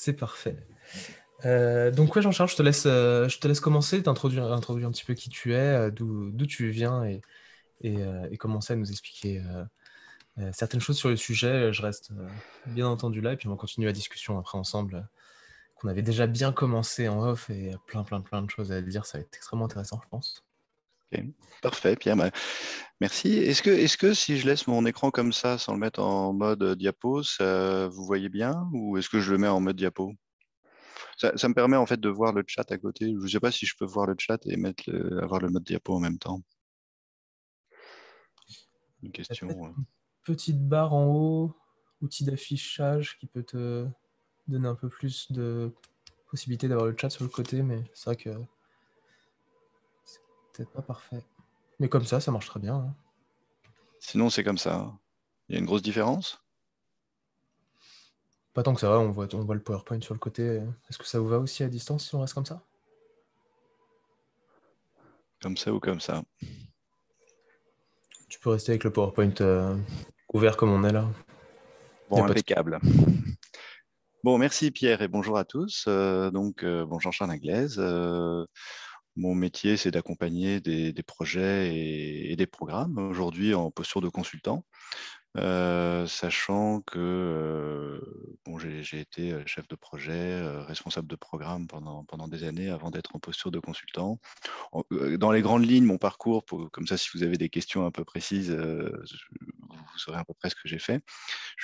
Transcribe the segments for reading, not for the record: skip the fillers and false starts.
C'est parfait. Donc ouais, Jean-Charles, je te laisse commencer, introduire un petit peu qui tu es, d'où tu viens et commencer à nous expliquer certaines choses sur le sujet. Je reste bien entendu là et puis on va continuer la discussion après ensemble, qu'on avait déjà bien commencé en off et plein de choses à dire. Ça va être extrêmement intéressant, je pense. Ok. Parfait, Pierre. Merci. Est-ce que si je laisse mon écran comme ça, sans le mettre en mode diapo, vous voyez bien ou est-ce que je le mets en mode diapo? Ça me permet en fait de voir le chat à côté. Je ne sais pas si je peux voir le chat et avoir le mode diapo en même temps. Une Il y a peut-être question. une petite barre en haut, outil d'affichage, qui peut te donner un peu plus de possibilité d'avoir le chat sur le côté, mais c'est vrai que c'est peut-être pas parfait. Mais comme ça marche très bien, hein. Sinon, c'est comme ça. Il y a une grosse différence? Pas tant que ça, on voit le PowerPoint sur le côté. Est-ce que ça vous va aussi à distance si on reste comme ça? Comme ça ou comme ça? Tu peux rester avec le PowerPoint ouvert comme on est là. Y a Bon, pas de... impeccable. Bon, merci Pierre et bonjour à tous. Bon, Jean-Charles Anglaise. Mon métier, c'est d'accompagner des projets et des programmes, aujourd'hui en posture de consultant. Sachant que bon, j'ai été chef de projet, responsable de programme pendant des années avant d'être en posture de consultant. Dans les grandes lignes, mon parcours, comme ça, si vous avez des questions un peu précises, vous saurez à peu près ce que j'ai fait.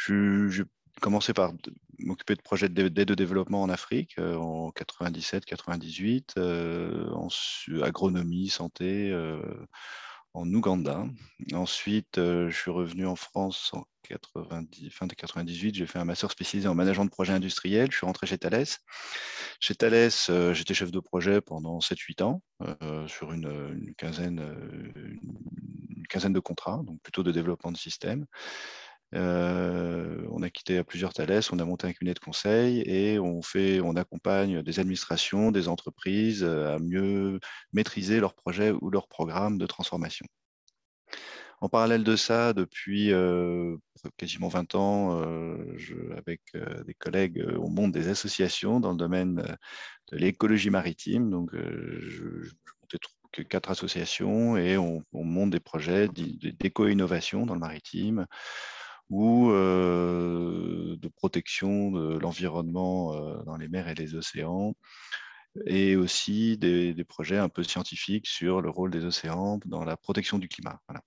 J'ai commencé par m'occuper de projets d'aide au développement en Afrique en 97-98, agronomie, santé, en Ouganda. Ensuite, je suis revenu en France en 90, fin de 98. J'ai fait un master spécialisé en management de projet industriel. Je suis rentré chez Thales. Chez Thales, j'étais chef de projet pendant 7-8 ans sur une quinzaine de contrats, donc plutôt de développement de systèmes. On a quitté à plusieurs Thales, on a monté un cabinet de conseil et on accompagne des administrations, des entreprises à mieux maîtriser leurs projets ou leurs programmes de transformation. En parallèle de ça, depuis quasiment 20 ans, avec des collègues, on monte des associations dans le domaine de l'écologie maritime. Donc, je montais 4 associations et on monte des projets d'éco-innovation dans le maritime ou de protection de l'environnement dans les mers et les océans, et aussi des projets un peu scientifiques sur le rôle des océans dans la protection du climat. Voilà.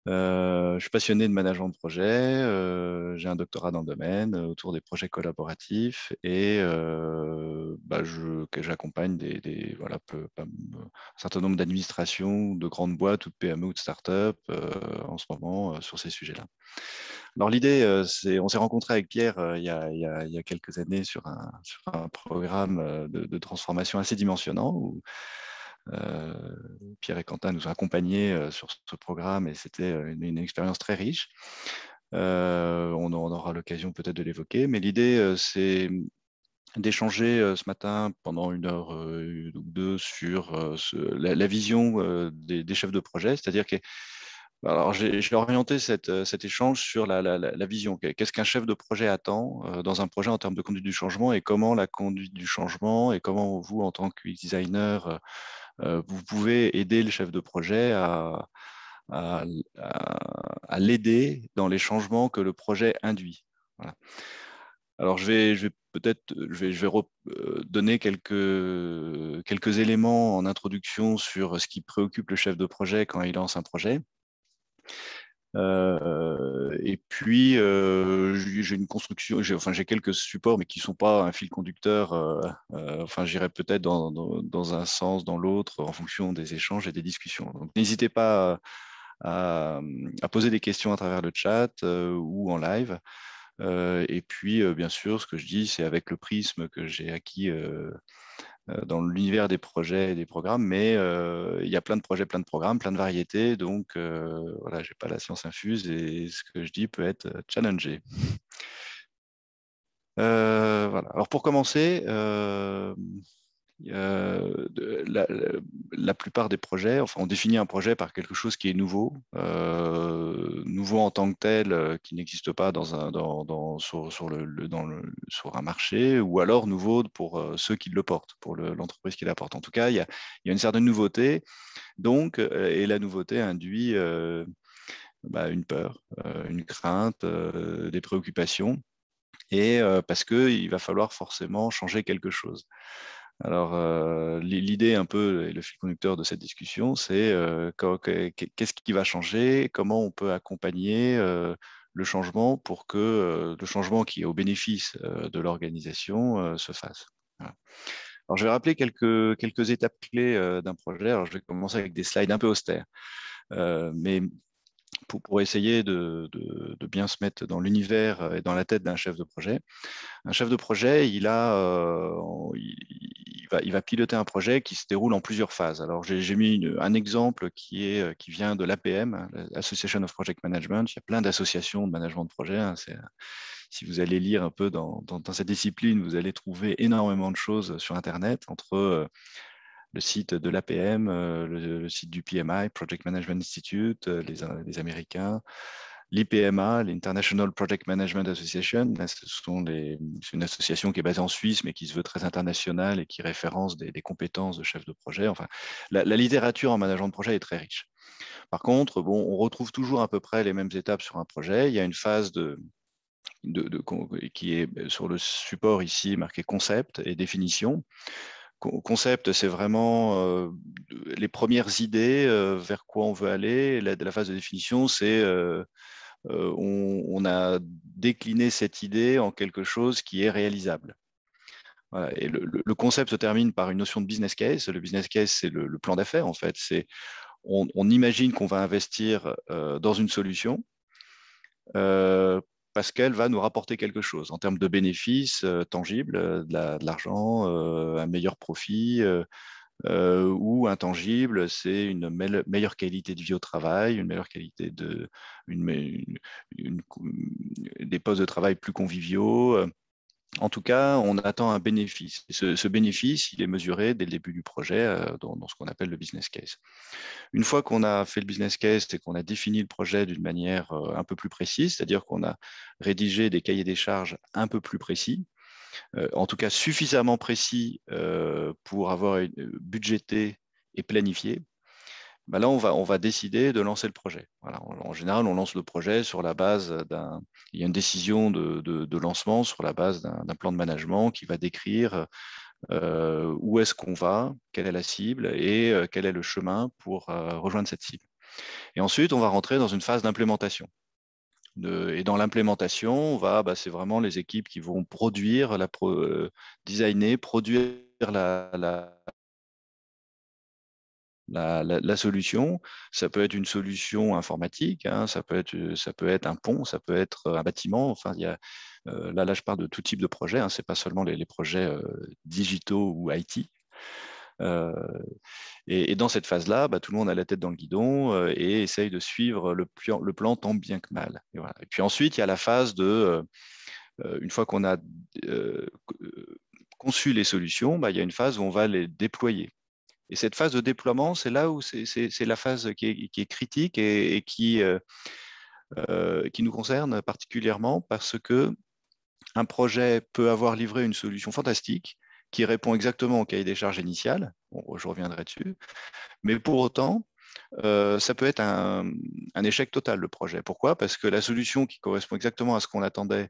Je suis passionné de management de projet, j'ai un doctorat dans le domaine autour des projets collaboratifs et j'accompagne un certain nombre d'administrations, de grandes boîtes ou de PME ou de start-up en ce moment sur ces sujets-là. Alors l'idée, on s'est rencontré avec Pierre il y a quelques années sur un programme de transformation assez dimensionnant où Pierre et Quentin nous ont accompagnés sur ce programme et c'était une expérience très riche. On aura l'occasion peut-être de l'évoquer, mais l'idée, c'est d'échanger ce matin pendant 1 heure ou deux sur la vision des chefs de projet, c'est-à-dire que alors, j'ai orienté cet échange sur la vision. Qu'est-ce qu'un chef de projet attend dans un projet en termes de conduite du changement et comment la conduite du changement et comment vous, en tant que UX designer, vous pouvez aider le chef de projet à, à l'aider dans les changements que le projet induit. Voilà. Alors, je vais donner quelques éléments en introduction sur ce qui préoccupe le chef de projet quand il lance un projet. Et puis, j'ai une construction, j'ai quelques supports, mais qui ne sont pas un fil conducteur. J'irai peut-être dans un sens, dans l'autre, en fonction des échanges et des discussions. Donc, n'hésitez pas à poser des questions à travers le chat ou en live. Et puis, bien sûr, ce que je dis, c'est avec le prisme que j'ai acquis dans l'univers des projets et des programmes, mais il y a plein de projets, plein de programmes, plein de variétés, donc voilà, j'ai pas la science infuse et ce que je dis peut être challengé. Voilà. Alors pour commencer, La plupart des projets, enfin, on définit un projet par quelque chose qui est nouveau, nouveau en tant que tel, qui n'existe pas sur un marché, ou alors nouveau pour ceux qui le portent, pour l'entreprise qui l'apporte. En tout cas, il y a une certaine nouveauté, donc, et la nouveauté induit une peur, une crainte, des préoccupations, et parce qu'il va falloir forcément changer quelque chose. Alors, l'idée un peu, et le fil conducteur de cette discussion, c'est qu'est-ce qui va changer, comment on peut accompagner le changement pour que le changement qui est au bénéfice de l'organisation se fasse. Voilà. Alors, je vais rappeler quelques étapes clés d'un projet. Alors, je vais commencer avec des slides un peu austères, mais pour essayer de bien se mettre dans l'univers et dans la tête d'un chef de projet. Un chef de projet, il va piloter un projet qui se déroule en plusieurs phases. Alors, j'ai mis un exemple qui vient de l'APM, l'Association of Project Management. Il y a plein d'associations de management de projet. Si vous allez lire un peu dans cette discipline, vous allez trouver énormément de choses sur Internet, entre le site de l'APM, le site du PMI, Project Management Institute, les Américains, l'IPMA, l'International Project Management Association. C'est une association qui est basée en Suisse, mais qui se veut très internationale et qui référence des compétences de chef de projet. Enfin, la littérature en management de projet est très riche. Par contre, bon, on retrouve toujours à peu près les mêmes étapes sur un projet. Il y a une phase qui est sur le support ici marqué concept et définition. Concept, c'est vraiment les premières idées vers quoi on veut aller. La phase de définition, c'est on a décliné cette idée en quelque chose qui est réalisable. Voilà. Et le concept se termine par une notion de business case. Le business case, c'est le plan d'affaires, en fait. On imagine qu'on va investir dans une solution parce qu'elle va nous rapporter quelque chose en termes de bénéfices tangibles, de l'argent, un meilleur profit, ou intangible, c'est une meilleure qualité de vie au travail, une meilleure qualité des postes de travail plus conviviaux. En tout cas, on attend un bénéfice. Et ce bénéfice, il est mesuré dès le début du projet dans ce qu'on appelle le business case. Une fois qu'on a fait le business case et qu'on a défini le projet d'une manière un peu plus précise, c'est-à-dire qu'on a rédigé des cahiers des charges un peu plus précis, en tout cas suffisamment précis pour avoir budgété et planifié, ben là, on va décider de lancer le projet. Voilà. En général, on lance le projet sur la base il y a une décision de lancement sur la base d'un plan de management qui va décrire où est-ce qu'on va, quelle est la cible et quel est le chemin pour rejoindre cette cible. Et ensuite, on va rentrer dans une phase d'implémentation. Et dans l'implémentation, c'est vraiment les équipes qui vont produire, designer, produire la solution. Ça peut être une solution informatique, hein, ça peut être un pont, ça peut être un bâtiment. Enfin, là, je parle de tout type de projet, hein, ce n'est pas seulement les projets digitaux ou IT. Et dans cette phase-là, tout le monde a la tête dans le guidon et essaye de suivre le plan tant bien que mal. Et, voilà. Et puis ensuite, il y a la phase une fois qu'on a conçu les solutions, il y a une phase où on va les déployer. Et cette phase de déploiement, c'est là où c'est la phase qui est critique et qui nous concerne particulièrement parce que un projet peut avoir livré une solution fantastique qui répond exactement au cahier des charges initial. Bon, je reviendrai dessus. Mais pour autant, ça peut être un échec total, le projet. Pourquoi? Parce que la solution qui correspond exactement à ce qu'on attendait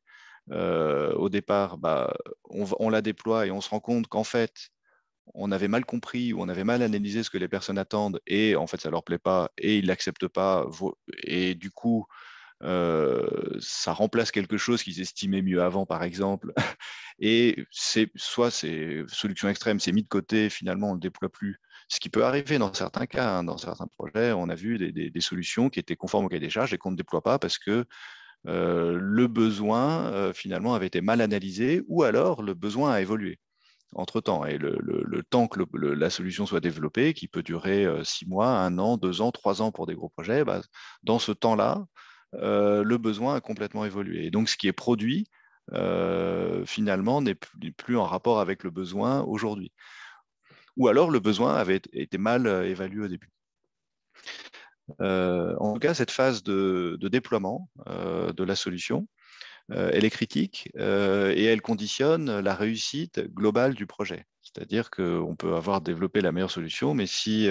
au départ, on la déploie et on se rend compte qu'en fait, on avait mal compris ou on avait mal analysé ce que les personnes attendent et en fait, ça ne leur plaît pas et ils ne l'acceptent pas. Et du coup, ça remplace quelque chose qu'ils estimaient mieux avant, par exemple. Et soit c'est solution extrême, c'est mis de côté, finalement on ne le déploie plus. Ce qui peut arriver dans certains cas, hein, dans certains projets, on a vu des solutions qui étaient conformes au cahier des charges et qu'on ne déploie pas parce que le besoin finalement avait été mal analysé ou alors le besoin a évolué entre-temps. Et le temps que la solution soit développée, qui peut durer 6 mois, 1 an, 2 ans, 3 ans pour des gros projets, dans ce temps-là, le besoin a complètement évolué. Et donc, ce qui est produit, finalement, n'est plus en rapport avec le besoin aujourd'hui. ou alors le besoin avait été mal évalué au début. En tout cas, cette phase de déploiement de la solution, elle est critique et elle conditionne la réussite globale du projet. C'est-à-dire qu'on peut avoir développé la meilleure solution, mais si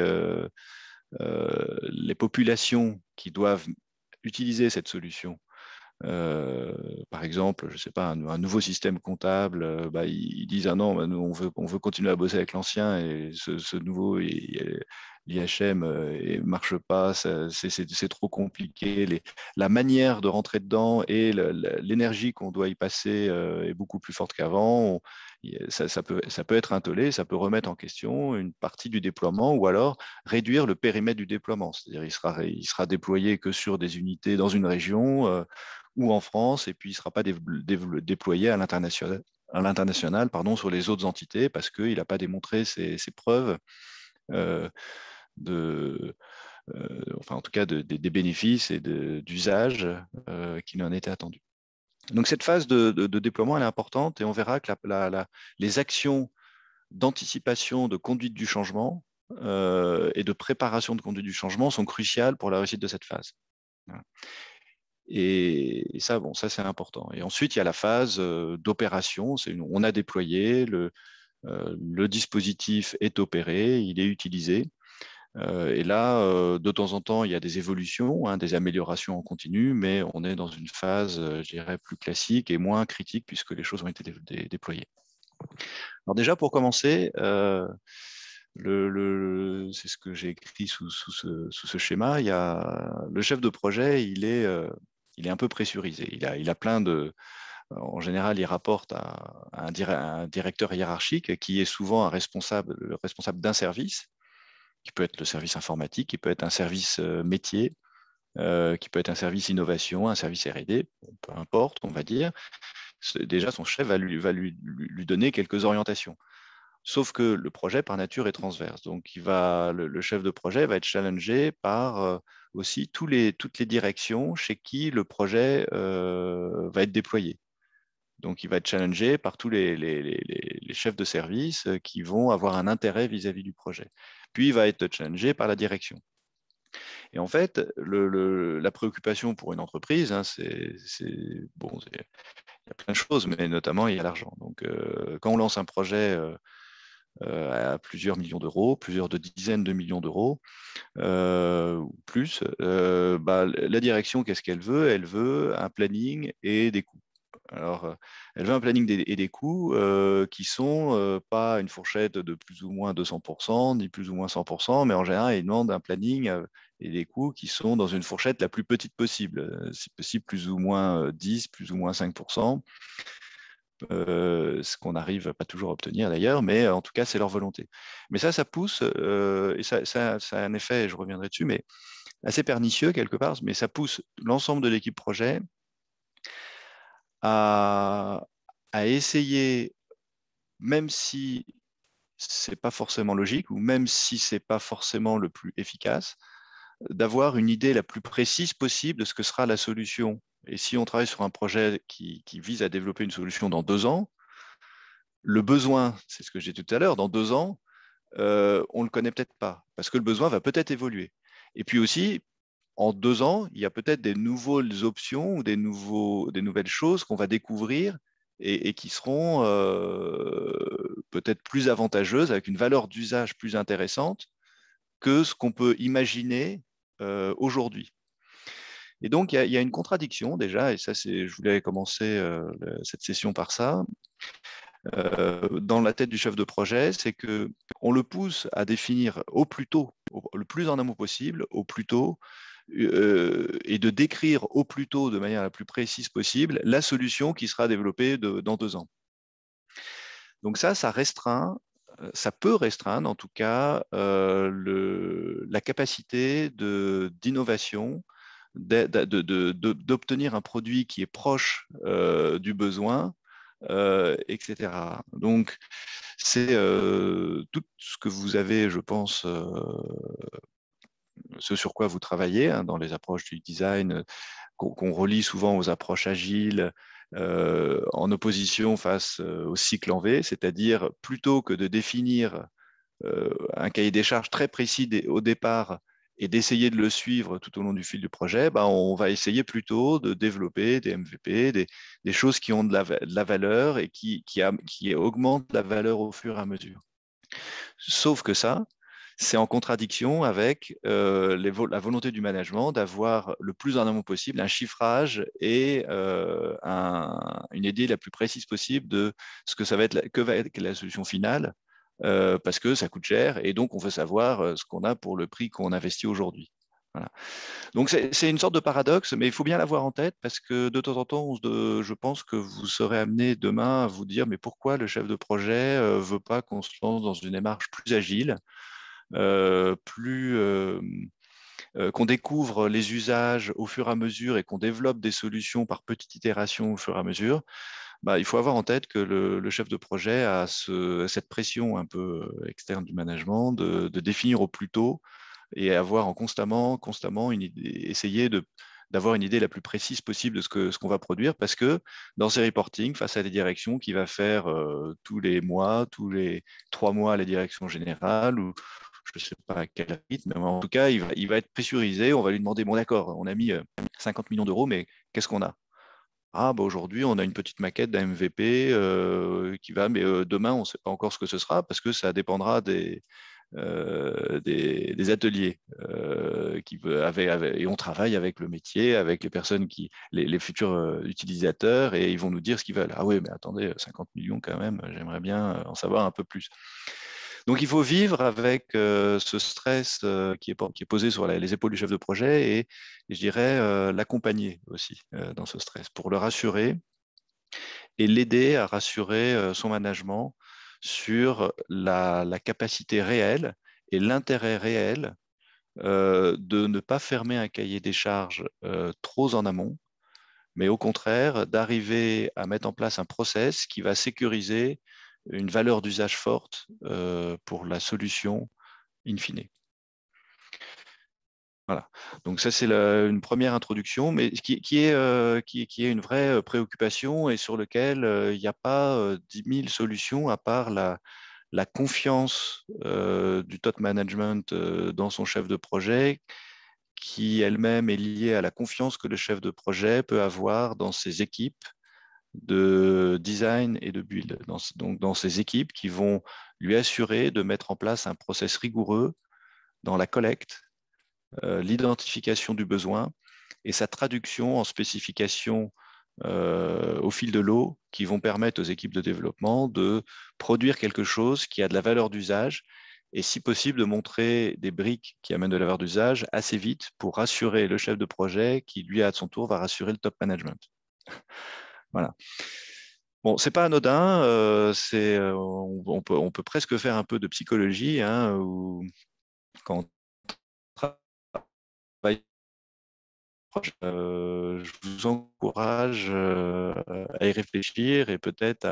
les populations qui doivent utiliser cette solution, par exemple, je sais pas, un nouveau système comptable, ils disent ah non, nous, on veut continuer à bosser avec l'ancien et ce nouveau, l'IHM ne marche pas, c'est trop compliqué. La manière de rentrer dedans et l'énergie qu'on doit y passer est beaucoup plus forte qu'avant. Ça peut être intolé, ça peut remettre en question une partie du déploiement ou alors réduire le périmètre du déploiement. C'est-à-dire il sera déployé que sur des unités dans une région ou en France, et puis il ne sera pas déployé à l'international, sur les autres entités parce qu'il n'a pas démontré ses preuves enfin en tout cas des bénéfices et d'usage qui en étaient attendus. Donc cette phase de déploiement, elle est importante et on verra que les actions d'anticipation, de conduite du changement et de préparation de conduite du changement sont cruciales pour la réussite de cette phase. Voilà. Et ça, ça c'est important. Et ensuite, il y a la phase d'opération. On a déployé, le dispositif est opéré, il est utilisé. Et là, de temps en temps, il y a des évolutions, des améliorations en continu, mais on est dans une phase, je dirais, plus classique et moins critique puisque les choses ont été déployées. Alors déjà, pour commencer, c'est ce que j'ai écrit sous ce schéma. Le chef de projet, il est un peu pressurisé. Il a plein de... En général, il rapporte à un directeur hiérarchique qui est souvent le responsable d'un service, qui peut être le service informatique, qui peut être un service métier, qui peut être un service innovation, un service R&D, peu importe, on va dire. Déjà, son chef va lui donner quelques orientations. Sauf que le projet, par nature, est transverse. Donc, le chef de projet va être challengé par aussi toutes les directions chez qui le projet va être déployé. Donc, il va être challengé par tous les chefs de service qui vont avoir un intérêt vis-à-vis du projet. Puis, il va être challengé par la direction. Et en fait, la préoccupation pour une entreprise, il y a plein de choses, mais notamment, il y a l'argent. Donc, quand on lance un projet à plusieurs millions d'euros, plusieurs dizaines de millions d'euros, ou plus, la direction, qu'est-ce qu'elle veut? Elle veut un planning et des coûts. Alors, elle veut un planning et des coûts qui sont pas une fourchette de plus ou moins 200%, ni plus ou moins 100%, mais en général, ils demandent un planning et des coûts qui sont dans une fourchette la plus petite possible, si possible plus ou moins 10, plus ou moins 5%, ce qu'on n'arrive pas toujours à obtenir d'ailleurs, mais en tout cas, c'est leur volonté. Mais ça pousse, et ça a un effet, je reviendrai dessus, mais assez pernicieux quelque part, mais ça pousse l'ensemble de l'équipe projet à essayer, même si c'est pas forcément logique ou même si c'est pas forcément le plus efficace, d'avoir une idée la plus précise possible de ce que sera la solution. Et si on travaille sur un projet qui vise à développer une solution dans 2 ans, le besoin, c'est ce que j'ai dit tout à l'heure, dans 2 ans, on ne le connaît peut-être pas, parce que le besoin va peut-être évoluer. Et puis aussi, en 2 ans, il y a peut-être des nouvelles options ou des nouvelles choses qu'on va découvrir et qui seront peut-être plus avantageuses, avec une valeur d'usage plus intéressante que ce qu'on peut imaginer aujourd'hui. Et donc, il y a une contradiction déjà, et ça, je voulais commencer cette session par ça, dans la tête du chef de projet, c'est qu'on le pousse à définir au plus tôt, le plus en amont possible, au plus tôt, et de décrire au plus tôt, de manière la plus précise possible, la solution qui sera développée dans 2 ans. Donc ça restreint, ça peut restreindre en tout cas la capacité d'innovation, d'obtenir un produit qui est proche du besoin, etc. Donc, c'est tout ce que vous avez, je pense, ce sur quoi vous travaillez dans les approches du design, qu'on relie souvent aux approches agiles, en opposition face au cycle en V, c'est-à-dire plutôt que de définir un cahier des charges très précis au départ et d'essayer de le suivre tout au long du fil du projet, on va essayer plutôt de développer des MVP, des choses qui ont de la valeur et qui augmentent la valeur au fur et à mesure. Sauf que ça, c'est en contradiction avec la volonté du management d'avoir le plus en amont possible un chiffrage et une idée la plus précise possible de ce que ça va être, que va être la solution finale, parce que ça coûte cher et donc on veut savoir ce qu'on a pour le prix qu'on investit aujourd'hui. Voilà. Donc c'est une sorte de paradoxe, mais il faut bien l'avoir en tête parce que de temps en temps, je pense que vous serez amené demain à vous dire mais pourquoi le chef de projet ne veut pas qu'on se lance dans une démarche plus agile, qu'on découvre les usages au fur et à mesure et qu'on développe des solutions par petites itérations au fur et à mesure. Il faut avoir en tête que le chef de projet a cette pression un peu externe du management de définir au plus tôt et avoir constamment essayer d'avoir une idée la plus précise possible de ce qu'on va produire, parce que dans ces reportings, face à des directions qui va faire tous les mois, tous les 3 mois à la direction générale, ou je ne sais pas à quel rythme, mais en tout cas, il va être pressurisé, on va lui demander, bon d'accord, on a mis 50 millions d'euros, mais qu'est-ce qu'on a? Aujourd'hui, on a une petite maquette d'un MVP qui va, mais demain, on ne sait pas encore ce que ce sera parce que ça dépendra des ateliers et on travaille avec le métier, avec les personnes les futurs utilisateurs, et ils vont nous dire ce qu'ils veulent. Ah oui, mais attendez, 50 millions quand même, j'aimerais bien en savoir un peu plus. Donc il faut vivre avec ce stress qui est posé sur les épaules du chef de projet, et je dirais l'accompagner aussi dans ce stress pour le rassurer et l'aider à rassurer son management sur la capacité réelle et l'intérêt réel de ne pas fermer un cahier des charges trop en amont, mais au contraire d'arriver à mettre en place un process qui va sécuriser une valeur d'usage forte pour la solution in fine. Voilà. Donc ça, c'est une première introduction, mais qui est une vraie préoccupation et sur lequel il n'y a pas 10 000 solutions à part la confiance du top management dans son chef de projet, qui elle-même est liée à la confiance que le chef de projet peut avoir dans ses équipes de design et de build, donc dans ces équipes qui vont lui assurer de mettre en place un process rigoureux dans la collecte, l'identification du besoin et sa traduction en spécifications au fil de l'eau qui vont permettre aux équipes de développement de produire quelque chose qui a de la valeur d'usage et si possible de montrer des briques qui amènent de la valeur d'usage assez vite pour rassurer le chef de projet qui, lui, à son tour, va rassurer le top management. Voilà. Bon, c'est pas anodin, on peut presque faire un peu de psychologie, hein, où quand on travaille, je vous encourage à y réfléchir et peut-être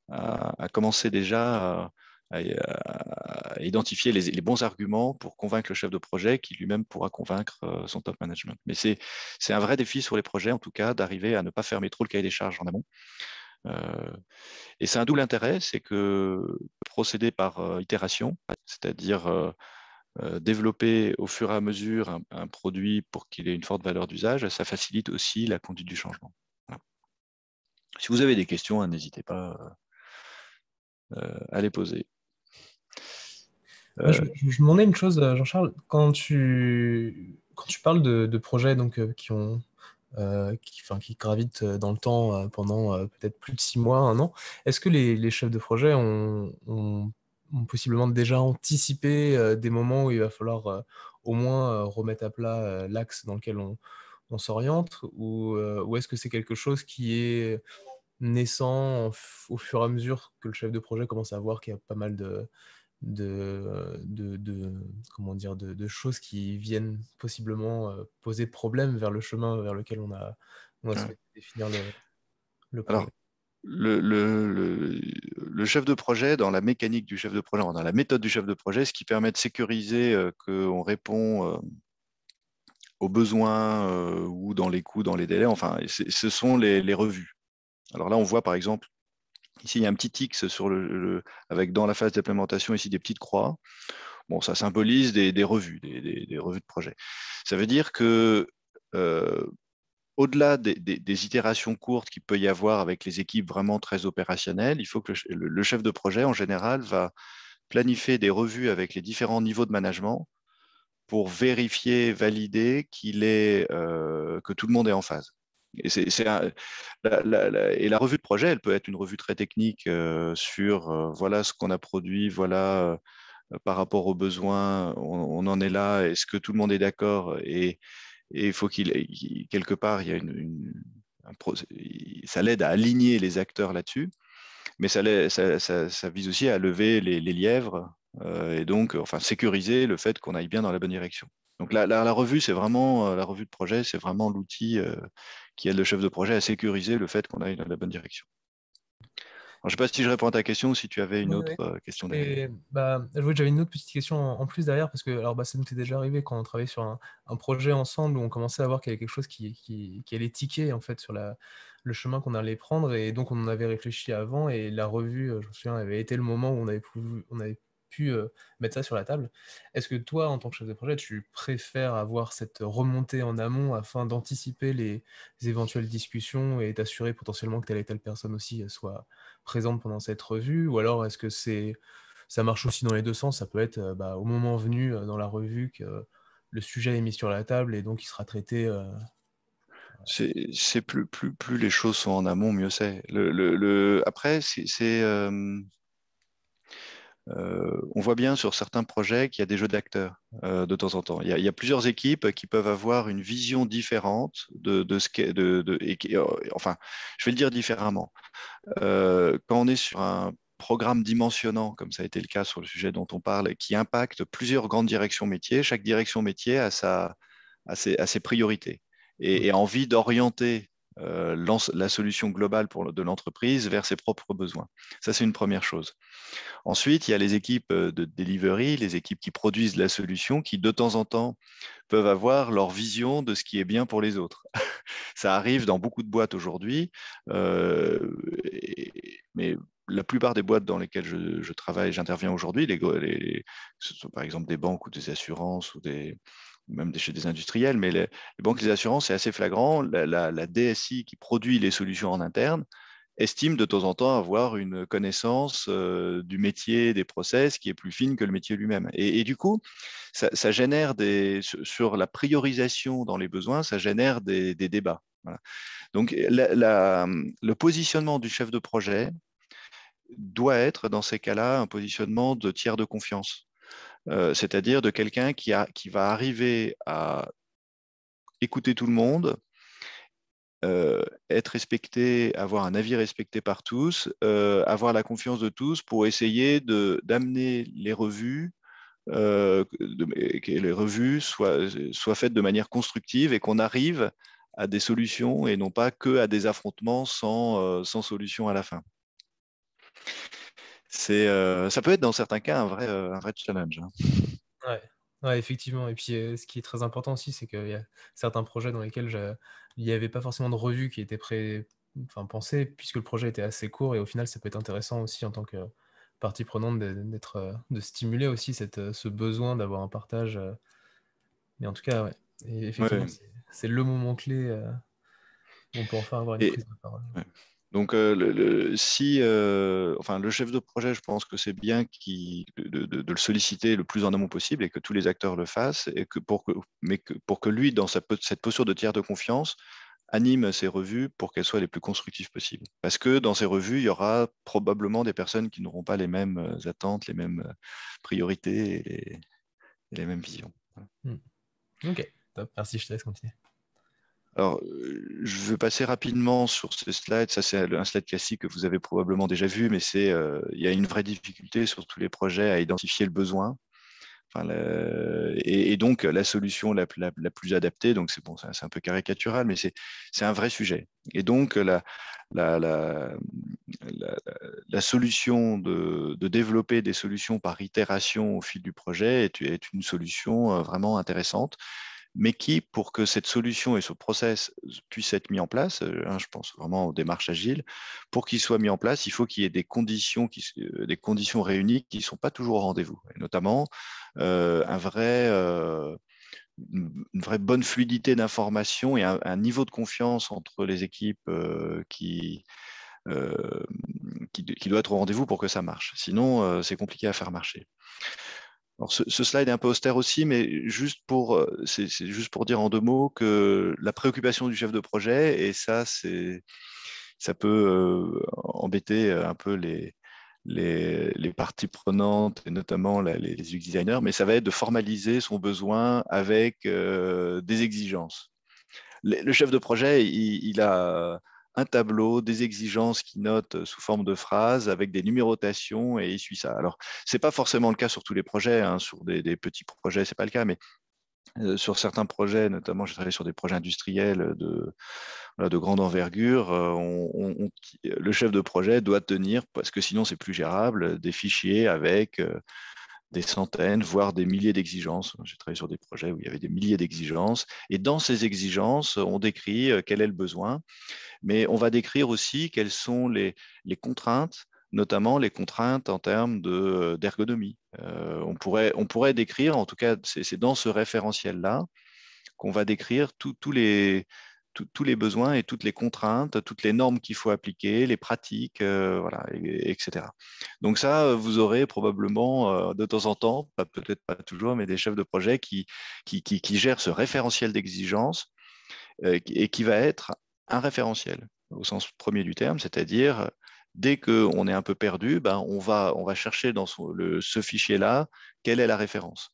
à commencer déjà à identifier les bons arguments pour convaincre le chef de projet qui lui-même pourra convaincre son top management. Mais c'est un vrai défi sur les projets, en tout cas, d'arriver à ne pas fermer trop le cahier des charges en amont. Et c'est un double intérêt, c'est que procéder par itération, c'est-à-dire développer au fur et à mesure un produit pour qu'il ait une forte valeur d'usage, ça facilite aussi la conduite du changement. Voilà. Si vous avez des questions, n'hésitez pas à les poser. Moi, je me demandais une chose, Jean-Charles, quand tu parles de projets donc, qui gravitent dans le temps pendant peut-être plus de 6 mois, un an, est-ce que les chefs de projet ont possiblement déjà anticipé des moments où il va falloir au moins remettre à plat l'axe dans lequel on s'oriente, ou est-ce que c'est quelque chose qui est naissant au fur et à mesure que le chef de projet commence à voir qu'il y a pas mal comment dire, de choses qui viennent possiblement poser problème vers le chemin vers lequel on a Ouais. souhaité définir le projet. Alors, le chef de projet, dans la mécanique du chef de projet, dans la méthode du chef de projet, ce qui permet de sécuriser qu'on répond aux besoins ou dans les coûts, dans les délais, enfin, ce sont les revues. Alors là, on voit par exemple Ici, il y a un petit X sur avec dans la phase d'implémentation, ici des petites croix. Bon, ça symbolise des revues, des revues de projet. Ça veut dire que au-delà des itérations courtes qu'il peut y avoir avec les équipes vraiment très opérationnelles, il faut que le chef de projet, en général, va planifier des revues avec les différents niveaux de management pour vérifier, valider que tout le monde est en phase. Et, et la revue de projet, elle peut être une revue très technique sur voilà ce qu'on a produit, voilà par rapport aux besoins, on en est là, est-ce que tout le monde est d'accord et il faut quelque part, il y a ça l'aide à aligner les acteurs là-dessus, mais ça vise aussi à lever les lièvres et donc enfin, sécuriser le fait qu'on aille bien dans la bonne direction. Donc la revue, c'est vraiment la revue de projet, c'est vraiment l'outil qui aide le chef de projet à sécuriser le fait qu'on aille dans la bonne direction. Alors, je ne sais pas si je réponds à ta question ou si tu avais une Ouais, autre ouais. question derrière. Et bah, j'avais une autre petite question en plus derrière, parce que alors, bah, ça nous était déjà arrivé quand on travaillait sur un projet ensemble, où on commençait à voir qu'il y avait quelque chose qui allait tiquer en fait sur le chemin qu'on allait prendre, et donc on en avait réfléchi avant, et la revue, je me souviens, avait été le moment où on avait pu mettre ça sur la table. Est-ce que toi, en tant que chef de projet, tu préfères avoir cette remontée en amont afin d'anticiper les éventuelles discussions et t'assurer potentiellement que telle et telle personne aussi soit présente pendant cette revue? Ou alors est-ce que ça marche aussi dans les deux sens? Ça peut être bah, au moment venu dans la revue que le sujet est mis sur la table et donc il sera traité. C'est plus les choses sont en amont, mieux c'est. Après, on voit bien sur certains projets qu'il y a des jeux d'acteurs de temps en temps. Il y a plusieurs équipes qui peuvent avoir une vision différente de ce qu'est, enfin, je vais le dire différemment. Quand on est sur un programme dimensionnant, comme ça a été le cas sur le sujet dont on parle, qui impacte plusieurs grandes directions métiers, chaque direction métier a ses priorités Hmm. et a envie d'orienter la solution globale de l'entreprise vers ses propres besoins. Ça, c'est une première chose. Ensuite, il y a les équipes de delivery, les équipes qui produisent la solution, qui de temps en temps peuvent avoir leur vision de ce qui est bien pour les autres. Ça arrive dans beaucoup de boîtes aujourd'hui, mais la plupart des boîtes dans lesquelles je travaille, j'interviens aujourd'hui, ce sont par exemple des banques ou des assurances ou même chez des industriels, mais les banques et les assurances, c'est assez flagrant. La DSI qui produit les solutions en interne estime de temps en temps avoir une connaissance du métier, des process qui est plus fine que le métier lui-même. Et du coup, ça génère sur la priorisation dans les besoins, ça génère des débats. Voilà. Donc, le positionnement du chef de projet doit être, dans ces cas-là, un positionnement de tiers de confiance, c'est-à-dire de quelqu'un qui va arriver à écouter tout le monde, être respecté, avoir un avis respecté par tous, avoir la confiance de tous pour essayer d'amener les revues, que les revues soient faites de manière constructive et qu'on arrive à des solutions et non pas que à des affrontements sans solution à la fin. Ça peut être dans certains cas un vrai challenge, hein. Ouais. Ouais, effectivement. Et puis ce qui est très important aussi, c'est qu'il y a certains projets dans lesquels il n'y avait pas forcément de revue qui était enfin, pensée, puisque le projet était assez court, et au final, ça peut être intéressant aussi en tant que partie prenante de stimuler aussi ce besoin d'avoir un partage. Mais en tout cas, ouais. Et effectivement, Ouais. c'est le moment clé où on peut enfin avoir une Et, prise de parole. ouais. Donc, enfin, le chef de projet, je pense que c'est bien de le solliciter le plus en amont possible et que tous les acteurs le fassent, et pour que lui, dans cette posture de tiers de confiance, anime ses revues pour qu'elles soient les plus constructives possibles. Parce que dans ces revues, il y aura probablement des personnes qui n'auront pas les mêmes attentes, les mêmes priorités et les mêmes visions. Voilà. Hmm. Ok, top. Merci, je te laisse continuer. Alors, je vais passer rapidement sur ces slides. Ça, c'est un slide classique que vous avez probablement déjà vu, mais il y a une vraie difficulté sur tous les projets à identifier le besoin. Enfin, et donc la solution la plus adaptée. Donc c'est bon, c'est un peu caricatural, mais c'est un vrai sujet. Et donc la, la, la, la solution de développer des solutions par itération au fil du projet est une solution vraiment intéressante, mais qui, pour que cette solution et ce process puissent être mis en place, je pense vraiment aux démarches agiles, pour qu'ils soient mis en place, il faut qu'il y ait des conditions réunies qui ne sont pas toujours au rendez-vous, et notamment une vraie bonne fluidité d'information et un niveau de confiance entre les équipes qui doit être au rendez-vous pour que ça marche. Sinon, c'est compliqué à faire marcher. Alors, ce slide est un peu austère aussi, mais c'est juste pour dire en 2 mots que la préoccupation du chef de projet, et ça peut embêter un peu les parties prenantes, et notamment les UX designers, mais ça va être de formaliser son besoin avec des exigences. Le chef de projet, il a un tableau, des exigences qu'il note sous forme de phrases avec des numérotations et il suit ça. Alors, ce n'est pas forcément le cas sur tous les projets, hein. Sur des petits projets, ce n'est pas le cas, mais sur certains projets, notamment j'ai travaillé sur des projets industriels de grande envergure, le chef de projet doit tenir, parce que sinon c'est plus gérable, des fichiers avec des centaines, voire des milliers d'exigences. J'ai travaillé sur des projets où il y avait des milliers d'exigences. Et dans ces exigences, on décrit quel est le besoin, mais on va décrire aussi quelles sont les contraintes, notamment les contraintes en termes d'ergonomie. On pourrait décrire, en tout cas, c'est dans ce référentiel-là qu'on va décrire tous les besoins et toutes les contraintes, toutes les normes qu'il faut appliquer, les pratiques, voilà, etc. Donc ça, vous aurez probablement de temps en temps, peut-être pas toujours, mais des chefs de projet qui gèrent ce référentiel d'exigence et qui va être un référentiel au sens premier du terme, c'est-à-dire dès qu'on est un peu perdu, ben, on va chercher dans ce fichier-là quelle est la référence.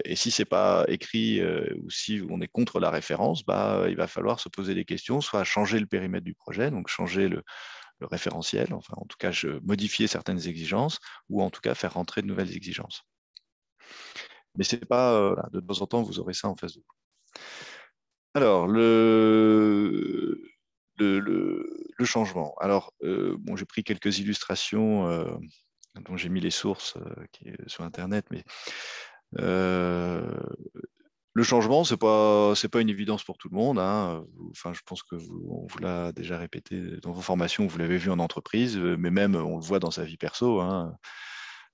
Et si ce n'est pas écrit ou si on est contre la référence, bah, il va falloir se poser des questions, soit changer le périmètre du projet, donc changer le référentiel, enfin en tout cas modifier certaines exigences, ou en tout cas faire rentrer de nouvelles exigences. Mais c'est pas, de temps en temps, vous aurez ça en face de vous. Alors, le changement. Alors, bon, j'ai pris quelques illustrations dont j'ai mis les sources qui est sur Internet, mais le changement, c'est pas une évidence pour tout le monde, hein. Enfin, je pense que on vous l'a déjà répété dans vos formations, vous l'avez vu en entreprise, mais même on le voit dans sa vie perso, hein.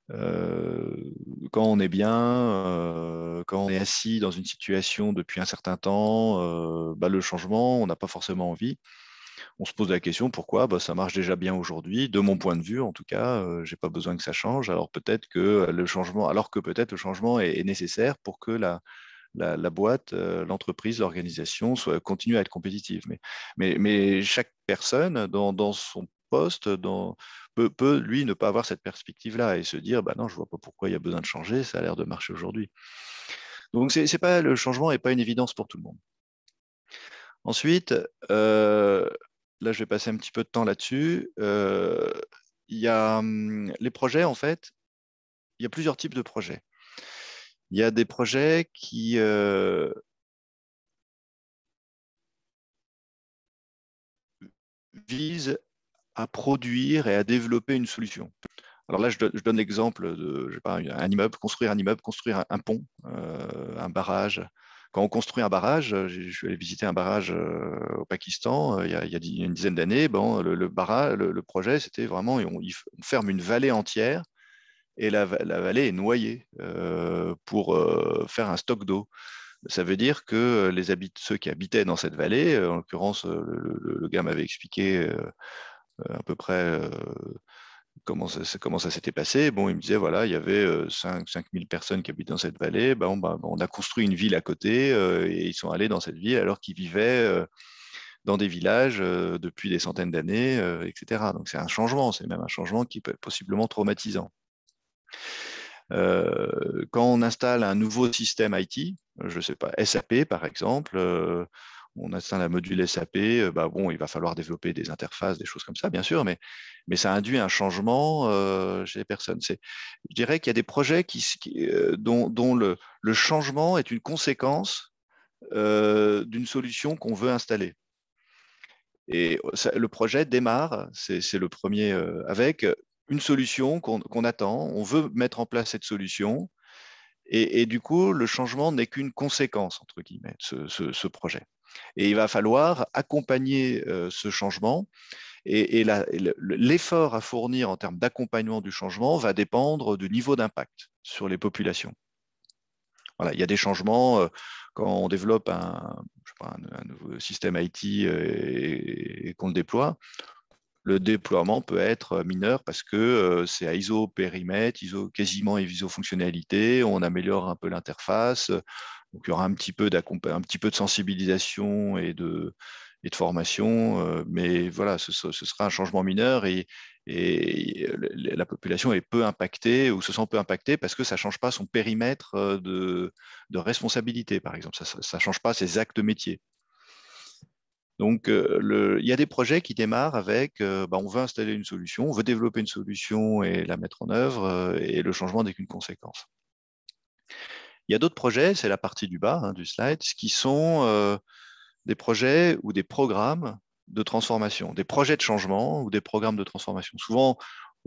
Quand on est bien, quand on est assis dans une situation depuis un certain temps, bah, le changement, on n'a pas forcément envie. On se pose la question pourquoi? Bah, ça marche déjà bien aujourd'hui, de mon point de vue en tout cas, j'ai pas besoin que ça change. Alors peut-être que le changement, est nécessaire pour que la boîte, l'entreprise, l'organisation continue à être compétitive. Mais chaque personne dans son poste peut, lui, ne pas avoir cette perspective-là et se dire bah non, je ne vois pas pourquoi il y a besoin de changer, ça a l'air de marcher aujourd'hui. Donc, le changement n'est pas une évidence pour tout le monde. Ensuite, là, je vais passer un petit peu de temps là-dessus. Il y a les projets, en fait, il y a plusieurs types de projets. Il y a des projets qui visent à produire et à développer une solution. Alors là, je donne l'exemple de, je sais pas, un immeuble, construire un pont, un barrage. Quand on construit un barrage, je suis allé visiter un barrage au Pakistan il y a une dizaine d'années. Bon, le projet, c'était vraiment, on ferme une vallée entière et la vallée est noyée pour faire un stock d'eau. Ça veut dire que ceux qui habitaient dans cette vallée, en l'occurrence, le gars m'avait expliqué à peu près comment ça s'était passé. Bon, il me disait, voilà, il y avait 5 000 personnes qui habitaient dans cette vallée. On a construit une ville à côté et ils sont allés dans cette ville alors qu'ils vivaient dans des villages depuis des centaines d'années, etc. Donc c'est un changement, c'est même un changement qui peut être possiblement traumatisant. Quand on installe un nouveau système IT, je ne sais pas, SAP par exemple, on installe un module SAP, bon, il va falloir développer des interfaces, des choses comme ça, bien sûr, mais ça induit un changement chez les personnes. Je dirais qu'il y a des projets dont le changement est une conséquence d'une solution qu'on veut installer. Et le projet démarre, c'est le premier, avec une solution qu'on attend, on veut mettre en place cette solution, Et du coup, le changement n'est qu'une conséquence, entre guillemets, de ce projet. Et il va falloir accompagner ce changement. Et l'effort à fournir en termes d'accompagnement du changement va dépendre du niveau d'impact sur les populations. Voilà, il y a des changements quand on développe un nouveau système IT et qu'on le déploie. Le déploiement peut être mineur parce que c'est à ISO périmètre, ISO quasiment ISO fonctionnalité, on améliore un peu l'interface, donc il y aura un petit peu de sensibilisation et de formation, mais voilà, ce sera un changement mineur et la population est peu impactée ou se sent peu impactée parce que ça ne change pas son périmètre de responsabilité, par exemple, ça ne change pas ses actes métiers. Donc, il y a des projets qui démarrent avec on veut installer une solution, on veut développer une solution et la mettre en œuvre, et le changement n'est qu'une conséquence. Il y a d'autres projets, c'est la partie du bas du slide, qui sont des projets ou des programmes de transformation, des projets de changement ou des programmes de transformation. Souvent,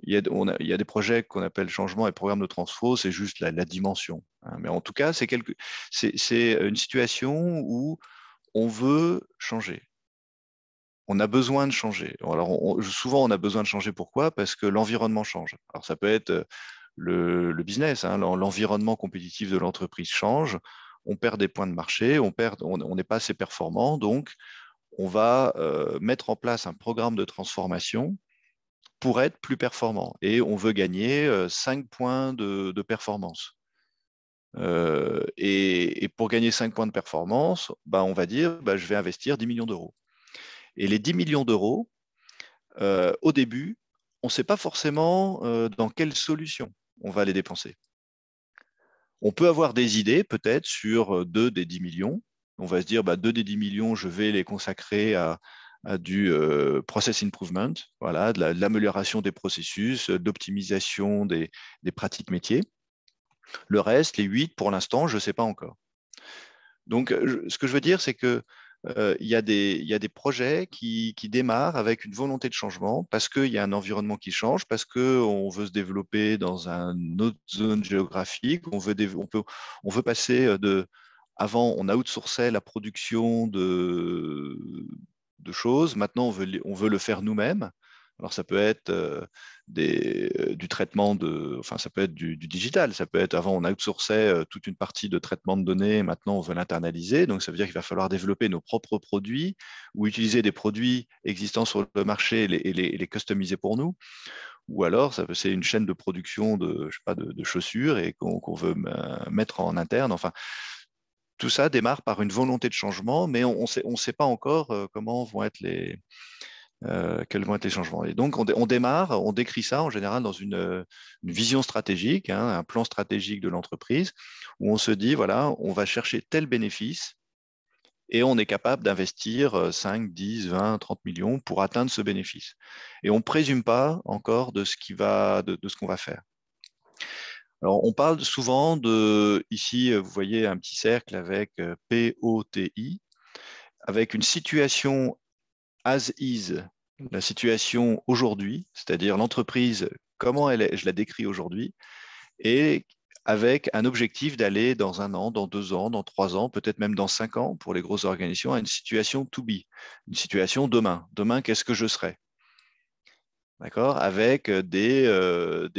il y a des projets qu'on appelle changement et programmes de transfo, c'est juste la dimension. Mais en tout cas, c'est une situation où on veut changer. On a besoin de changer. Alors, souvent, on a besoin de changer. Pourquoi? Parce que l'environnement change. Alors, ça peut être le business, l'environnement compétitif de l'entreprise change. On perd des points de marché, on n'est pas assez performant. Donc, on va mettre en place un programme de transformation pour être plus performant. Et on veut gagner 5 points de performance. Et pour gagner 5 points de performance, on va dire, je vais investir 10 millions d'euros. Et les 10 millions d'euros, au début, on ne sait pas forcément dans quelle solution on va les dépenser. On peut avoir des idées peut-être sur 2 des 10 millions. On va se dire, 2 des 10 millions, je vais les consacrer à du process improvement, voilà, de l'amélioration des processus, d'optimisation des pratiques métiers. Le reste, les 8, pour l'instant, je ne sais pas encore. Donc, ce que je veux dire, c'est que il y a des projets qui démarrent avec une volonté de changement parce qu'il y a un environnement qui change, parce qu'on veut se développer dans une autre zone géographique, on veut passer de... Avant, on outsourçait la production de choses. Maintenant, on veut le faire nous-mêmes. Alors, ça peut être du traitement enfin, ça peut être du digital. Ça peut être, avant, on outsourçait toute une partie de traitement de données. Maintenant, on veut l'internaliser. Donc, ça veut dire qu'il va falloir développer nos propres produits ou utiliser des produits existants sur le marché et les customiser pour nous. Ou alors, c'est une chaîne de production de chaussures et qu'on veut mettre en interne. Enfin, tout ça démarre par une volonté de changement, mais on ne sait pas encore comment vont être quels vont être les changements. Et donc, on démarre, on décrit ça en général dans une vision stratégique, un plan stratégique de l'entreprise, où on se dit, voilà, on va chercher tel bénéfice et on est capable d'investir 5, 10, 20, 30 millions pour atteindre ce bénéfice. Et on ne présume pas encore de ce qu'on va faire. Alors, on parle souvent ici, vous voyez un petit cercle avec POTI, avec une situation as is, la situation aujourd'hui, c'est-à-dire l'entreprise, comment elle est, je la décris aujourd'hui, et avec un objectif d'aller dans 1 an, dans 2 ans, dans 3 ans, peut-être même dans 5 ans pour les grosses organisations, à une situation to be, une situation demain. Demain, qu'est-ce que je serai? D'accord, avec des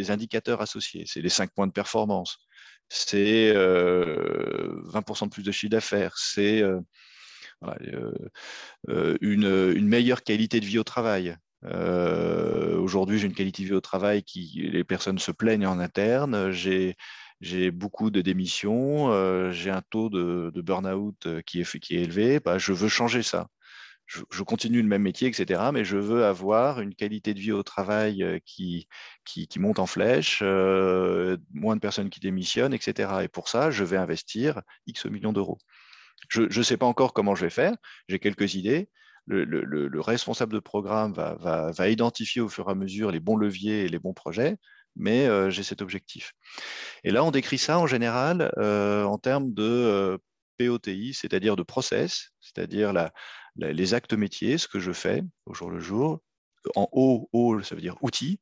indicateurs associés. C'est les 5 points de performance, c'est 20% de plus de chiffre d'affaires, c'est voilà, une meilleure qualité de vie au travail. Aujourd'hui, j'ai une qualité de vie au travail les personnes se plaignent en interne. J'ai beaucoup de démissions, j'ai un taux de burn-out qui est élevé. Je veux changer ça. Je continue le même métier, etc. Mais je veux avoir une qualité de vie au travail qui monte en flèche, moins de personnes qui démissionnent, etc. Et pour ça, je vais investir X millions d'euros. Je ne sais pas encore comment je vais faire, j'ai quelques idées. Le responsable de programme va identifier au fur et à mesure les bons leviers et les bons projets, mais j'ai cet objectif. Et là, on décrit ça en général en termes de POTI, c'est-à-dire de process, c'est-à-dire les actes métiers, ce que je fais au jour le jour. En O, ça veut dire outil.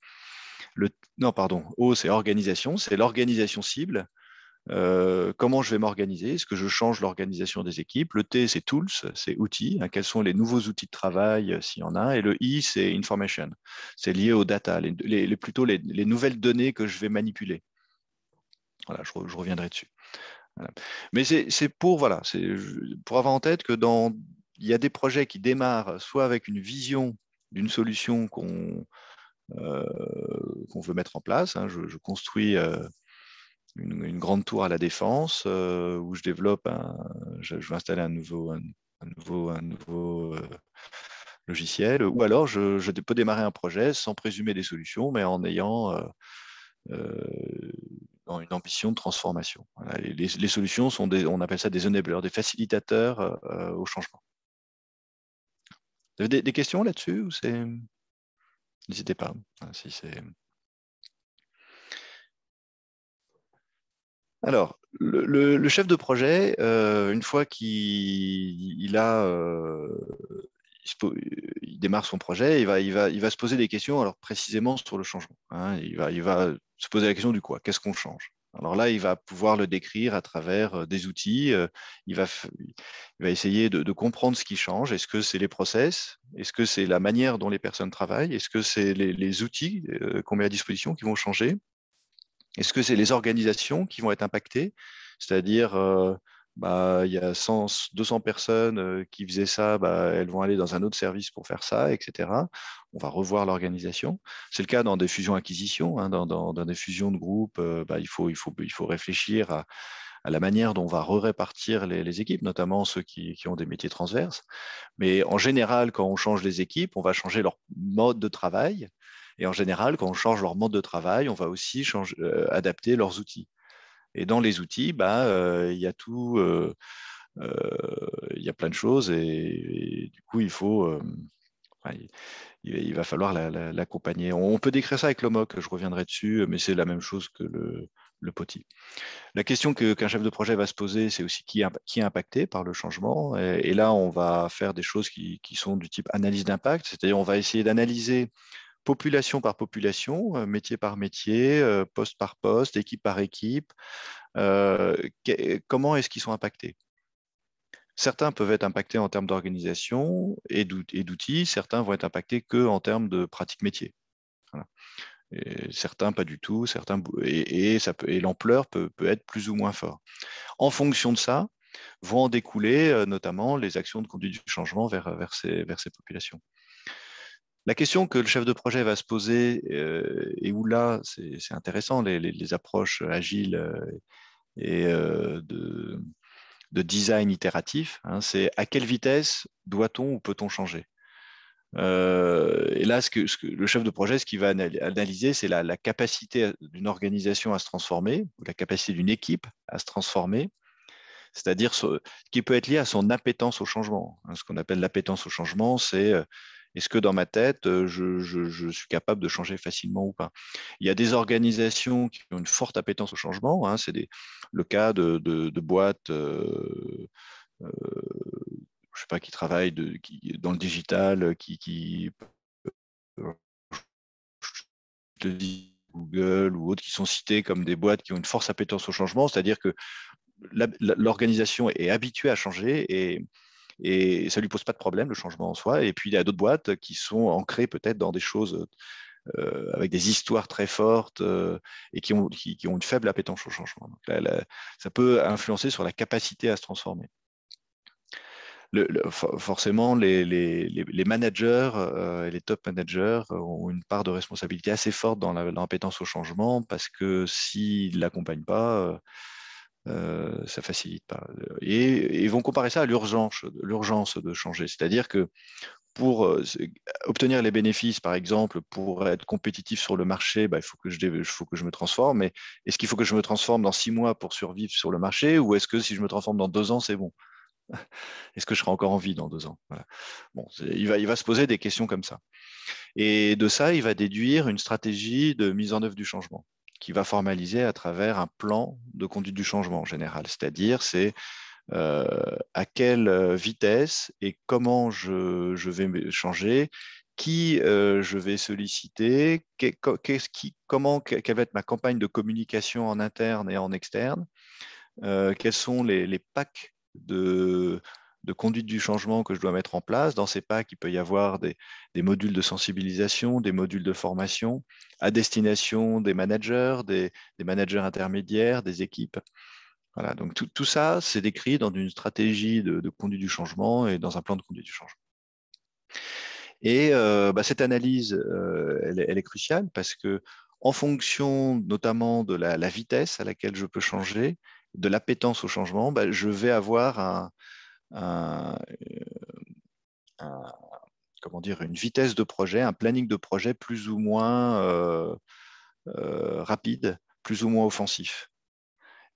Non, pardon, O, c'est organisation, c'est l'organisation cible. comment je vais m'organiser? Est-ce que je change l'organisation des équipes? Le T, c'est tools, c'est outils. Quels sont les nouveaux outils de travail, s'il y en a? Et le I, c'est information. C'est lié aux data, plutôt les nouvelles données que je vais manipuler. Voilà, je reviendrai dessus. Voilà. Mais c'est pour avoir en tête que il y a des projets qui démarrent soit avec une vision d'une solution qu'on veut mettre en place. Je construis une grande tour à la Défense où je développe je veux installer un nouveau logiciel, ou alors je peux démarrer un projet sans présumer des solutions, mais en ayant une ambition de transformation. Voilà, les solutions sont on appelle ça des enablers, des facilitateurs au changement. Vous avez des questions là-dessus ou N'hésitez pas. Si c'est... Alors, le chef de projet, une fois qu'il démarre son projet, il va se poser des questions, alors précisément sur le changement. Il va se poser la question du quoi, qu'est-ce qu'on change? Alors là, il va pouvoir le décrire à travers des outils. Il va essayer de comprendre ce qui change. Est-ce que c'est les process? Est-ce que c'est la manière dont les personnes travaillent? Est-ce que c'est les outils qu'on met à disposition qui vont changer? Est-ce que c'est les organisations qui vont être impactées? C'est-à-dire, il y a 200 personnes qui faisaient ça, elles vont aller dans un autre service pour faire ça, etc. On va revoir l'organisation. C'est le cas dans des fusions-acquisitions, dans des fusions de groupes. Il faut réfléchir à la manière dont on va répartir les équipes, notamment ceux qui ont des métiers transverses. Mais en général, quand on change les équipes, on va changer leur mode de travail. Et en général, quand on change leur mode de travail, on va aussi adapter leurs outils. Et dans les outils, il y a tout, il y a plein de choses. Et du coup, il va falloir l'accompagner. On peut décrire ça avec l'OMOC, je reviendrai dessus, mais c'est la même chose que le POTI. La question qu'un chef de projet va se poser, c'est aussi qui est impacté par le changement. Et là, on va faire des choses qui sont du type analyse d'impact, c'est-à-dire on va essayer d'analyser population par population, métier par métier, poste par poste, équipe par équipe, comment est-ce qu'ils sont impactés. Certains peuvent être impactés en termes d'organisation et d'outils, certains vont être impactés qu'en termes de pratique métier. Voilà. Et certains pas du tout, et l'ampleur peut être plus ou moins forte. En fonction de ça, vont en découler notamment les actions de conduite du changement vers ces populations. La question que le chef de projet va se poser, et où là, c'est intéressant, les approches agiles et de design itératif, c'est à quelle vitesse doit-on ou peut-on changer? Et là, le chef de projet, ce qu'il va analyser, c'est la capacité d'une organisation à se transformer, ou la capacité d'une équipe à se transformer, c'est-à-dire ce qui peut être lié à son appétence au changement. Ce qu'on appelle l'appétence au changement, c'est est-ce que dans ma tête, je suis capable de changer facilement ou pas? Il y a des organisations qui ont une forte appétence au changement. C'est le cas de boîtes je sais pas, qui travaillent dans le digital, je te dis Google ou autres, qui sont cités comme des boîtes qui ont une forte appétence au changement, c'est-à-dire que l'organisation est habituée à changer et ça ne lui pose pas de problème, le changement en soi. Et puis, il y a d'autres boîtes qui sont ancrées peut-être dans des choses avec des histoires très fortes et qui ont une faible appétence au changement. Donc là, ça peut influencer sur la capacité à se transformer. Forcément, les managers et les top managers ont une part de responsabilité assez forte dans l'appétence au changement parce que s'ils ne l'accompagnent pas, ça ne facilite pas. Et ils vont comparer ça à l'urgence de changer. C'est-à-dire que pour obtenir les bénéfices, par exemple, pour être compétitif sur le marché, il faut que je me transforme. Mais est-ce qu'il faut que je me transforme dans 6 mois pour survivre sur le marché ou est-ce que si je me transforme dans 2 ans, c'est bon? Est-ce que je serai encore en vie dans 2 ans? Voilà. Bon, il va se poser des questions comme ça. Et de ça, il va déduire une stratégie de mise en œuvre du changement qui va formaliser à travers un plan de conduite du changement en général. C'est-à-dire, c'est à quelle vitesse et comment je vais changer, qui je vais solliciter, quelle va être ma campagne de communication en interne et en externe, quels sont les packs de conduite du changement que je dois mettre en place. Dans ces packs, il peut y avoir des modules de sensibilisation, des modules de formation à destination des managers, des managers intermédiaires, des équipes. Voilà, donc tout ça, c'est décrit dans une stratégie de conduite du changement et dans un plan de conduite du changement. Et cette analyse, elle est cruciale parce que en fonction notamment de la vitesse à laquelle je peux changer, de l'appétence au changement, je vais avoir un, comment dire, une vitesse de projet, un planning de projet plus ou moins rapide, plus ou moins offensif.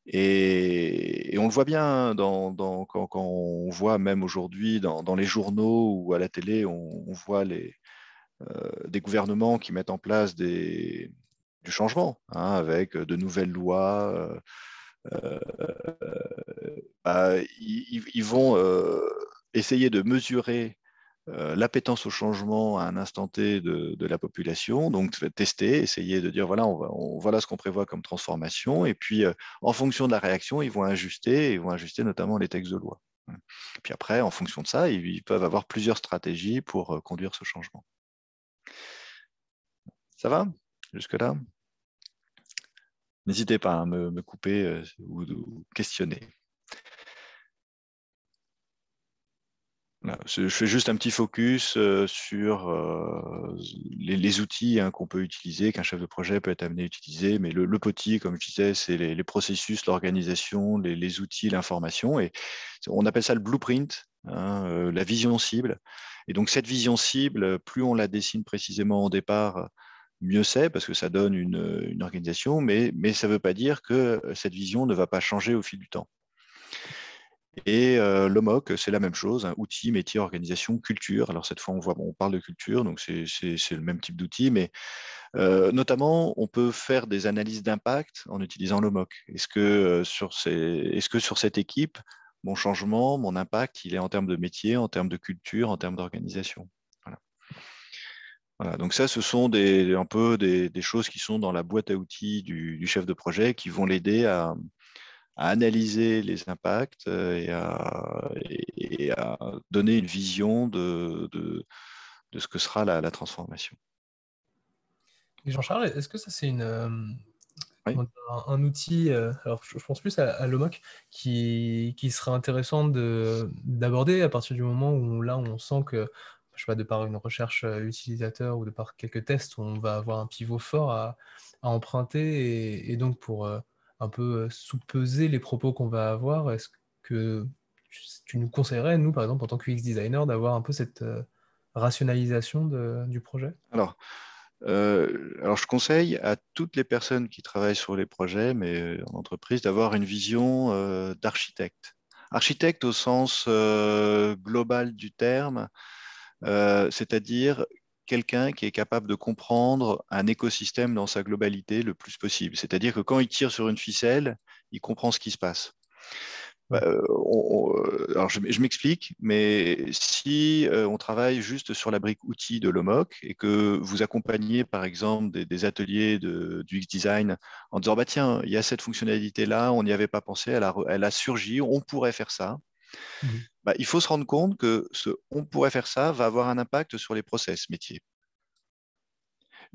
Et on le voit bien quand on voit même aujourd'hui dans les journaux ou à la télé, on voit des gouvernements qui mettent en place du changement, hein, avec de nouvelles lois. Ils vont essayer de mesurer l'appétence au changement à un instant T de la population, donc tester, essayer de dire voilà, voilà ce qu'on prévoit comme transformation, et puis en fonction de la réaction, ils vont ajuster notamment les textes de loi. Puis après, en fonction de ça, ils peuvent avoir plusieurs stratégies pour conduire ce changement. Ça va jusque-là? N'hésitez pas à me couper ou questionner. Voilà. Je fais juste un petit focus sur les outils qu'on peut utiliser, qu'un chef de projet peut être amené à utiliser. Mais le POTI, comme je disais, c'est les processus, l'organisation, les outils, l'information. Et on appelle ça le blueprint, hein, la vision cible. Et donc cette vision cible, plus on la dessine précisément au départ, mieux c'est, parce que ça donne une organisation, mais ça ne veut pas dire que cette vision ne va pas changer au fil du temps. Et l'OMOC, c'est la même chose, hein, outils, métier, organisation, culture. Alors cette fois, on parle de culture, donc c'est le même type d'outil, mais notamment, on peut faire des analyses d'impact en utilisant l'OMOC. Est-ce que sur cette équipe, mon changement, mon impact, il est en termes de métier, en termes de culture, en termes d'organisation? Voilà. Voilà, donc ça, ce sont un peu des choses qui sont dans la boîte à outils du chef de projet qui vont l'aider à analyser les impacts et à donner une vision de ce que sera la transformation. Et Jean-Charles, est-ce que ça c'est Oui. un outil, alors je pense plus à l'OMOC, qui serait intéressant d'aborder à partir du moment où là on sent que, je sais pas, de par une recherche utilisateur ou de par quelques tests, on va avoir un pivot fort à emprunter et donc pour un peu sous-peser les propos qu'on va avoir, est-ce que tu nous conseillerais, nous par exemple en tant que UX designer, d'avoir un peu cette rationalisation du projet? Alors, je conseille à toutes les personnes qui travaillent sur les projets, mais en entreprise, d'avoir une vision d'architecte. Architecte au sens global du terme, c'est-à-dire quelqu'un qui est capable de comprendre un écosystème dans sa globalité le plus possible. C'est-à-dire que quand il tire sur une ficelle, il comprend ce qui se passe. Alors je m'explique, mais si on travaille juste sur la brique outil de l'OMOC et que vous accompagnez par exemple des ateliers du X-Design en disant bah, tiens, il y a cette fonctionnalité-là, on n'y avait pas pensé, elle a surgi, on pourrait faire ça. Mhm. Bah, il faut se rendre compte que on pourrait faire ça va avoir un impact sur les process métiers.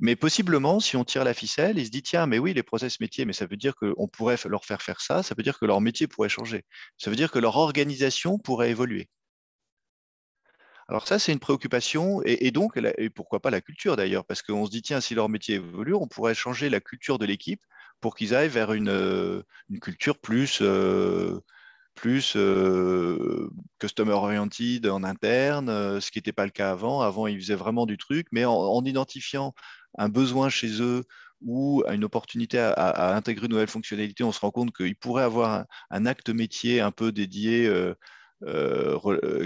Mais possiblement, si on tire la ficelle, il se dit, tiens, mais oui, les process métiers, mais ça veut dire qu'on pourrait leur faire ça, ça veut dire que leur métier pourrait changer, ça veut dire que leur organisation pourrait évoluer. Alors ça, c'est une préoccupation, et donc, et pourquoi pas la culture d'ailleurs, parce qu'on se dit, tiens, si leur métier évolue, on pourrait changer la culture de l'équipe pour qu'ils aillent vers une culture plus customer oriented en interne, ce qui n'était pas le cas avant. Avant, ils faisaient vraiment du truc, mais en identifiant un besoin chez eux ou une opportunité à intégrer une nouvelle fonctionnalité, on se rend compte qu'ils pourraient avoir un acte métier un peu dédié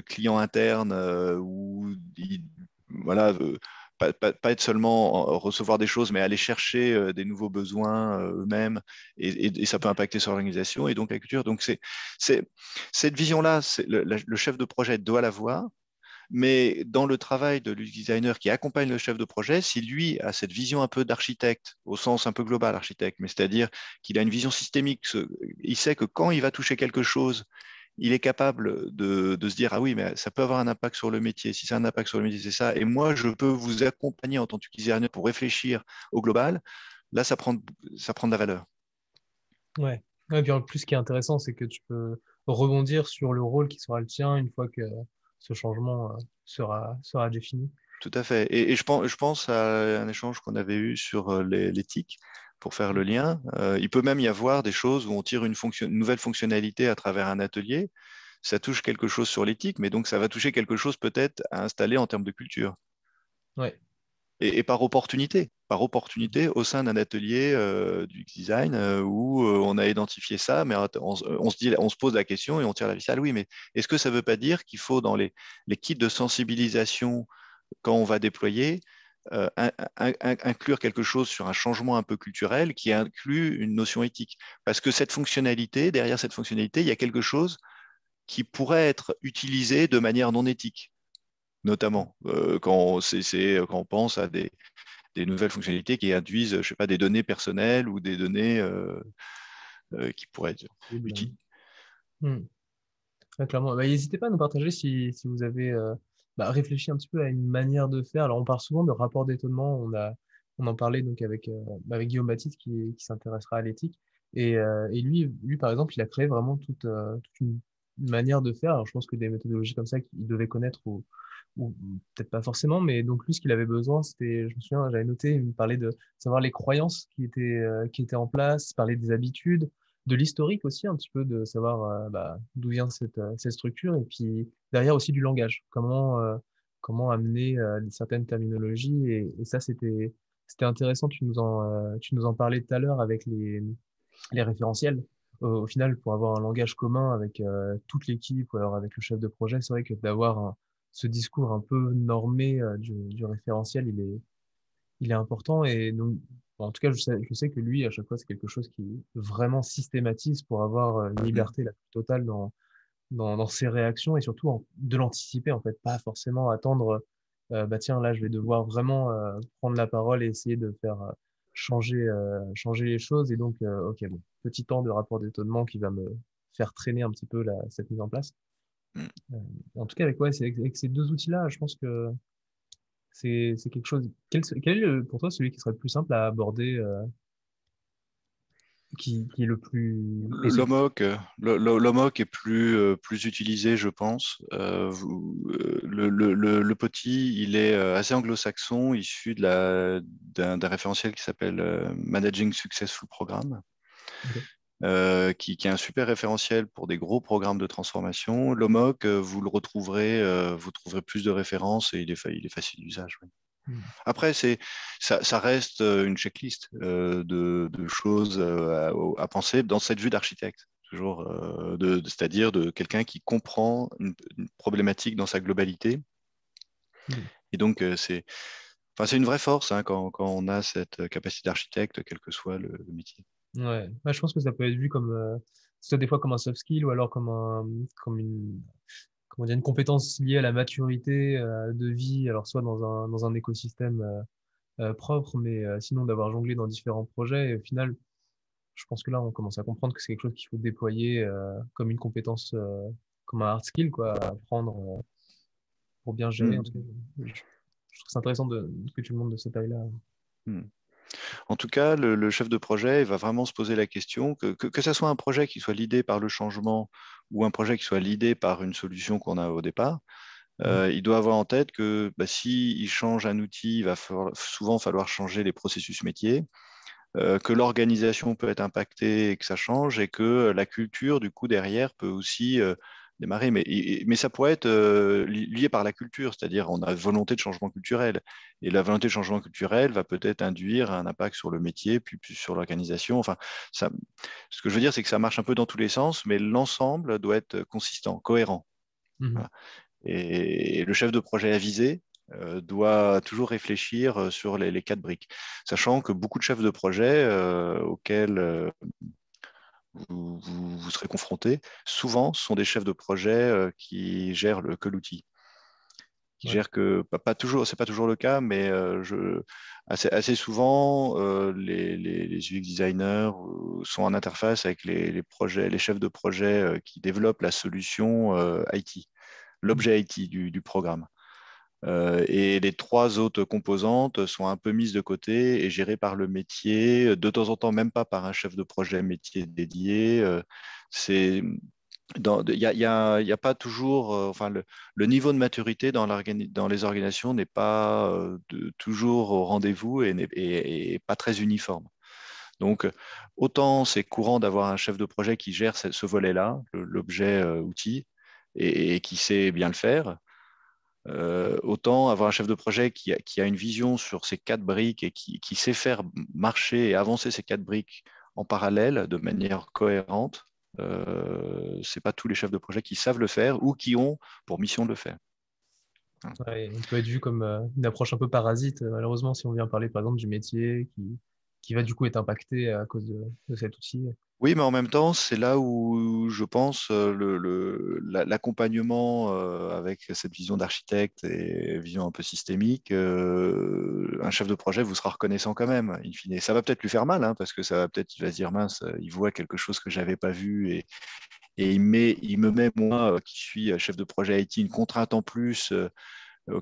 client interne ou voilà, pas être seulement recevoir des choses, mais aller chercher des nouveaux besoins eux-mêmes, et ça peut impacter sur l'organisation et donc la culture. Donc c'est cette vision-là, le chef de projet doit l'avoir, Mais dans le travail de l'UX designer qui accompagne le chef de projet, si lui a cette vision un peu d'architecte, au sens un peu global architecte, mais c'est-à-dire qu'il a une vision systémique, il sait que quand il va toucher quelque chose, il est capable de se dire, ah oui, mais ça peut avoir un impact sur le métier. Si c'est un impact sur le métier, c'est ça. Et moi, je peux vous accompagner en tant que designer pour réfléchir au global. Là, ça prend de la valeur. Ouais. Ouais, et puis en plus, ce qui est intéressant, c'est que tu peux rebondir sur le rôle qui sera le tien une fois que ce changement sera défini. Tout à fait. Et je pense à un échange qu'on avait eu sur l'éthique pour faire le lien. Il peut même y avoir des choses où on tire une nouvelle fonctionnalité à travers un atelier. Ça touche quelque chose sur l'éthique, mais donc ça va toucher quelque chose peut-être à installer en termes de culture. Ouais. Et par opportunité au sein d'un atelier du design où on a identifié ça, mais on se pose la question et on tire la ficelle. Oui, mais est-ce que ça ne veut pas dire qu'il faut dans les kits de sensibilisation quand on va déployer, inclure quelque chose sur un changement un peu culturel qui inclut une notion éthique. Parce que derrière cette fonctionnalité, il y a quelque chose qui pourrait être utilisé de manière non éthique, notamment quand on pense à des nouvelles fonctionnalités qui induisent, je sais pas, des données personnelles ou des données qui pourraient être utiles. Hmm. Ouais, clairement. Bah, n'hésitez pas à nous partager si vous avez réfléchi un petit peu à une manière de faire. Alors, on parle souvent de rapport d'étonnement. On en parlait donc avec Guillaume Baptiste qui s'intéressera à l'éthique. Et lui, par exemple, il a créé vraiment toute une manière de faire. Alors, je pense que des méthodologies comme ça qu'il devait connaître ou peut-être pas forcément, mais donc lui, ce qu'il avait besoin, c'était, je me souviens, j'avais noté, il me parlait de savoir les croyances qui étaient en place, parler des habitudes, de l'historique aussi, un petit peu de savoir d'où vient cette structure, et puis derrière aussi du langage, comment amener certaines terminologies, et ça, c'était intéressant, tu nous en parlais tout à l'heure avec les référentiels. Au final, pour avoir un langage commun avec toute l'équipe ou alors avec le chef de projet, c'est vrai que d'avoir ce discours un peu normé du référentiel, il est important. Et donc, bon, en tout cas, je sais que lui, à chaque fois, c'est quelque chose qui vraiment systématise pour avoir une Mm. liberté la plus totale dans ses réactions et surtout de l'anticiper, en fait, pas forcément attendre, bah tiens, là, je vais devoir vraiment prendre la parole et essayer de faire changer les choses. Et donc, ok, bon, petit temps de rapport d'étonnement qui va me faire traîner un petit peu cette mise en place. Mm. Euh, En tout cas, avec ces deux outils-là, je pense que c'est quelque chose. Quel est pour toi celui qui serait le plus simple à aborder, qui est le plus paisible? L'OMOC est plus utilisé, je pense. Le POTI, il est assez anglo-saxon, issu d'un référentiel qui s'appelle Managing Successful Program, Ok. qui est un super référentiel pour des gros programmes de transformation. L'OMOC, vous trouverez plus de références et il est facile d'usage. Ouais. Hmm. Après, ça reste une checklist de choses à penser dans cette vue d'architecte, toujours, c'est-à-dire de quelqu'un qui comprend une problématique dans sa globalité. Hmm. Et donc, c'est une vraie force hein, quand on a cette capacité d'architecte, quel que soit le métier. Ouais. Ouais, je pense que ça peut être vu comme soit des fois comme un soft skill ou alors comme une comment dire une compétence liée à la maturité de vie, alors soit dans un écosystème propre, mais sinon d'avoir jonglé dans différents projets. Et au final, je pense que là, on commence à comprendre que c'est quelque chose qu'il faut déployer comme une compétence, comme un hard skill, quoi, à apprendre pour bien gérer. En Mm. tout cas, je trouve ça intéressant que tu le montres de cette taille-là. Mm. En tout cas, le chef de projet il va vraiment se poser la question que ce soit un projet qui soit l'idée par le changement ou un projet qui soit l'idée par une solution qu'on a au départ. Mhm. Il doit avoir en tête que bah, s'il change un outil, il va souvent falloir changer les processus métiers, que l'organisation peut être impactée et que ça change, et que la culture, du coup, derrière, peut aussi démarrer. Mais ça pourrait être lié par la culture, c'est-à-dire on a volonté de changement culturel. Et la volonté de changement culturel va peut-être induire un impact sur le métier, puis sur l'organisation. Enfin, ce que je veux dire, c'est que ça marche un peu dans tous les sens, mais l'ensemble doit être consistant, cohérent. Mhm. Voilà. Et le chef de projet avisé doit toujours réfléchir sur les quatre briques, sachant que beaucoup de chefs de projet auxquels vous serez confrontés, souvent sont des chefs de projet qui gèrent que l'outil. qui Ouais. gère que, pas toujours, c'est pas toujours le cas, mais assez souvent, les UX designers sont en interface avec les chefs de projet qui développent la solution IT, Mm. l'objet IT du programme. Et les trois autres composantes sont un peu mises de côté et gérées par le métier, de temps en temps même pas par un chef de projet métier dédié. C'est il y a pas toujours, enfin le niveau de maturité dans les organisations n'est pas toujours au rendez-vous et pas très uniforme. Donc, autant c'est courant d'avoir un chef de projet qui gère ce volet-là, l'objet outil, et qui sait bien le faire. Autant avoir un chef de projet qui a une vision sur ces quatre briques et qui sait faire marcher et avancer ces quatre briques en parallèle de manière cohérente. C'est pas tous les chefs de projet qui savent le faire ou qui ont pour mission de le faire. Ouais, on peut être vu comme une approche un peu parasite, malheureusement, si on vient parler par exemple du métier qui va du coup être impacté à cause de cet outil. Oui, mais en même temps, c'est là où je pense l'accompagnement avec cette vision d'architecte et vision un peu systémique, un chef de projet vous sera reconnaissant quand même, in fine. Ça va peut-être lui faire mal, hein, parce que ça va peut-être, il va se dire, mince, il voit quelque chose que j'avais pas vu et il me met, moi, qui suis chef de projet IT, une contrainte en plus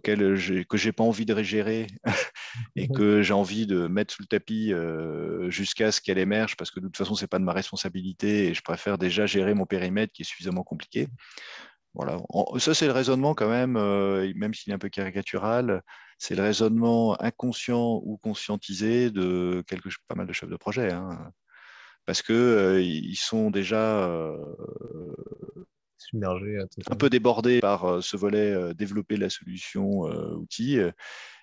que j'ai pas envie de gérer et que j'ai envie de mettre sous le tapis jusqu'à ce qu'elle émerge parce que de toute façon, c'est pas de ma responsabilité et je préfère déjà gérer mon périmètre qui est suffisamment compliqué. Voilà. Ça, c'est le raisonnement quand même, même s'il est un peu caricatural, c'est le raisonnement inconscient ou conscientisé de pas mal de chefs de projet. Hein, parce que ils sont déjà Submergé un peu totalement. débordés par ce volet développer la solution outil.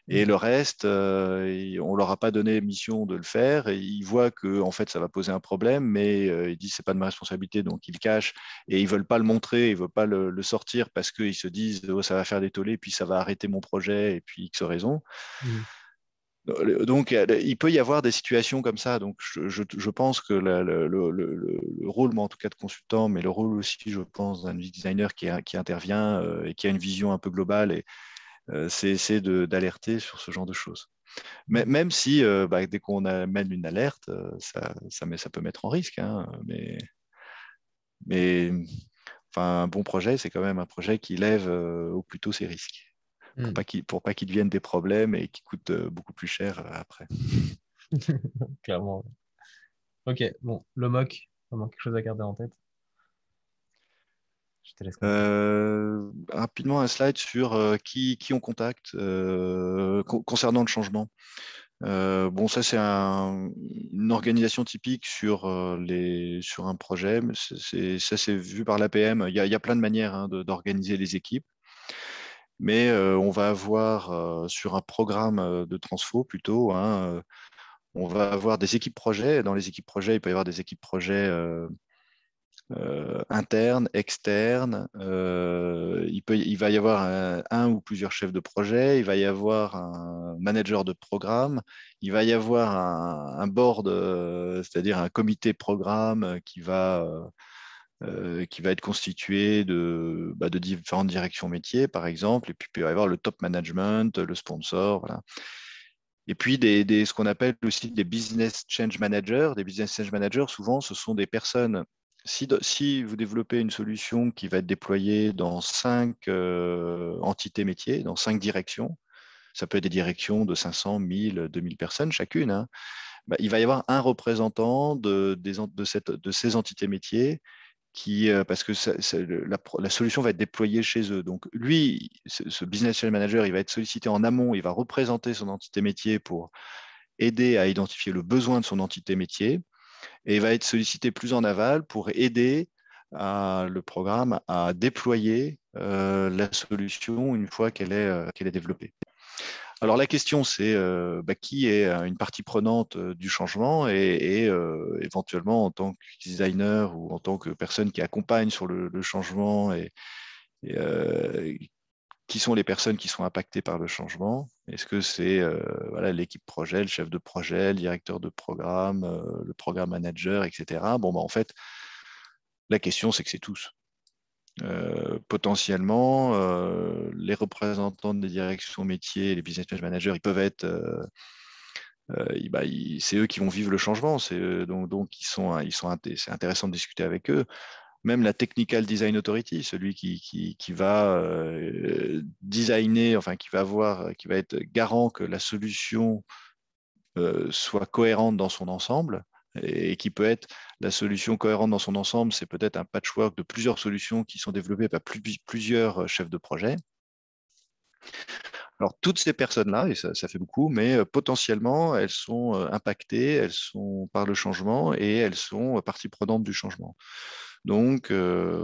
Et Mm. le reste, on leur a pas donné mission de le faire. Et ils voient que en fait, ça va poser un problème, mais ils disent c'est pas de ma responsabilité, donc ils le cachent et ils veulent pas le montrer, ils veulent pas le sortir parce qu'ils se disent oh, ça va faire des tollés, puis ça va arrêter mon projet et puis X raison. Mm. Donc il peut y avoir des situations comme ça. Donc je pense que le rôle, moi en tout cas de consultant, mais le rôle aussi, je pense, d'un UX designer qui intervient et qui a une vision un peu globale et c'est d'alerter sur ce genre de choses. Mais, Mm. même si dès qu'on amène une alerte, ça peut mettre en risque. Hein, mais enfin, un bon projet, c'est quand même un projet qui lève au plus tôt ses risques Mm. pour pas qu'ils deviennent des problèmes et qui coûtent beaucoup plus cher après. Clairement. Ok, bon, le mock, vraiment quelque chose à garder en tête. Je te laisse continuer. Rapidement, un slide sur qui on contacte concernant le changement. Bon, ça, c'est une organisation typique sur un projet. Mais ça, c'est vu par l'APM. Il y a plein de manières hein, d'organiser les équipes. Mais on va avoir sur un programme de transfo plutôt, hein, on va avoir des équipes projets. Dans les équipes projets, il peut y avoir des équipes projets internes, externes. Il va y avoir un ou plusieurs chefs de projet. Il va y avoir un manager de programme. Il va y avoir un board, c'est-à-dire un comité programme qui va être constitué de différentes directions métiers, par exemple. Et puis, il peut y avoir le top management, le sponsor. Voilà. Et puis, ce qu'on appelle aussi des business change managers. Des business change managers, souvent, ce sont des personnes. Si vous développez une solution qui va être déployée dans 5 entités métiers, dans 5 directions, ça peut être des directions de 500, 1000, 2000 personnes chacune, hein, il va y avoir un représentant de ces entités métiers parce que la solution va être déployée chez eux. Donc lui, ce business change manager, il va être sollicité en amont, il va représenter son entité métier pour aider à identifier le besoin de son entité métier et il va être sollicité plus en aval pour aider le programme à déployer la solution une fois qu'elle est développée. Alors la question, c'est qui est une partie prenante du changement et éventuellement en tant que designer ou en tant que personne qui accompagne sur le changement et qui sont les personnes qui sont impactées par le changement. Est-ce que c'est voilà, l'équipe projet, le chef de projet, le directeur de programme, le programme manager, etc. Bon, en fait, la question, c'est que c'est tous. Potentiellement, les représentants des directions métiers, les business managers, ils peuvent être, c'est eux qui vont vivre le changement. Donc c'est intéressant de discuter avec eux. Même la Technical Design Authority, celui qui va designer, enfin qui va être garant que la solution soit cohérente dans son ensemble, et qui peut être la solution cohérente dans son ensemble, c'est peut-être un patchwork de plusieurs solutions qui sont développées par plusieurs chefs de projet. Alors, toutes ces personnes-là, et ça fait beaucoup, mais potentiellement, elles sont impactées, elles sont par le changement et elles sont partie prenante du changement. Donc,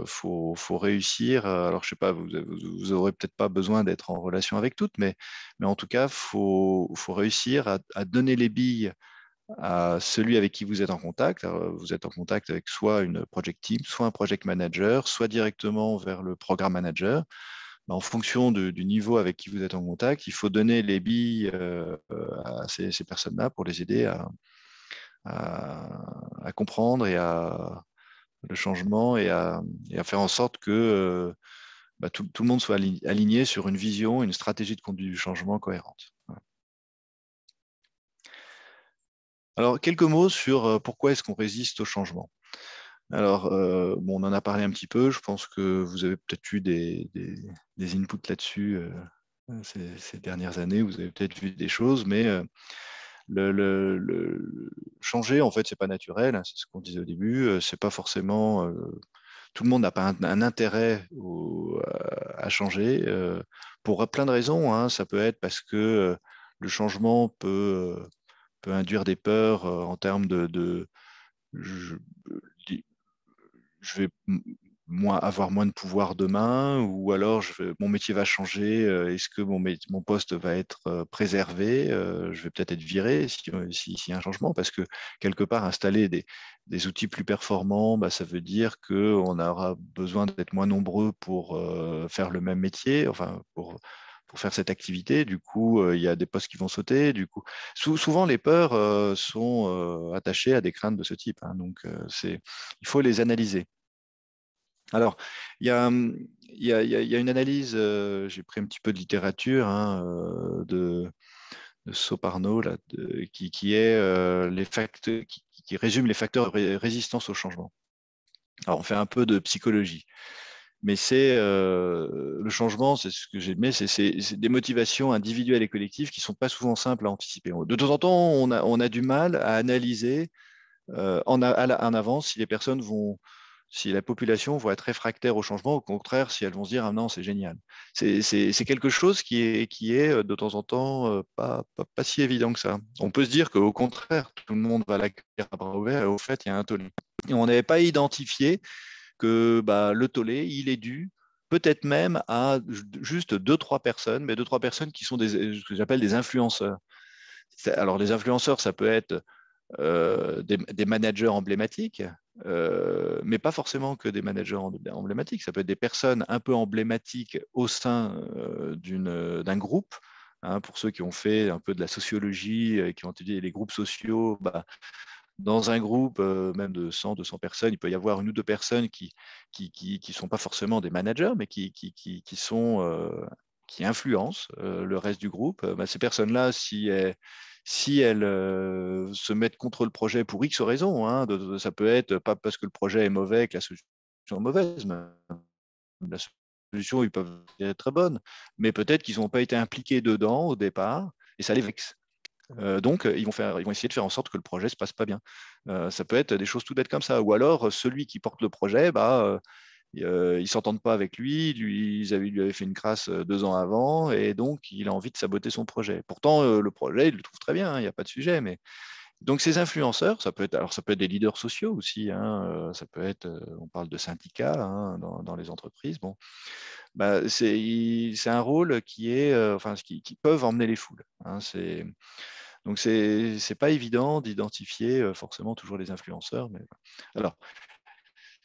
faut réussir. Alors, je sais pas, vous aurez peut-être pas besoin d'être en relation avec toutes, mais en tout cas, faut réussir à donner les billes à celui avec qui vous êtes en contact. Alors, vous êtes en contact avec soit une project team, soit un project manager, soit directement vers le programme manager. En fonction du niveau avec qui vous êtes en contact, il faut donner les billes à ces personnes-là pour les aider à comprendre le changement et à faire en sorte que tout le monde soit aligné sur une vision, une stratégie de conduite du changement cohérente. Voilà. Alors, quelques mots sur pourquoi est-ce qu'on résiste au changement. Alors, on en a parlé un petit peu. Je pense que vous avez peut-être eu des inputs là-dessus ces dernières années. Vous avez peut-être vu des choses, mais le changer, en fait, c'est pas naturel. Hein, c'est ce qu'on disait au début. C'est pas forcément. Tout le monde n'a pas un intérêt à changer pour plein de raisons. Hein. Ça peut être parce que le changement peut induire des peurs en termes de je, je vais avoir moins de pouvoir demain, ou alors mon métier va changer. Est-ce que mon poste va être préservé? Je vais peut-être être viré s'il y a un changement, parce que quelque part, installer des outils plus performants, ça veut dire qu'on aura besoin d'être moins nombreux pour faire le même métier, enfin pour faire cette activité. Du coup, il y a des postes qui vont sauter. Du coup, souvent, les peurs sont attachées à des craintes de ce type. Hein, donc, il faut les analyser. Alors, il y a, il y a une analyse, j'ai pris un petit peu de littérature hein, de Soparno, là, qui est les facteurs, qui résume les facteurs de résistance au changement. Alors, on fait un peu de psychologie, mais c'est le changement, c'est ce que j'ai aimé, c'est des motivations individuelles et collectives qui ne sont pas souvent simples à anticiper. De temps en temps, on a du mal à analyser en avance si les personnes si la population va être réfractaire au changement, au contraire, si elles vont se dire ah non, c'est génial. C'est quelque chose qui est de temps en temps pas si évident que ça. On peut se dire qu'au contraire, tout le monde va l'accueillir à bras ouverts et au fait, il y a un tollé. Et on n'avait pas identifié que le tollé, il est dû peut-être même à juste deux, trois personnes, mais deux, trois personnes qui sont ce que j'appelle des influenceurs. Alors, les influenceurs, ça peut être des managers emblématiques, mais pas forcément que des managers emblématiques. Ça peut être des personnes un peu emblématiques au sein d'un groupe. Hein, pour ceux qui ont fait un peu de la sociologie, qui ont étudié les groupes sociaux, dans un groupe, même de 100, 200 personnes, il peut y avoir une ou deux personnes qui sont pas forcément des managers, mais qui influencent le reste du groupe. Ces personnes-là, si elles se mettent contre le projet pour X raisons, hein, ça peut être pas parce que le projet est mauvais que la solution est mauvaise, mais la solution, ils peuvent être très bonne, mais peut-être qu'ils n'ont pas été impliqués dedans au départ et ça les vexe. Donc, ils vont essayer de faire en sorte que le projet ne se passe pas bien. Ça peut être des choses tout bêtes comme ça. Ou alors, celui qui porte le projet, ils ne s'entendent pas avec lui, lui avaient fait une crasse 2 ans avant, et donc il a envie de saboter son projet. Pourtant, le projet, il le trouve très bien, il n'y a pas de sujet. Mais donc ces influenceurs, ça peut être des leaders sociaux aussi. Hein, ça peut être, on parle de syndicats hein, dans les entreprises. Bon, c'est un rôle qui peuvent emmener les foules. Hein, donc c'est pas évident d'identifier forcément toujours les influenceurs. Mais alors,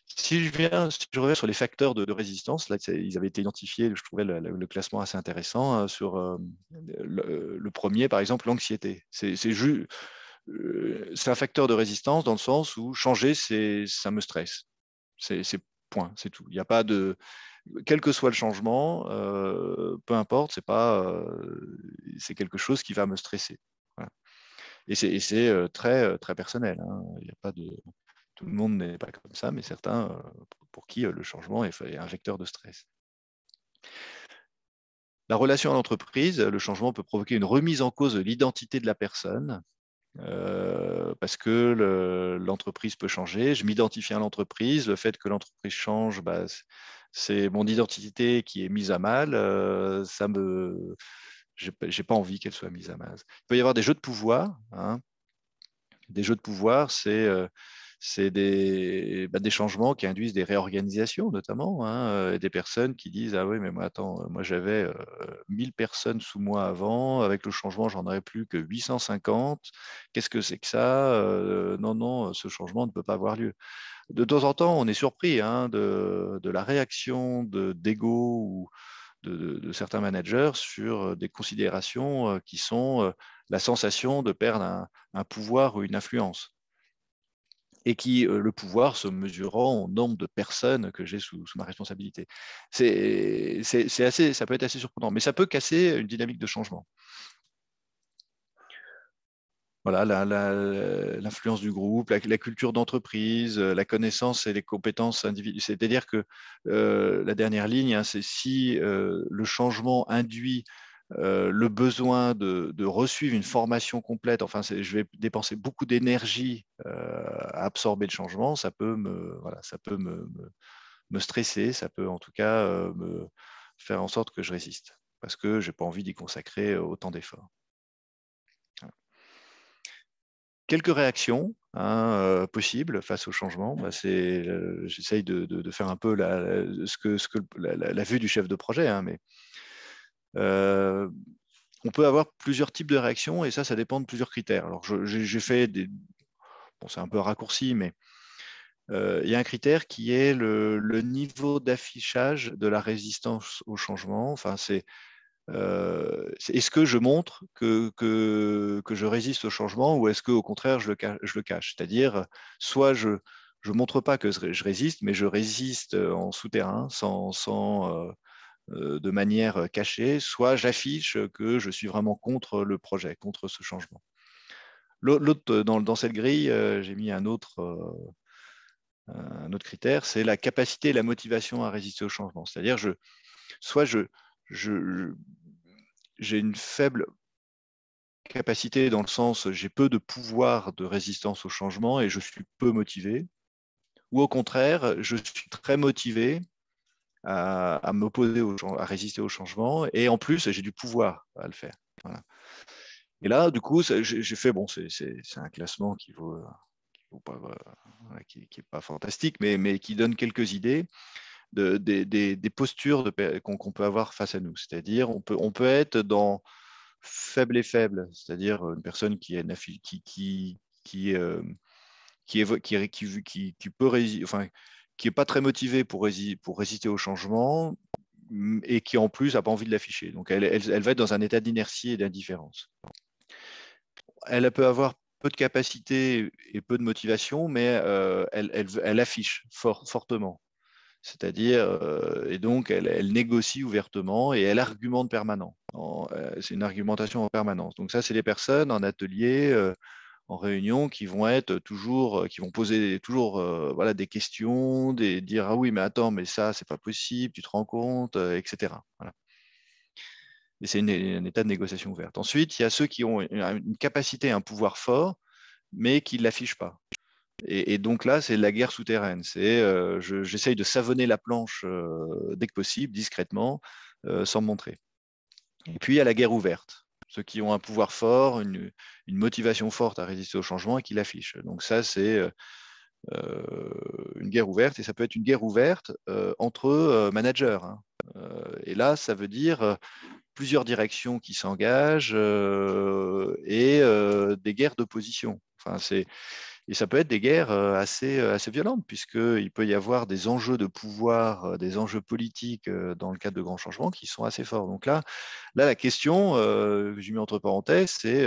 si je reviens sur les facteurs de résistance, là, ils avaient été identifiés, je trouvais le classement assez intéressant sur le premier, par exemple, l'anxiété. C'est un facteur de résistance dans le sens où changer, ça me stresse. Point, c'est tout. Il n'y a pas de... Quel que soit le changement, peu importe, c'est quelque chose qui va me stresser. Voilà. Et c'est très, très personnel. Hein. Il y a pas de... Tout le monde n'est pas comme ça, mais certains, pour qui le changement est un vecteur de stress. La relation à l'entreprise, le changement peut provoquer une remise en cause de l'identité de la personne, parce que l'entreprise peut changer. Je m'identifie à l'entreprise. Le fait que l'entreprise change, c'est mon identité qui est mise à mal. J'ai pas envie qu'elle soit mise à mal. Il peut y avoir des jeux de pouvoir. Hein. Des jeux de pouvoir, c'est des changements qui induisent des réorganisations, notamment, hein, des personnes qui disent « Ah oui, mais moi, attends, moi j'avais 1000 personnes sous moi avant, avec le changement, j'en aurais plus que 850. Qu'est-ce que c'est que ça ? Non, non, ce changement ne peut pas avoir lieu. » De temps en temps, on est surpris hein, de la réaction d'ego ou de certains managers sur des considérations qui sont la sensation de perdre un pouvoir ou une influence. Et qui, le pouvoir se mesurant au nombre de personnes que j'ai sous ma responsabilité. Ça peut être assez surprenant, mais ça peut casser une dynamique de changement. Voilà, l'influence du groupe, la culture d'entreprise, la connaissance et les compétences individuelles. C'est-à-dire que la dernière ligne, hein, c'est si le changement induit le besoin de resuivre une formation complète, enfin, je vais dépenser beaucoup d'énergie à absorber le changement, ça peut me stresser, ça peut en tout cas me faire en sorte que je résiste, parce que je n'ai pas envie d'y consacrer autant d'efforts. Quelques réactions hein, possibles face au changement. J'essaye de faire un peu la vue du chef de projet, hein, mais on peut avoir plusieurs types de réactions et ça dépend de plusieurs critères. Alors, j'ai fait bon, c'est un peu raccourci, mais il y a un critère qui est le niveau d'affichage de la résistance au changement. Enfin, est-ce que je montre que je résiste au changement ou est-ce qu'au contraire, je le cache? C'est-à-dire, soit je ne montre pas que je résiste, mais je résiste en souterrain, de manière cachée, soit j'affiche que je suis vraiment contre le projet, contre ce changement. L'autre, dans cette grille, j'ai mis un autre critère, c'est la capacité et la motivation à résister au changement. C'est-à-dire, j'ai une faible capacité dans le sens, j'ai peu de pouvoir de résistance au changement et je suis peu motivé, ou au contraire, je suis très motivé à m'opposer, à résister au changement, et en plus, j'ai du pouvoir à le faire. Voilà. Et là, du coup, j'ai fait, bon, c'est un classement qui est pas fantastique, mais qui donne quelques idées des postures qu'on peut avoir face à nous. C'est-à-dire, on peut être dans faible et faible, c'est-à-dire une personne qui est qui est pas très motivée pour résister au changement et qui en plus n'a pas envie de l'afficher. Donc elle va être dans un état d'inertie et d'indifférence. Elle peut avoir peu de capacité et peu de motivation, mais elle affiche fortement. C'est-à-dire, et donc elle négocie ouvertement et elle argumente permanent. C'est une argumentation en permanence. Donc ça, c'est des personnes en atelier, en réunion, qui vont poser toujours voilà, des questions, dire ah oui, mais attends, mais ça, c'est pas possible, tu te rends compte, etc. Voilà. Et c'est un état de négociation ouverte. Ensuite, il y a ceux qui ont une capacité, un pouvoir fort, mais qui ne l'affichent pas. Et donc là, c'est la guerre souterraine. J'essaye de savonner la planche dès que possible, discrètement, sans me montrer. Et puis, il y a la guerre ouverte. Ceux qui ont un pouvoir fort, une motivation forte à résister au changement et qui l'affichent. Donc ça, c'est une guerre ouverte. Et ça peut être une guerre ouverte entre managers. Hein. Et là, ça veut dire plusieurs directions qui s'engagent et des guerres d'opposition. Enfin, et ça peut être des guerres assez violentes, puisqu'il peut y avoir des enjeux de pouvoir, des enjeux politiques dans le cadre de grands changements qui sont assez forts. Donc là la question que j'ai mis entre parenthèses, c'est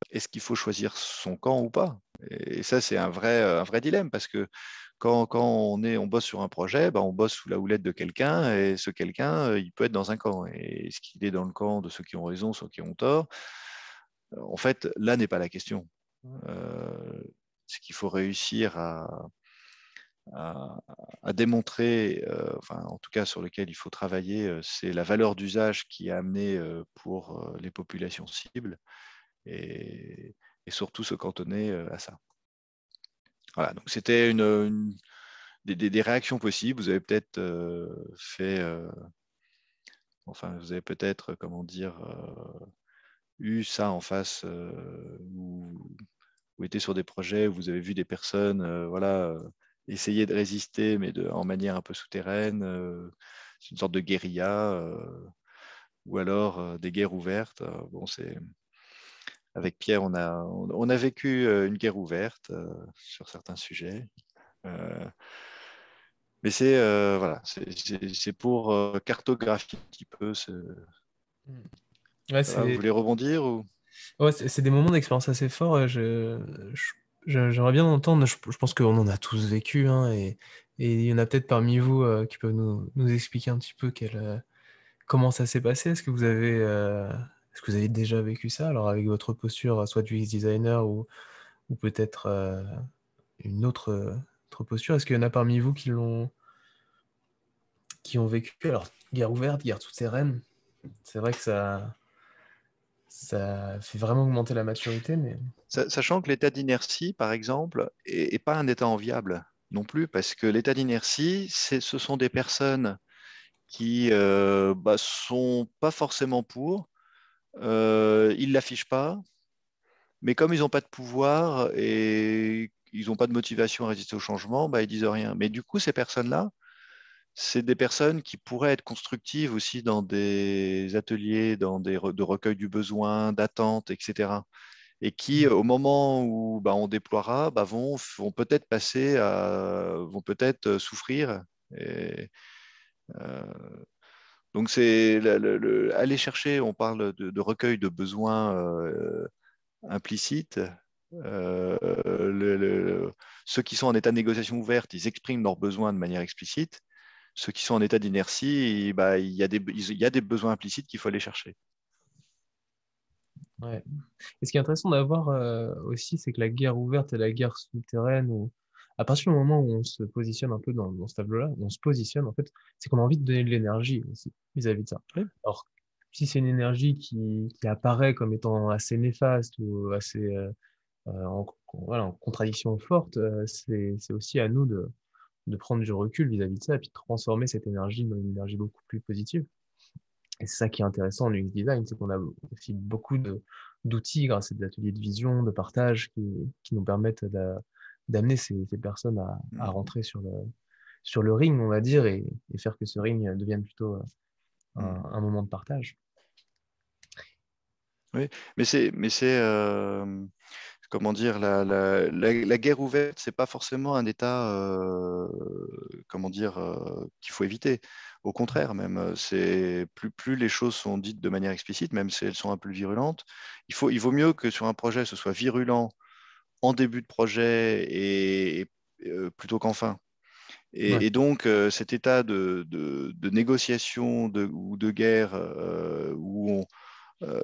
est-ce qu'il faut choisir son camp ou pas? Et ça, c'est un vrai dilemme, parce que quand on bosse sur un projet, on bosse sous la houlette de quelqu'un, et ce quelqu'un, il peut être dans un camp. Et est-ce qu'il est dans le camp de ceux qui ont raison, ceux qui ont tort? En fait, là n'est pas la question. Ce qu'il faut réussir à démontrer, en tout cas sur lequel il faut travailler, c'est la valeur d'usage qui est amenée pour les populations cibles, et surtout se cantonner à ça. Voilà, donc c'était des réactions possibles. Vous avez peut-être vous avez peut-être, comment dire, eu ça en face, ou été sur des projets où vous avez vu des personnes essayer de résister, mais en manière un peu souterraine. C'est une sorte de guérilla, ou alors des guerres ouvertes. Avec Pierre, on a vécu une guerre ouverte sur certains sujets. Mais c'est pour cartographier un petit peu ce. Ouais, Vous voulez rebondir ou? Ouais, c'est des moments d'expérience assez forts. J'aimerais bien entendre. Je pense qu'on en a tous vécu, hein, et il y en a peut-être parmi vous qui peuvent nous expliquer un petit peu comment ça s'est passé. Est-ce que vous avez déjà vécu ça? Alors avec votre posture, soit de UX designer ou peut-être une autre posture. Est-ce qu'il y en a parmi vous qui ont vécu? Alors, guerre ouverte, guerre souterraine. C'est vrai que ça fait vraiment augmenter la maturité, mais Sachant que l'état d'inertie, par exemple, est pas un état enviable non plus, parce que l'état d'inertie, ce sont des personnes qui sont pas forcément pour, ils l'affichent pas, mais comme ils n'ont pas de pouvoir et ils n'ont pas de motivation à résister au changement, ils disent rien. Mais du coup, ces personnes-là, c'est des personnes qui pourraient être constructives aussi dans des ateliers, de recueil du besoin, d'attente, etc. Et qui, au moment où on déploiera, vont peut-être vont peut-être souffrir. Et, euh, donc, c'est aller chercher, on parle de recueil de besoins implicites. Euh, le- le- Ceux qui sont en état de négociation ouverte, ils expriment leurs besoins de manière explicite. Ceux qui sont en état d'inertie, il y a des besoins implicites qu'il faut aller chercher. ouais. Et ce qui est intéressant d'avoir aussi, c'est que la guerre ouverte et la guerre souterraine, à partir du moment où on se positionne un peu dans ce tableau-là, on se positionne, en fait, c'est qu'on a envie de donner de l'énergie aussi vis-à-vis de ça. Oui. Alors, si c'est une énergie qui apparaît comme étant assez néfaste ou assez voilà, en contradiction forte, c'est aussi à nous de prendre du recul vis-à-vis de ça et puis de transformer cette énergie dans une énergie beaucoup plus positive. Et c'est ça qui est intéressant en UX design, c'est qu'on a aussi beaucoup d'outils grâce à des ateliers de vision, de partage qui nous permettent d'amener ces personnes à Mm. rentrer sur le ring, on va dire, et faire que ce ring devienne plutôt Mm. un moment de partage. Oui, comment dire, la guerre ouverte, c'est pas forcément un état, comment dire, qu'il faut éviter. Au contraire, même, c'est plus les choses sont dites de manière explicite, même si elles sont un peu virulentes. Il vaut mieux que sur un projet, ce soit virulent en début de projet plutôt qu'en fin. Ouais. Et donc, cet état de négociation ou de guerre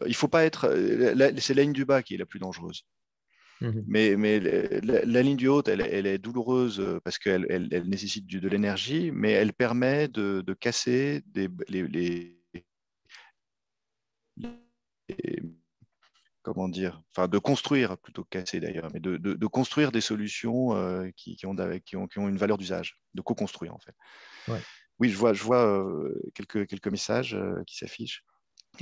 il faut pas être. C'est la ligne du bas qui est la plus dangereuse. Mhm. Mais la ligne du haut, elle est douloureuse parce qu'elle nécessite de l'énergie, mais elle permet de casser les- comment dire, enfin de construire plutôt que casser d'ailleurs, mais de construire des solutions qui ont une valeur d'usage, de co-construire en fait. Ouais. Oui, je vois quelques messages qui s'affichent.